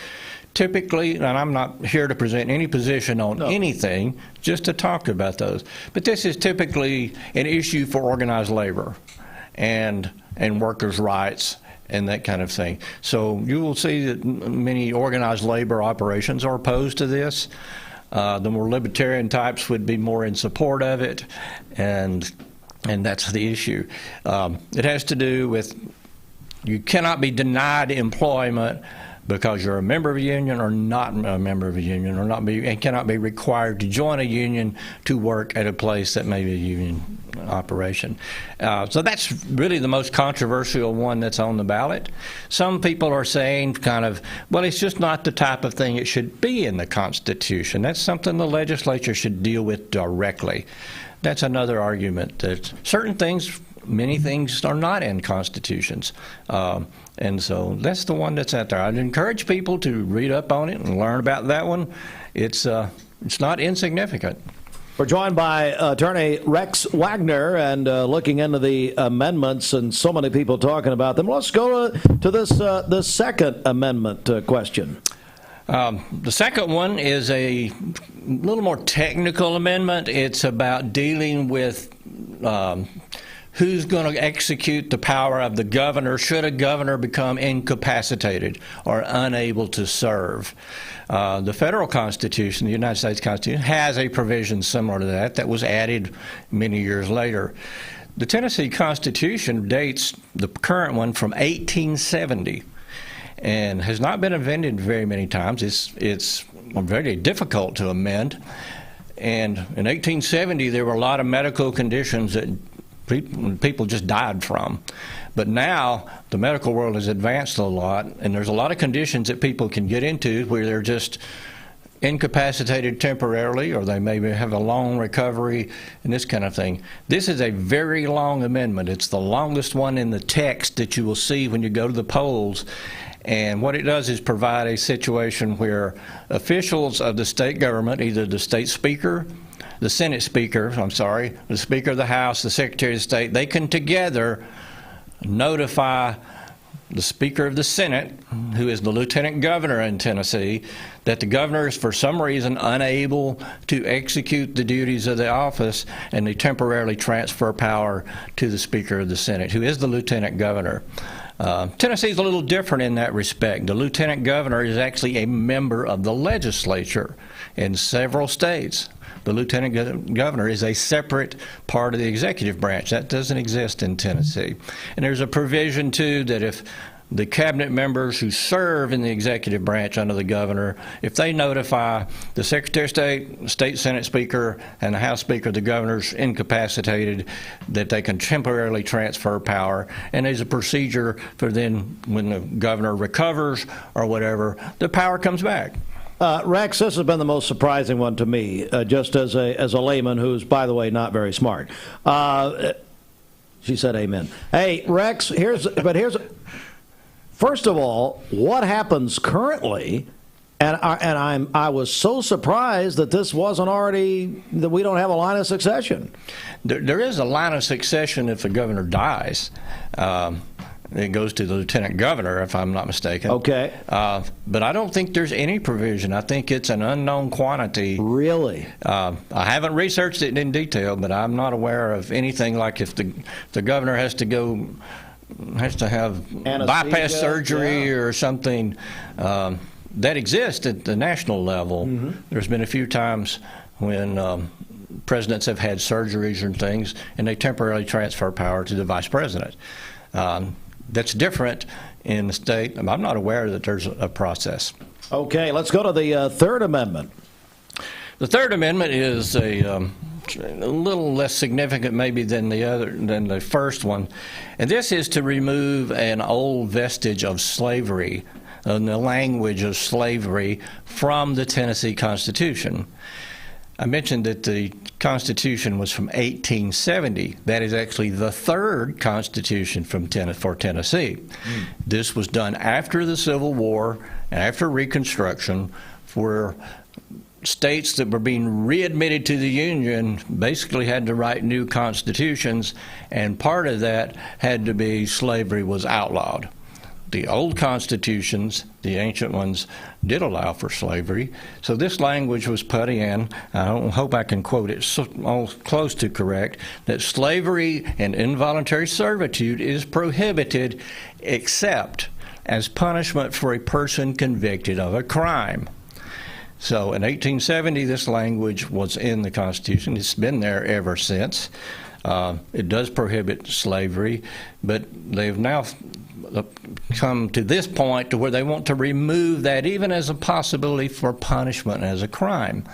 Typically, and I'm not here to present any position on anything, just to talk about those, but this is typically an issue for organized labor and workers' rights and that kind of thing. So you will see that many organized labor operations are opposed to this. The more libertarian types would be more in support of it, and that's the issue. It has to do with you cannot be denied employment because you're a member of a union or not a member of a union, or and cannot be required to join a union to work at a place that may be a union operation. So that's really the most controversial one that's on the ballot. Some people are saying well, it's just not the type of thing it should be in the Constitution. That's something the legislature should deal with directly. That's another argument, that certain things, many things are not in constitutions. And so that's the one that's out there. I'd encourage people to read up on it and learn about that one. It's not insignificant. We're joined by attorney Rex Wagner, and looking into the amendments, and so many people talking about them. Let's go to this second amendment question. The second one is a little more technical amendment. It's about dealing with who's going to execute the power of the governor should a governor become incapacitated or unable to serve. The federal Constitution, the United States Constitution, has a provision similar to that was added many years later. The Tennessee Constitution dates the current one from 1870 and has not been amended very many times. It's very difficult to amend. And in 1870, there were a lot of medical conditions that people just died from. But now the medical world has advanced a lot, and there's a lot of conditions that people can get into where they're just incapacitated temporarily, or they maybe have a long recovery and this kind of thing. This is a very long amendment. It's the longest one in the text that you will see when you go to the polls. And what it does is provide a situation where officials of the state government, either the state speaker, the Senate speaker, the Speaker of the House, the Secretary of State, they can together notify the Speaker of the Senate, who is the Lieutenant Governor in Tennessee, that the governor is for some reason unable to execute the duties of the office, and they temporarily transfer power to the Speaker of the Senate, who is the Lieutenant Governor. Tennessee is a little different in that respect. The Lieutenant Governor is actually a member of the legislature in several states. The Lieutenant Governor is a separate part of the executive branch. That doesn't exist in Tennessee. And there's a provision, too, that if the cabinet members who serve in the executive branch under the governor, if they notify the Secretary of State, State Senate Speaker, and the House Speaker, the governor's incapacitated, that they can temporarily transfer power. And there's a procedure for then, when the governor recovers or whatever, the power comes back. Rex, this has been the most surprising one to me, just as a layman who's, by the way, not very smart. She said amen. Hey, Rex, here's first of all, what happens currently? And I was so surprised that this wasn't already, that we don't have a line of succession. There is a line of succession if the governor dies. It goes to the Lieutenant Governor, if I'm not mistaken. Okay. But I don't think there's any provision. I think it's an unknown quantity. Really? I haven't researched it in detail, but I'm not aware of anything like if the governor has to have bypass surgery or something that exists at the national level. Mm-hmm. There's been a few times when presidents have had surgeries and things, and they temporarily transfer power to the vice president. That's different in the state. I'm not aware that there's a process. Okay, let's go to the Third Amendment. The Third Amendment is a little less significant maybe than the first one, and this is to remove an old vestige of slavery, and the language of slavery, from the Tennessee Constitution. I mentioned that the Constitution was from 1870. That is actually the third Constitution for Tennessee. This was done after the Civil War and after Reconstruction, where states that were being readmitted to the Union basically had to write new constitutions, and part of that had to be slavery was outlawed. The old constitutions, the ancient ones, did allow for slavery. So this language was put in, I hope I can quote it close to correct, that slavery and involuntary servitude is prohibited except as punishment for a person convicted of a crime. So in 1870, this language was in the Constitution. It's been there ever since. It does prohibit slavery, but they've now come to this point to where they want to remove that even as a possibility for punishment as a crime.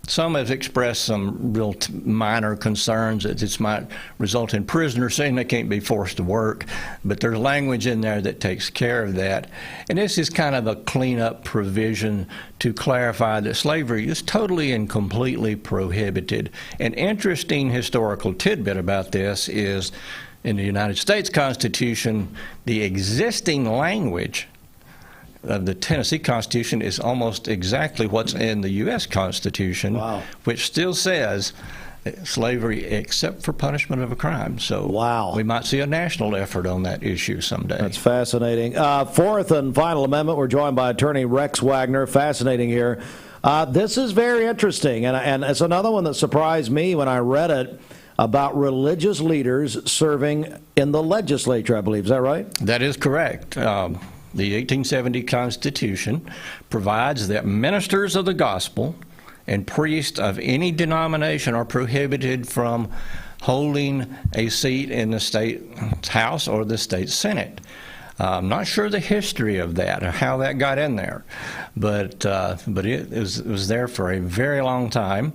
Some have expressed some real minor concerns that this might result in prisoners saying they can't be forced to work, but there's language in there that takes care of that. And this is kind of a cleanup provision to clarify that slavery is totally and completely prohibited. An interesting historical tidbit about this is in the United States Constitution, the existing language of the Tennessee Constitution is almost exactly what's in the U.S. Constitution, which still says slavery except for punishment of a crime. So we might see a national effort on that issue someday. That's fascinating. Fourth and final amendment, we're joined by attorney Rex Wagner. Fascinating here. This is very interesting, and it's another one that surprised me when I read it, about religious leaders serving in the legislature, I believe. Is that right? That is correct. The 1870 Constitution provides that ministers of the gospel and priests of any denomination are prohibited from holding a seat in the state house or the state senate. I'm not sure the history of that or how that got in there, but it was there for a very long time.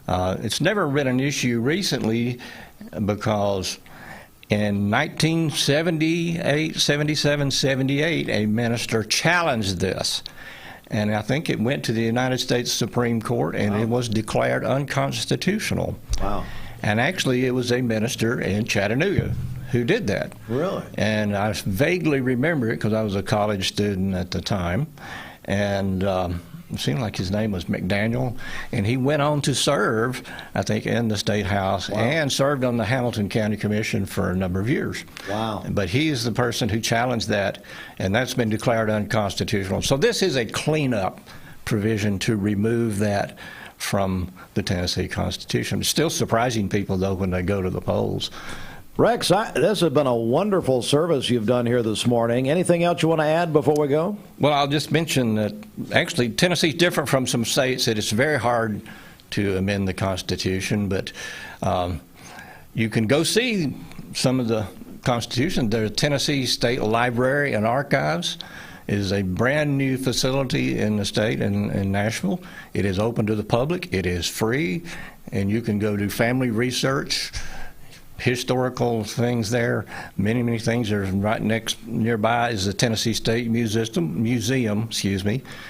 It's never been an issue recently because in 1978, 77, 78, a minister challenged this. And I think it went to the United States Supreme Court, and it was declared unconstitutional. Wow. And actually, it was a minister in Chattanooga who did that. Really? And I vaguely remember it because I was a college student at the time. And it seemed like his name was McDaniel, and he went on to serve, I think, in the State House and served on the Hamilton County Commission for a number of years. Wow. But he is the person who challenged that, and that's been declared unconstitutional. So this is a cleanup provision to remove that from the Tennessee Constitution. It's still surprising people, though, when they go to the polls. Rex, this has been a wonderful service you've done here this morning. Anything else you want to add before we go? Well, I'll just mention that actually Tennessee's different from some states that it's very hard to amend the Constitution, but you can go see some of the Constitution. The Tennessee State Library and Archives is a brand new facility in the state in Nashville. It is open to the public. It is free, and you can go do family research, historical things there, many things. There's right nearby is the Tennessee State Museum,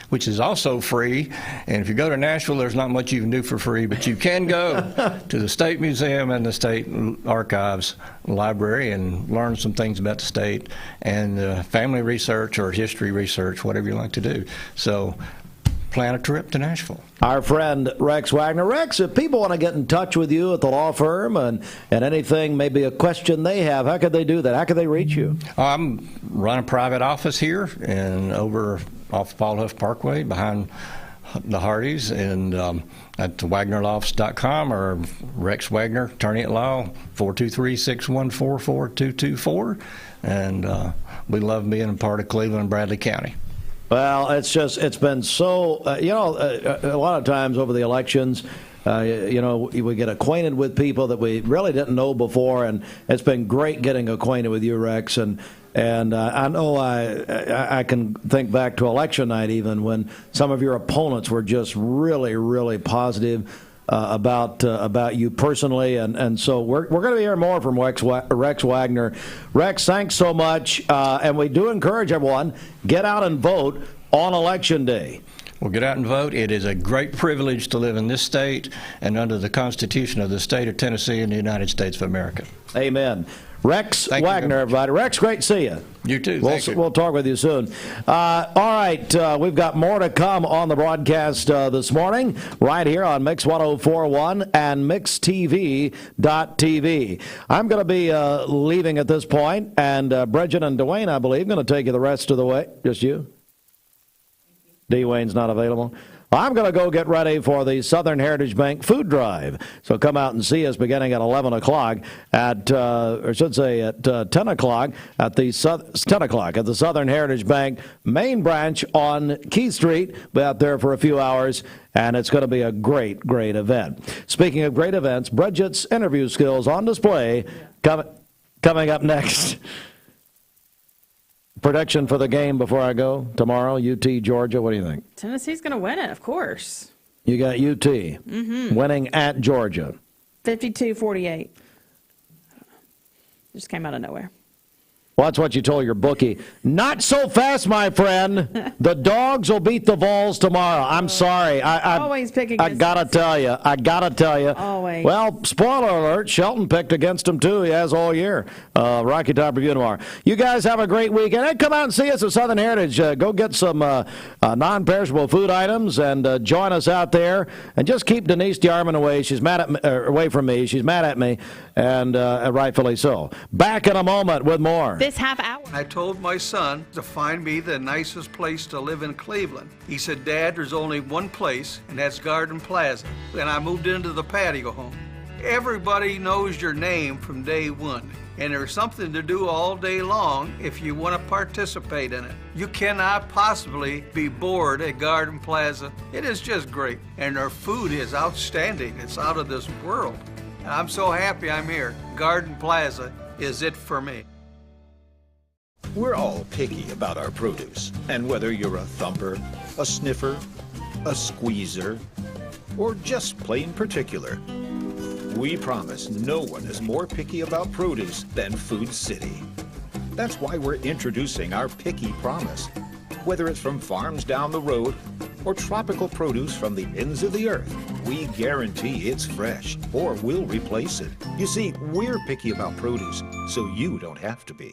which is also free. And if you go to Nashville, there's not much you can do for free, but you can go to the State Museum and the State Archives Library and learn some things about the state and family research or history research, whatever you like to do. So plan a trip to Nashville. Our friend Rex Wagner. Rex, if people want to get in touch with you at the law firm and anything, maybe a question they have, how could they do that? How could they reach you? I'm running a private office here and over off Paul Huff Parkway behind the Hardys and at wagnerlofts.com or Rex Wagner, attorney at law, 423-614-4224. And we love being a part of Cleveland and Bradley County. Well, it's been so, a lot of times over the elections, we get acquainted with people that we really didn't know before, and it's been great getting acquainted with you, Rex. And I know I can think back to election night even when some of your opponents were just really, really positive about you personally, and so we're going to be hearing more from Rex Wagner. Rex, thanks so much, and we do encourage everyone, get out and vote on Election Day. Well, get out and vote. It is a great privilege to live in this state and under the Constitution of the state of Tennessee and the United States of America. Amen. Rex Wagner, everybody. Rex, great to see you. You too. We'll talk with you soon. All right, we've got more to come on the broadcast this morning, right here on Mix 104.1 and MixTV.tv. I'm going to be leaving at this point, and Bridget and Dwayne, I believe, going to take you the rest of the way. Just you? Dwayne's not available. I'm going to go get ready for the Southern Heritage Bank food drive. So come out and see us beginning at 11 o'clock at 10 o'clock at the 10 o'clock at the Southern Heritage Bank main branch on Key Street. Be out there for a few hours, and it's going to be a great, great event. Speaking of great events, Bridget's interview skills on display coming up next. Prediction for the game before I go tomorrow, UT, Georgia. What do you think? Tennessee's going to win it, of course. You got UT winning at Georgia. 52-48. Just came out of nowhere. Well, that's what you told your bookie. Not so fast, my friend. The Dogs will beat the Vols tomorrow. I'm sorry. Always pick against I gotta tell you. Always. Well, spoiler alert, Shelton picked against him, too. He has all year. Rocky Top Review tomorrow. You guys have a great weekend. And come out and see us at Southern Heritage. Go get some non-perishable food items and join us out there. And just keep Denise DeArmond away. She's mad at me, away from me. She's mad at me, and rightfully so. Back in a moment with more. This half hour. I told my son to find me the nicest place to live in Cleveland. He said, Dad, there's only one place, and that's Garden Plaza. And I moved into the patio home. Everybody knows your name from day one, and there's something to do all day long if you want to participate in it. You cannot possibly be bored at Garden Plaza. It is just great, and their food is outstanding. It's out of this world. And I'm so happy I'm here. Garden Plaza is it for me. We're all picky about our produce, and whether you're a thumper, a sniffer, a squeezer, or just plain particular, we promise no one is more picky about produce than Food City. That's why we're introducing our Picky Promise. Whether it's from farms down the road or tropical produce from the ends of the earth, we guarantee it's fresh or we'll replace it. You see, we're picky about produce, so you don't have to be.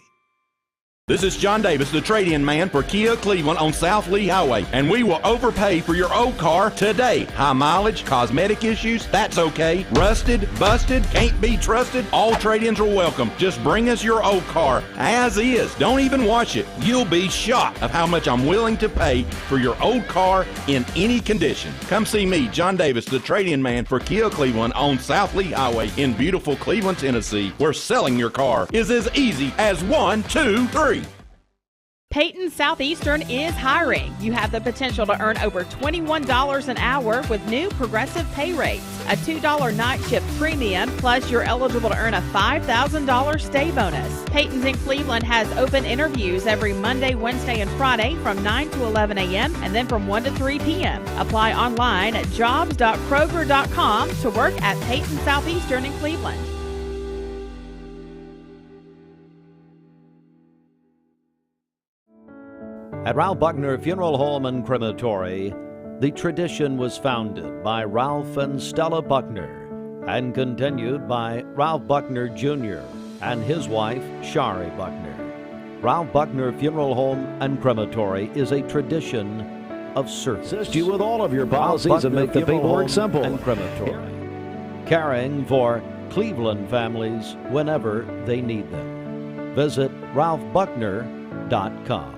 This is John Davis, the trade-in man for Kia Cleveland on South Lee Highway, and we will overpay for your old car today. High mileage, cosmetic issues, that's okay. Rusted, busted, can't be trusted, all trade-ins are welcome. Just bring us your old car as is. Don't even wash it. You'll be shocked of how much I'm willing to pay for your old car in any condition. Come see me, John Davis, the trade-in man for Kia Cleveland on South Lee Highway in beautiful Cleveland, Tennessee, where selling your car is as easy as 1, 2, 3. Peyton Southeastern is hiring. You have the potential to earn over $21 an hour with new progressive pay rates. A $2 night shift premium, plus you're eligible to earn a $5,000 stay bonus. Peyton's in Cleveland has open interviews every Monday, Wednesday, and Friday from 9 to 11 a.m. and then from 1 to 3 p.m. Apply online at jobs.kroger.com to work at Peyton Southeastern in Cleveland. At Ralph Buckner Funeral Home and Crematory, the tradition was founded by Ralph and Stella Buckner and continued by Ralph Buckner Jr. and his wife, Shari Buckner. Ralph Buckner Funeral Home and Crematory is a tradition of service. Assist you with all of your policies and make the paperwork simple. And Crematory, caring for Cleveland families whenever they need them. Visit ralphbuckner.com.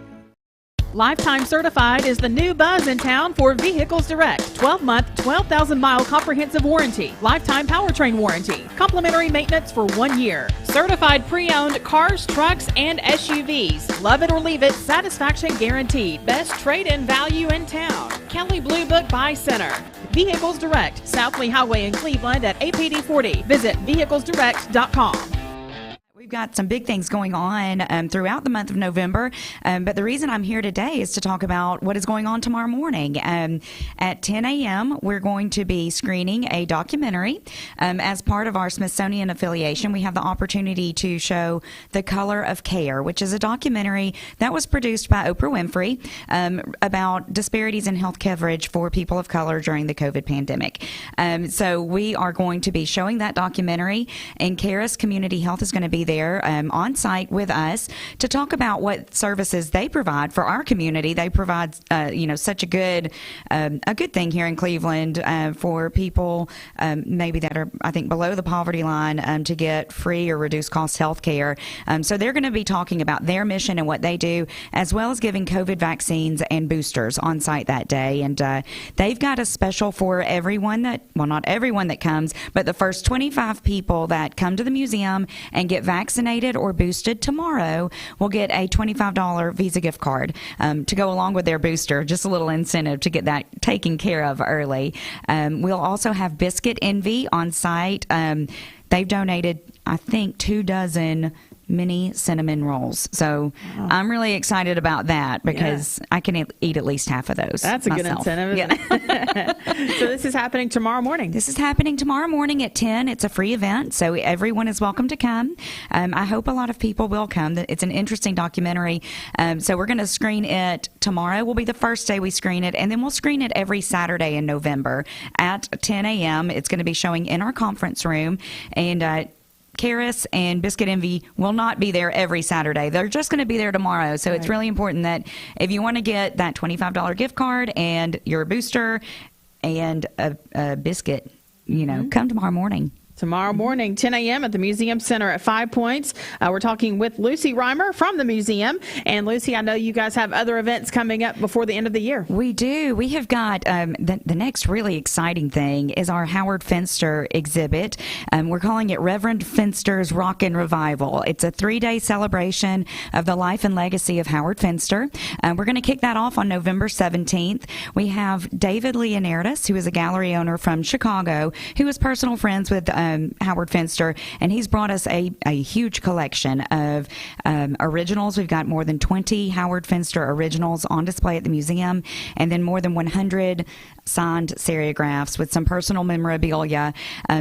Lifetime Certified is the new buzz in town for Vehicles Direct. 12-month, 12,000-mile comprehensive warranty. Lifetime powertrain warranty. Complimentary maintenance for 1 year. Certified pre-owned cars, trucks, and SUVs. Love it or leave it, satisfaction guaranteed. Best trade-in value in town. Kelly Blue Book Buy Center. Vehicles Direct, South Lee Highway in Cleveland at APD 40. Visit vehiclesdirect.com. We've got some big things going on throughout the month of November, but the reason I'm here today is to talk about what is going on tomorrow morning. At 10 a.m., we're going to be screening a documentary. As part of our Smithsonian affiliation, we have the opportunity to show The Color of Care, which is a documentary that was produced by Oprah Winfrey about disparities in health coverage for people of color during the COVID pandemic. So we are going to be showing that documentary, and Caris Community Health is going to be there on site with us to talk about what services they provide for our community. They provide, such a good thing here in Cleveland for people maybe that are, I think, below the poverty line to get free or reduced cost health care. So they're going to be talking about their mission and what they do, as well as giving COVID vaccines and boosters on site that day. And they've got a special for everyone not everyone that comes, but the first 25 people that come to the museum and get vaccinated or boosted tomorrow will get a $25 Visa gift card to go along with their booster. Just a little incentive to get that taken care of early. We'll also have Biscuit Envy on site. They've donated, I think, 2 dozen mini cinnamon rolls. So I'm really excited about that because I can eat at least half of those. That's a myself. good incentive. Yeah. So this is happening tomorrow morning. This is happening tomorrow morning at 10. It's a free event, so everyone is welcome to come. I hope a lot of people will come. It's an interesting documentary. So we're going to screen it tomorrow. Will be the first day we screen it, and then we'll screen it every Saturday in November at 10 a.m. It's going to be showing in our conference room, and Karis and Biscuit Envy will not be there every Saturday. They're just going to be there tomorrow. So it's really important that if you want to get that $25 gift card and your booster and a biscuit, come tomorrow morning. Tomorrow morning, 10 a.m. at the Museum Center at 5 Points. We're talking with Lucy Rymer from the museum. And Lucy, I know you guys have other events coming up before the end of the year. We do. We have got the next really exciting thing is our Howard Finster exhibit. We're calling it Reverend Finster's Rockin' Revival. It's a 3-day celebration of the life and legacy of Howard Finster. We're going to kick that off on November 17th. We have David Leonardis, who is a gallery owner from Chicago, who is personal friends with Howard Finster, and he's brought us a huge collection of originals. We've got more than 20 Howard Finster originals on display at the museum, and then more than 100 signed serigraphs with some personal memorabilia.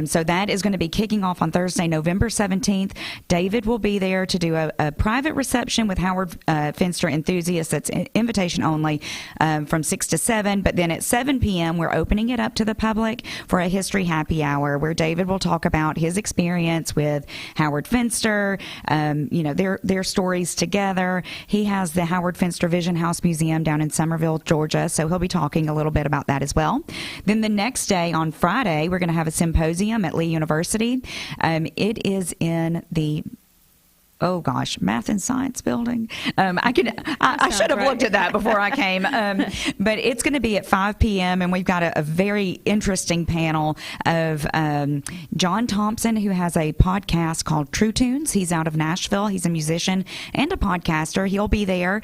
So that is going to be kicking off on Thursday, November 17th. David will be there to do a private reception with Howard Finster enthusiasts. That's invitation only from 6 to 7. But then at 7 p.m., we're opening it up to the public for a history happy hour where David will talk about his experience with Howard Finster, their stories together. He has the Howard Finster Vision House Museum down in Summerville, Georgia, so he'll be talking a little bit about that as well. Then the next day, on Friday, we're going to have a symposium at Lee University. It is in the Math and Science building. I should have looked at that before I came. But it's going to be at 5 p.m. and we've got a very interesting panel of John Thompson, who has a podcast called True Tunes. He's out of Nashville. He's a musician and a podcaster. He'll be there.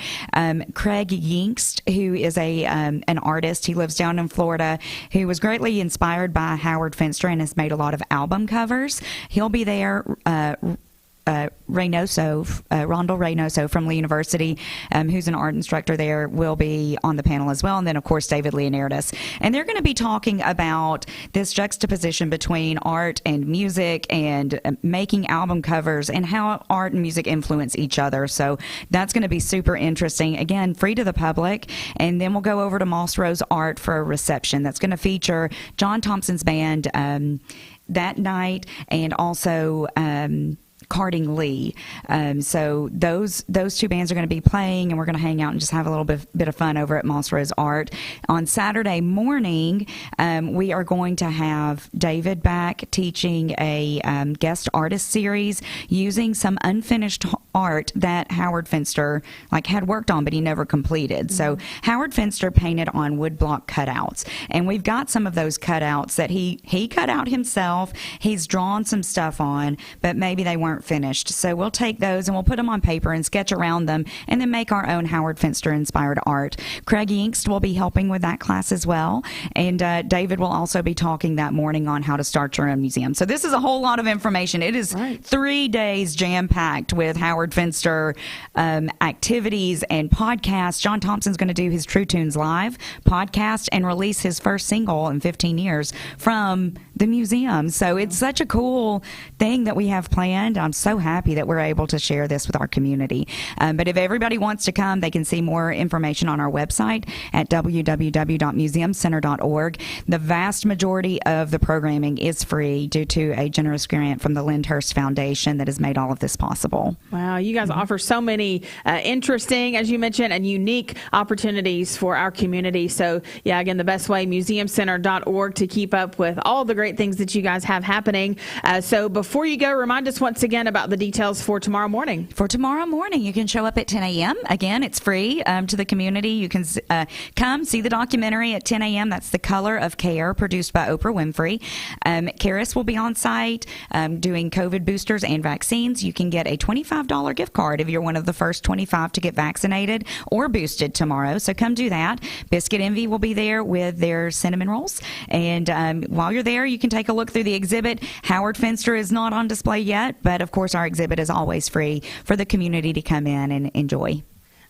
Craig Yinkst, who is an artist. He lives down in Florida, who was greatly inspired by Howard Finster and has made a lot of album covers. He'll be there. Rondell Reynoso from Lee University, who's an art instructor there, will be on the panel as well. And then, of course, David Leonardis. And they're going to be talking about this juxtaposition between art and music and making album covers and how art and music influence each other. So that's going to be super interesting. Again, free to the public. And then we'll go over to Moss Rose Art for a reception that's going to feature John Thompson's band that night, and also Carding Lee. So those two bands are going to be playing, and we're going to hang out and just have a little bit of fun over at Moss Rose Art. On Saturday morning, we are going to have David back teaching a guest artist series using some unfinished art that Howard Finster had worked on, but he never completed. So Howard Finster painted on woodblock cutouts, and we've got some of those cutouts that he cut out himself. He's drawn some stuff on, but maybe they weren't finished. So we'll take those and we'll put them on paper and sketch around them and then make our own Howard Finster inspired art. Craig Yinkst will be helping with that class as well. And David will also be talking that morning on how to start your own museum. So this is a whole lot of information. It is 3 days jam-packed with Howard Finster activities and podcasts. John Thompson's going to do his True Tunes Live podcast and release his first single in 15 years from the museum. So it's such a cool thing that we have planned. I'm so happy that we're able to share this with our community. But if everybody wants to come, they can see more information on our website at www.museumcenter.org. The vast majority of the programming is free due to a generous grant from the Lyndhurst Foundation that has made all of this possible. Wow, you guys offer so many interesting, as you mentioned, and unique opportunities for our community. So, yeah, again, the best way, museumcenter.org, to keep up with all the great things that you guys have happening. So before you go, remind us once again about the details for tomorrow morning. For tomorrow morning, you can show up at 10 a.m. Again, it's free to the community. You can come see the documentary at 10 a.m. That's The Color of Care, produced by Oprah Winfrey. Karis will be on site doing COVID boosters and vaccines. You can get a $25 gift card if you're one of the first 25 to get vaccinated or boosted tomorrow. So come do that. Biscuit Envy will be there with their cinnamon rolls. And while you're there, you can take a look through the exhibit. Howard Finster is not on display yet, but of course our exhibit is always free for the community to come in and enjoy.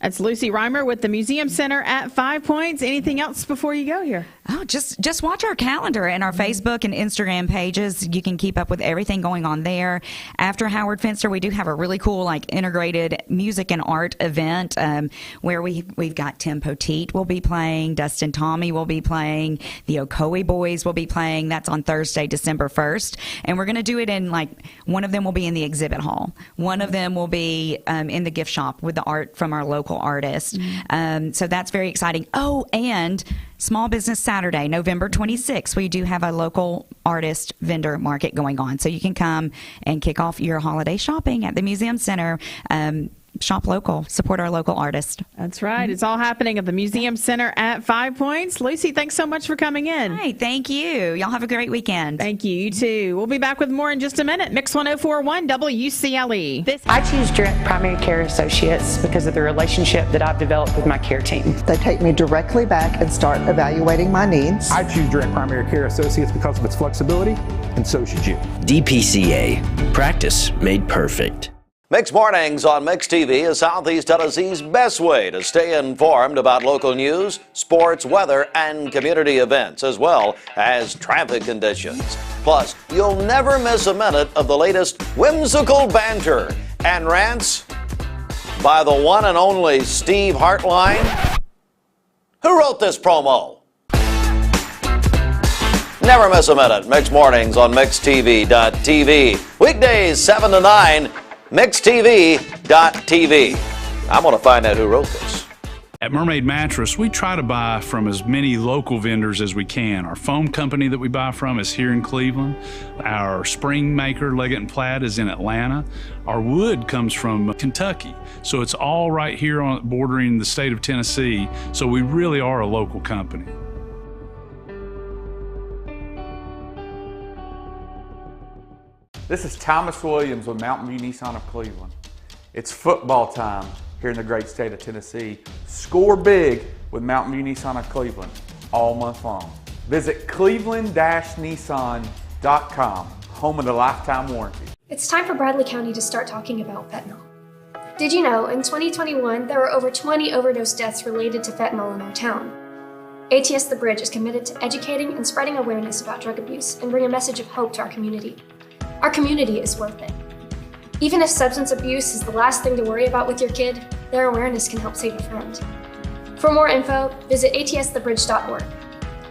That's Lucy Rymer with the Museum Center at 5 Points. Anything else before you go here? Oh, just watch our calendar and our Facebook and Instagram pages. You can keep up with everything going on there. After Howard Finster, we do have a really cool integrated music and art event where we've got Tim Poteet will be playing, Dustin Tommy will be playing, the Ocoee Boys will be playing. That's on Thursday, December 1st. And we're going to do it in one of them will be in the exhibit hall. One of them will be in the gift shop with the art from our local artist. So that's very exciting. Oh, and Small Business Saturday, November 26th, we do have a local artist vendor market going on. So you can come and kick off your holiday shopping at the Museum Center. Shop local, support our local artists. That's right. It's all happening at the Museum Center at 5 Points. Lucy, thanks so much for coming in. Hey, thank you. Y'all have a great weekend. Thank you. You too. We'll be back with more in just a minute. Mix 1041 WCLE. I choose Direct Primary Care Associates because of the relationship that I've developed with my care team. They take me directly back and start evaluating my needs. I choose Direct Primary Care Associates because of its flexibility, and so should you. DPCA. Practice made perfect. Mix Mornings on Mix TV is Southeast Tennessee's best way to stay informed about local news, sports, weather, and community events, as well as traffic conditions. Plus, you'll never miss a minute of the latest whimsical banter and rants by the one and only Steve Hartline. Who wrote this promo? Never miss a minute. Mix Mornings on MixTV.tv. Weekdays 7 to 9. MixTV.tv. I'm going to find out who wrote this. At Mermaid Mattress, we try to buy from as many local vendors as we can. Our foam company that we buy from is here in Cleveland. Our spring maker, Leggett & Platt, is in Atlanta. Our wood comes from Kentucky. So it's all right here bordering the state of Tennessee. So we really are a local company. This is Thomas Williams with Mountain View Nissan of Cleveland. It's football time here in the great state of Tennessee. Score big with Mountain View Nissan of Cleveland all month long. Visit cleveland-nissan.com, home of the lifetime warranty. It's time for Bradley County to start talking about fentanyl. Did you know in 2021 there were over 20 overdose deaths related to fentanyl in our town? ATS The Bridge is committed to educating and spreading awareness about drug abuse and bring a message of hope to our community. Our community is worth it. Even if substance abuse is the last thing to worry about with your kid, their awareness can help save a friend. For more info, visit atsthebridge.org.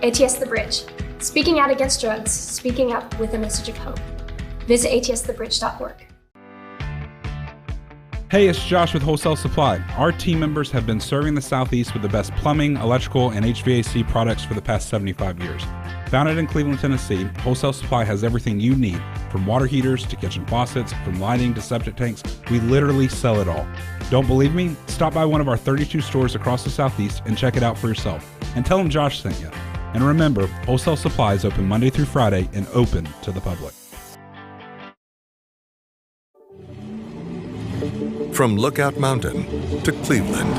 ATS The Bridge, speaking out against drugs, speaking up with a message of hope. Visit atsthebridge.org. Hey, it's Josh with Wholesale Supply. Our team members have been serving the Southeast with the best plumbing, electrical, and HVAC products for the past 75 years. Founded in Cleveland, Tennessee, Wholesale Supply has everything you need, from water heaters to kitchen faucets, from lighting to septic tanks. We literally sell it all. Don't believe me? Stop by one of our 32 stores across the Southeast and check it out for yourself. And tell them Josh sent you. And remember, Wholesale Supply is open Monday through Friday and open to the public. From Lookout Mountain to Cleveland,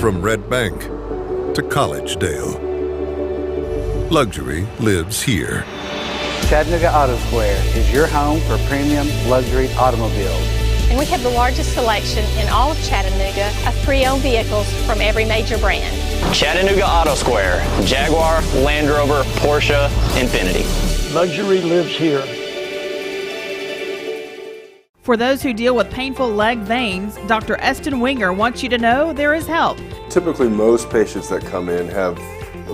from Red Bank to Collegedale, luxury lives here. Chattanooga Auto Square is your home for premium luxury automobiles. And we have the largest selection in all of Chattanooga of pre-owned vehicles from every major brand. Chattanooga Auto Square, Jaguar, Land Rover, Porsche, Infiniti. Luxury lives here. For those who deal with painful leg veins, Dr. Eston Winger wants you to know there is help. Typically, most patients that come in have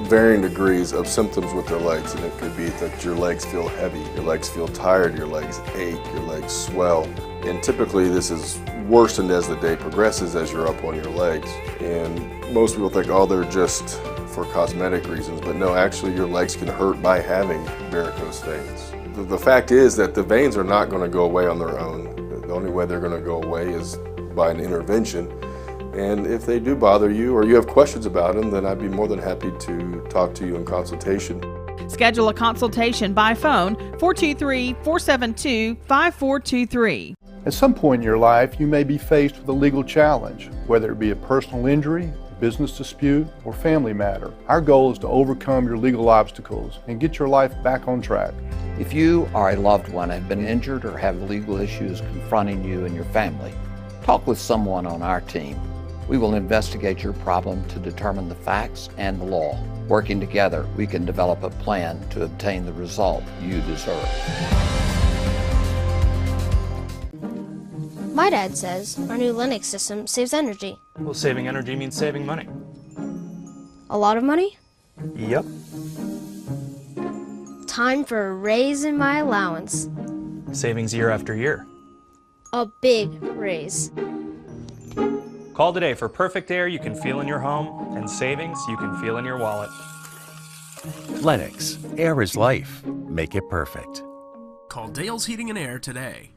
varying degrees of symptoms with their legs, and it could be that your legs feel heavy, your legs feel tired, your legs ache, your legs swell. And typically this is worsened as the day progresses as you're up on your legs. And most people think, oh, they're just for cosmetic reasons, but no, actually your legs can hurt by having varicose veins. The fact is that the veins are not going to go away on their own. The only way they're going to go away is by an intervention. And if they do bother you or you have questions about them, then I'd be more than happy to talk to you in consultation. Schedule a consultation by phone, 423-472-5423. At some point in your life, you may be faced with a legal challenge, whether it be a personal injury, a business dispute, or family matter. Our goal is to overcome your legal obstacles and get your life back on track. If you or a loved one have been injured or have legal issues confronting you and your family, talk with someone on our team. We will investigate your problem to determine the facts and the law. Working together, we can develop a plan to obtain the result you deserve. My dad says our new Linux system saves energy. Well, saving energy means saving money. A lot of money? Yep. Time for a raise in my allowance. Savings year after year. A big raise. Call today for perfect air you can feel in your home and savings you can feel in your wallet. Lennox. Air is life. Make it perfect. Call Dale's Heating and Air today.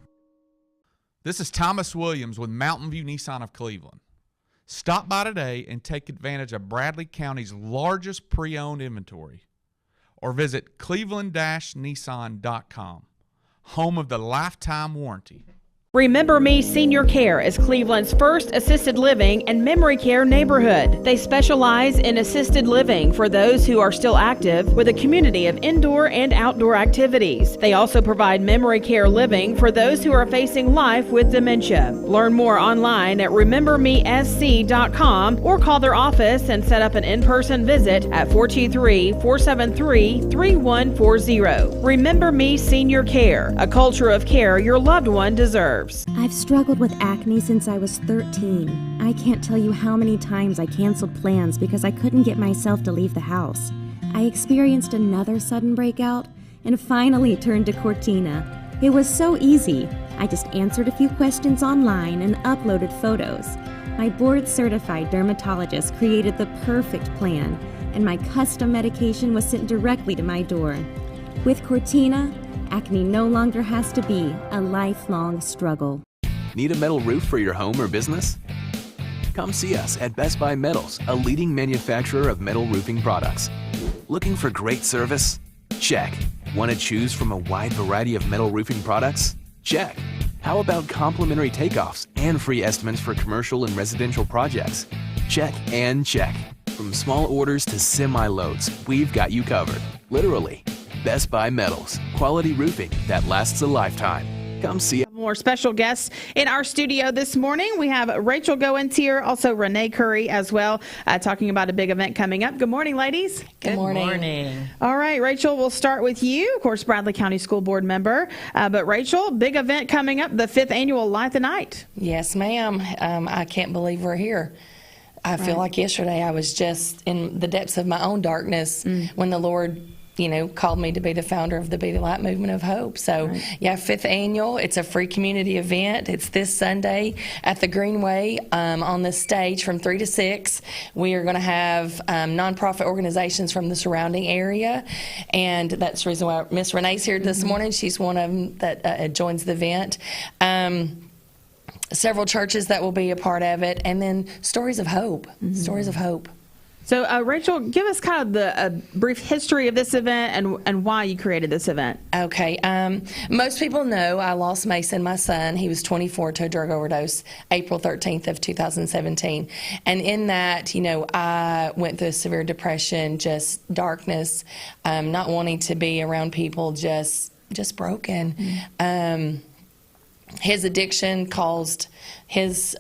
This is Thomas Williams with Mountain View Nissan of Cleveland. Stop by today and take advantage of Bradley County's largest pre-owned inventory. Or visit cleveland-nissan.com, home of the lifetime warranty. Remember Me Senior Care is Cleveland's first assisted living and memory care neighborhood. They specialize in assisted living for those who are still active with a community of indoor and outdoor activities. They also provide memory care living for those who are facing life with dementia. Learn more online at remembermesc.com or call their office and set up an in-person visit at 423-473-3140. Remember Me Senior Care, a culture of care your loved one deserves. I've struggled with acne since I was 13. I can't tell you how many times I canceled plans because I couldn't get myself to leave the house. I experienced another sudden breakout and finally turned to Cortina. It was so easy. I just answered a few questions online and uploaded photos. My board-certified dermatologist created the perfect plan, and my custom medication was sent directly to my door. With Cortina, acne no longer has to be a lifelong struggle. Need a metal roof for your home or business? Come see us at Best Buy Metals, a leading manufacturer of metal roofing products. Looking for great service? Check. Want to choose from a wide variety of metal roofing products? Check. How about complimentary takeoffs and free estimates for commercial and residential projects? Check and check. From small orders to semi-loads, we've got you covered. Literally. Best Buy Metals, quality roofing that lasts a lifetime. Come see us. More special guests in our studio this morning. We have Rachel Goins here, also Renee Curry as well, talking about a big event coming up. Good morning, ladies. Good morning. All right, Rachel, we'll start with you. Of course, Bradley County School Board member. But Rachel, big event coming up, the 5th annual Light the Night. Yes, ma'am. I can't believe we're here. I feel like yesterday I was just in the depths of my own darkness when the Lord called me to be the founder of the Be the Light Movement of Hope. So, 5th annual. It's a free community event. It's this Sunday at the Greenway on the stage from 3 to 6. We are going to have nonprofit organizations from the surrounding area, and that's the reason why Miss Renee's here this morning. She's one of them that joins the event. Several churches that will be a part of it, and then Stories of Hope. Stories of Hope. So, Rachel, give us kind of the brief history of this event and why you created this event. Okay. Most people know I lost Mason, my son. He was 24 to a drug overdose, April 13th of 2017. And in that, I went through a severe depression, just darkness, not wanting to be around people, just broken. His addiction caused his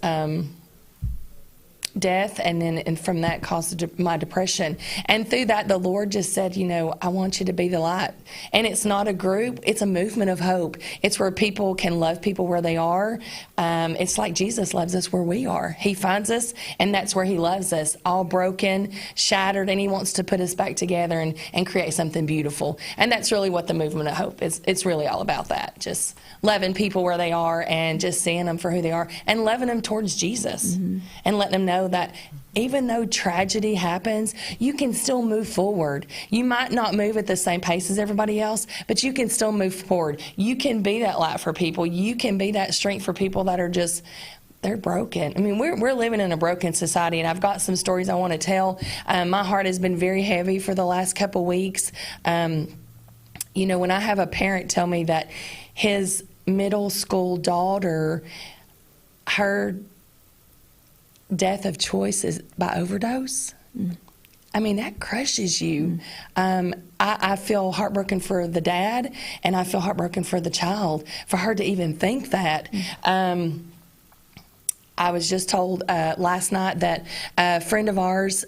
death, and from that caused my depression. And through that, the Lord just said, I want you to be the light. And it's not a group, it's a movement of hope. It's where people can love people where they are. It's like Jesus loves us where we are. He finds us, and that's where he loves us, all broken, shattered, and he wants to put us back together and create something beautiful. And that's really what the movement of hope is. It's really all about that, just loving people where they are and just seeing them for who they are and loving them towards Jesus and letting them know that even though tragedy happens, you can still move forward. You might not move at the same pace as everybody else, but you can still move forward. You can be that light for people. You can be that strength for people that are just, they're broken. I mean, we're living in a broken society, and I've got some stories I want to tell. My heart has been very heavy for the last couple weeks. When I have a parent tell me that his middle school daughter, her death of choice is by overdose. I mean, that crushes you. I feel heartbroken for the dad, and I feel heartbroken for the child, for her to even think that. I was just told last night that a friend of ours,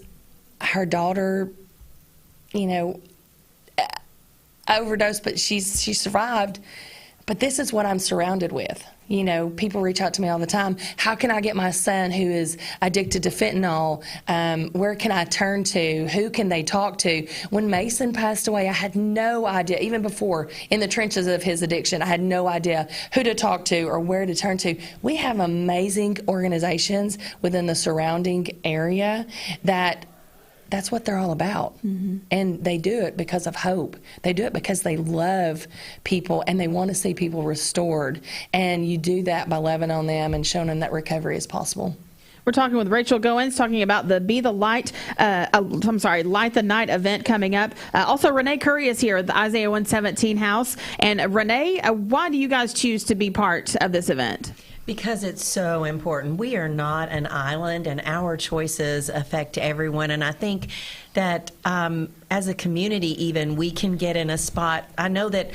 her daughter, overdosed, but she survived. But this is what I'm surrounded with. People reach out to me all the time. How can I get my son who is addicted to fentanyl? Where can I turn to? Who can they talk to? When Mason passed away, I had no idea, even before, in the trenches of his addiction, I had no idea who to talk to or where to turn to. We have amazing organizations within the surrounding area that's what they're all about. And they do it because of hope. They do it because they love people and they want to see people restored. And you do that by loving on them and showing them that recovery is possible. We're talking with Rachel Goins, talking about the Be the Light, Light the Night event coming up. Also, Renee Curry is here at the Isaiah 117 house. And Renee, why do you guys choose to be part of this event? Because it's so important. We are not an island, and our choices affect everyone. And I think that as a community even, we can get in a spot. I know that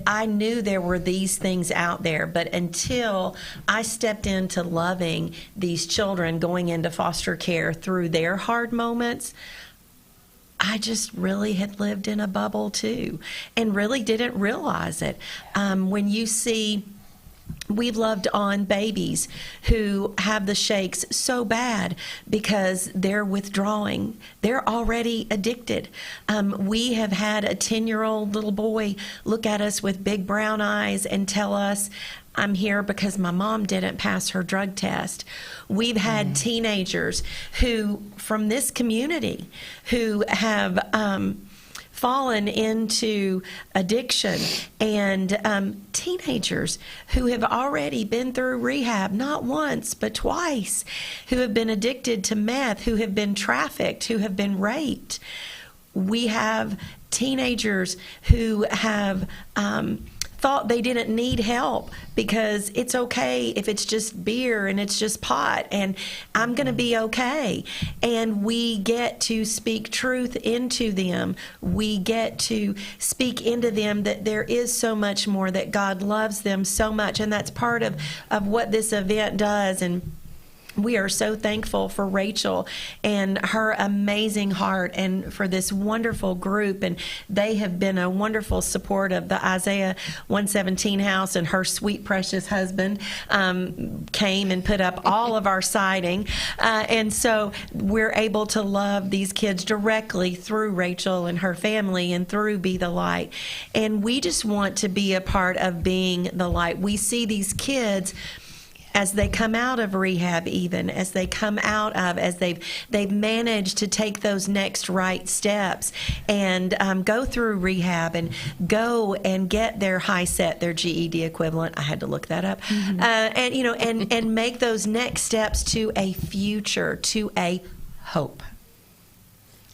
I knew there were these things out there, but until I stepped into loving these children going into foster care through their hard moments, I just really had lived in a bubble too and really didn't realize it. When you see... We've loved on babies who have the shakes so bad because they're withdrawing. They're already addicted. We have had a 10-year-old little boy look at us with big brown eyes and tell us, I'm here because my mom didn't pass her drug test. We've had teenagers who, from this community, who have fallen into addiction, and teenagers who have already been through rehab, not once but twice, who have been addicted to meth, who have been trafficked, who have been raped. We have teenagers who have thought they didn't need help because it's okay if it's just beer and it's just pot and I'm going to be okay. And we get to speak truth into them. We get to speak into them that there is so much more, that God loves them so much. And that's part of what this event does. And we are so thankful for Rachel and her amazing heart and for this wonderful group. And they have been a wonderful support of the Isaiah 117 house, and her sweet, precious husband came and put up all of our siding. And so we're able to love these kids directly through Rachel and her family and through Be the Light. And we just want to be a part of being the light. We see these kids as they come out of rehab, even as they come out of, as they've managed to take those next right steps and go through rehab and go and get their high set, their GED equivalent. I had to look that up, and make those next steps to a future, to a hope.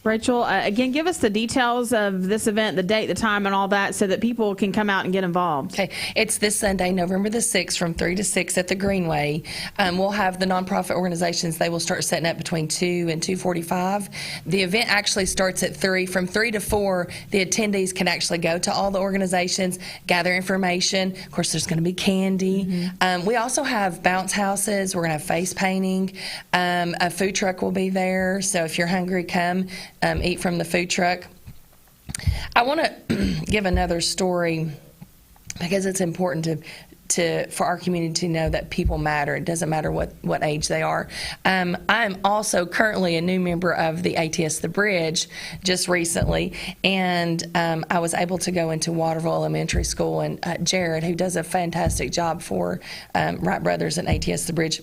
Rachel, again, give us the details of this event, the date, the time, and all that, so that people can come out and get involved. Okay. It's this Sunday, November the 6th, from 3 to 6 at the Greenway. We'll have the nonprofit organizations. They will start setting up between 2 and 2:45. The event actually starts at 3. From 3 to 4, the attendees can actually go to all the organizations, gather information. Of course, there's going to be candy. We also have bounce houses. We're going to have face painting. A food truck will be there. So if you're hungry, come. Eat from the food truck. I want to give another story because it's important for our community to know that people matter. It doesn't matter what age they are. I am also currently a new member of the ATS The Bridge just recently, and I was able to go into Waterville Elementary School, and Jared, who does a fantastic job for Wright Brothers and ATS The Bridge,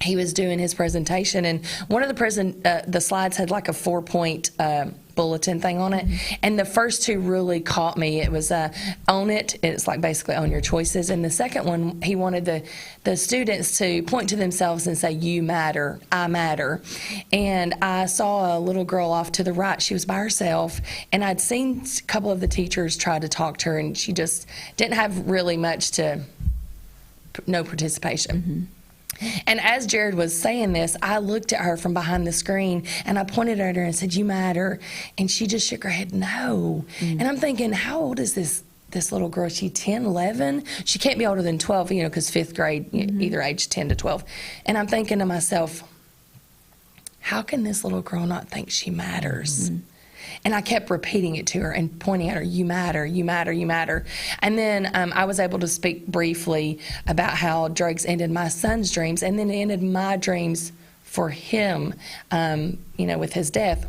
he was doing his presentation, and one of the slides had like a 4-point bulletin thing on it, and the first two really caught me. It was own it. It's like basically own your choices, and the second one, he wanted the students to point to themselves and say, you matter, I matter. And I saw a little girl off to the right. She was by herself, and I'd seen a couple of the teachers try to talk to her, and she just didn't have really much no participation. And as Jared was saying this, I looked at her from behind the screen and I pointed at her and said, "You matter." And she just shook her head, "No." And I'm thinking, how old is this little girl? She 10, 11? She can't be older than 12, because 5th grade, either age 10 to 12. And I'm thinking to myself, how can this little girl not think she matters? And I kept repeating it to her and pointing at her, "You matter, you matter, you matter." And then I was able to speak briefly about how drugs ended my son's dreams, and then it ended my dreams for him, with his death.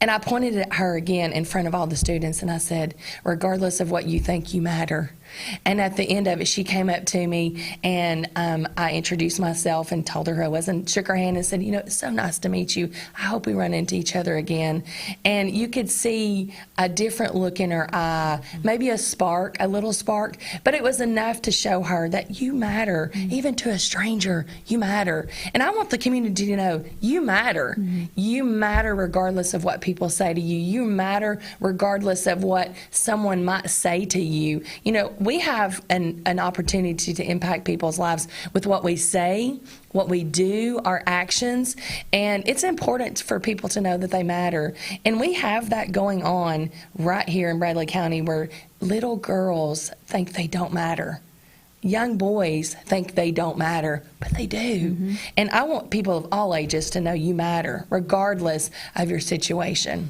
And I pointed at her again in front of all the students, and I said, "Regardless of what you think, you matter." And at the end of it, she came up to me, and I introduced myself and told her who I was, and shook her hand and said, "It's so nice to meet you. I hope we run into each other again." And you could see a different look in her eye, maybe a little spark, but it was enough to show her that you matter. Even to a stranger, you matter. And I want the community to know you matter. You matter regardless of what people say to you. You matter regardless of what someone might say to you. We have an opportunity to impact people's lives with what we say, what we do, our actions, and it's important for people to know that they matter. And we have that going on right here in Bradley County, where little girls think they don't matter. Young boys think they don't matter, but they do. And I want people of all ages to know you matter, regardless of your situation.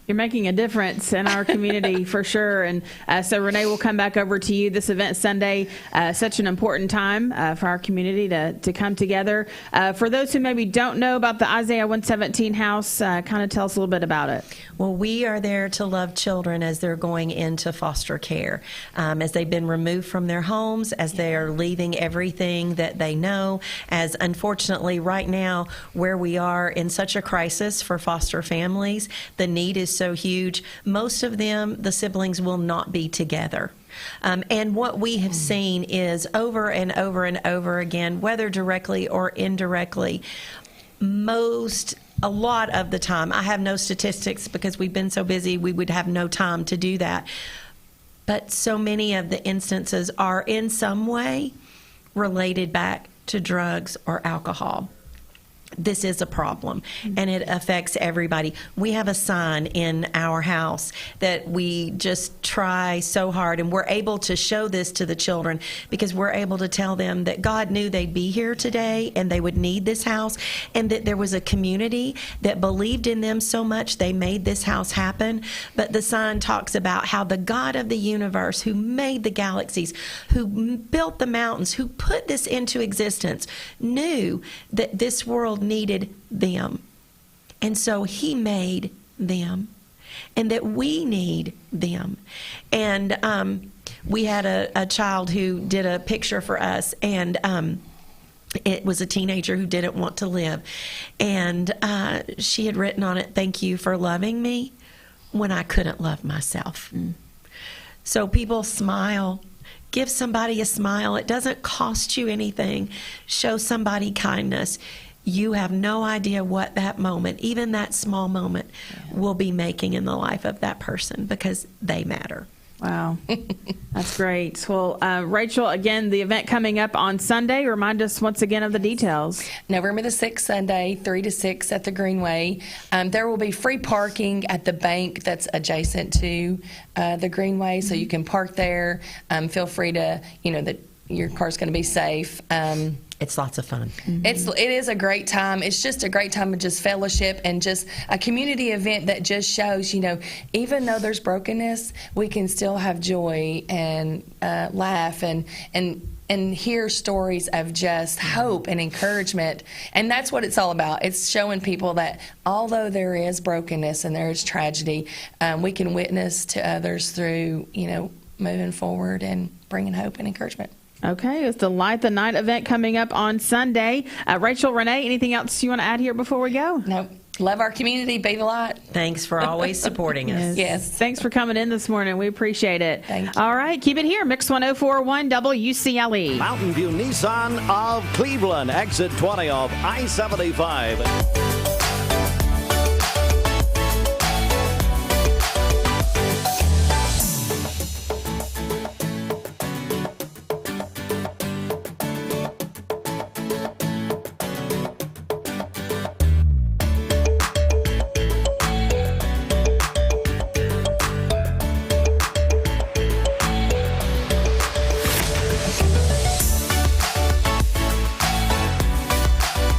You're making a difference in our community for sure. And so, Renee, we'll come back over to you. This event Sunday, such an important time for our community to come together. For those who maybe don't know about the Isaiah 117 house, kind of tell us a little bit about it. Well, we are there to love children as they're going into foster care, as they've been removed from their homes, as they are leaving everything that they know, as unfortunately right now where we are in such a crisis for foster families, the need is so huge. Most of them, the siblings, will not be together. And what we have seen is over and over and over again, whether directly or indirectly, a lot of the time, I have no statistics because we've been so busy, we would have no time to do that. But so many of the instances are in some way related back to drugs or alcohol. This is a problem, and it affects everybody. We have a sign in our house that we just try so hard, and we're able to show this to the children because we're able to tell them that God knew they'd be here today and they would need this house, and that there was a community that believed in them so much they made this house happen. But the sign talks about how the God of the universe, who made the galaxies, who built the mountains, who put this into existence, knew that this world needed them. And so he made them, and that we need them. And we had a child who did a picture for us, and it was a teenager who didn't want to live. And she had written on it, "Thank you for loving me when I couldn't love myself." So people smile. Give somebody a smile. It doesn't cost you anything. Show somebody kindness. You have no idea what that moment, even that small moment, will be making in the life of that person because they matter. Wow. That's great. Well, Rachel, again, the event coming up on Sunday. Remind us once again of the details. November the 6th, Sunday, 3 to 6 at the Greenway. There will be free parking at the bank that's adjacent to the Greenway, so you can park there. Feel free to, that your car's going to be safe. It's lots of fun. It is a great time. It's just a great time of just fellowship and just a community event that just shows, even though there's brokenness, we can still have joy and laugh and hear stories of just hope and encouragement. And that's what it's all about. It's showing people that although there is brokenness and there is tragedy, we can witness to others through, moving forward and bringing hope and encouragement. Okay, it's the Light the Night event coming up on Sunday. Rachel, Renee, anything else you want to add here before we go? Nope. Love our community. Be the light. Thanks for always supporting us. Yes. Thanks for coming in this morning. We appreciate it. Thank you. All right, keep it here. Mix 104.1 WCLE. Mountain View Nissan of Cleveland. Exit 20 of I-75.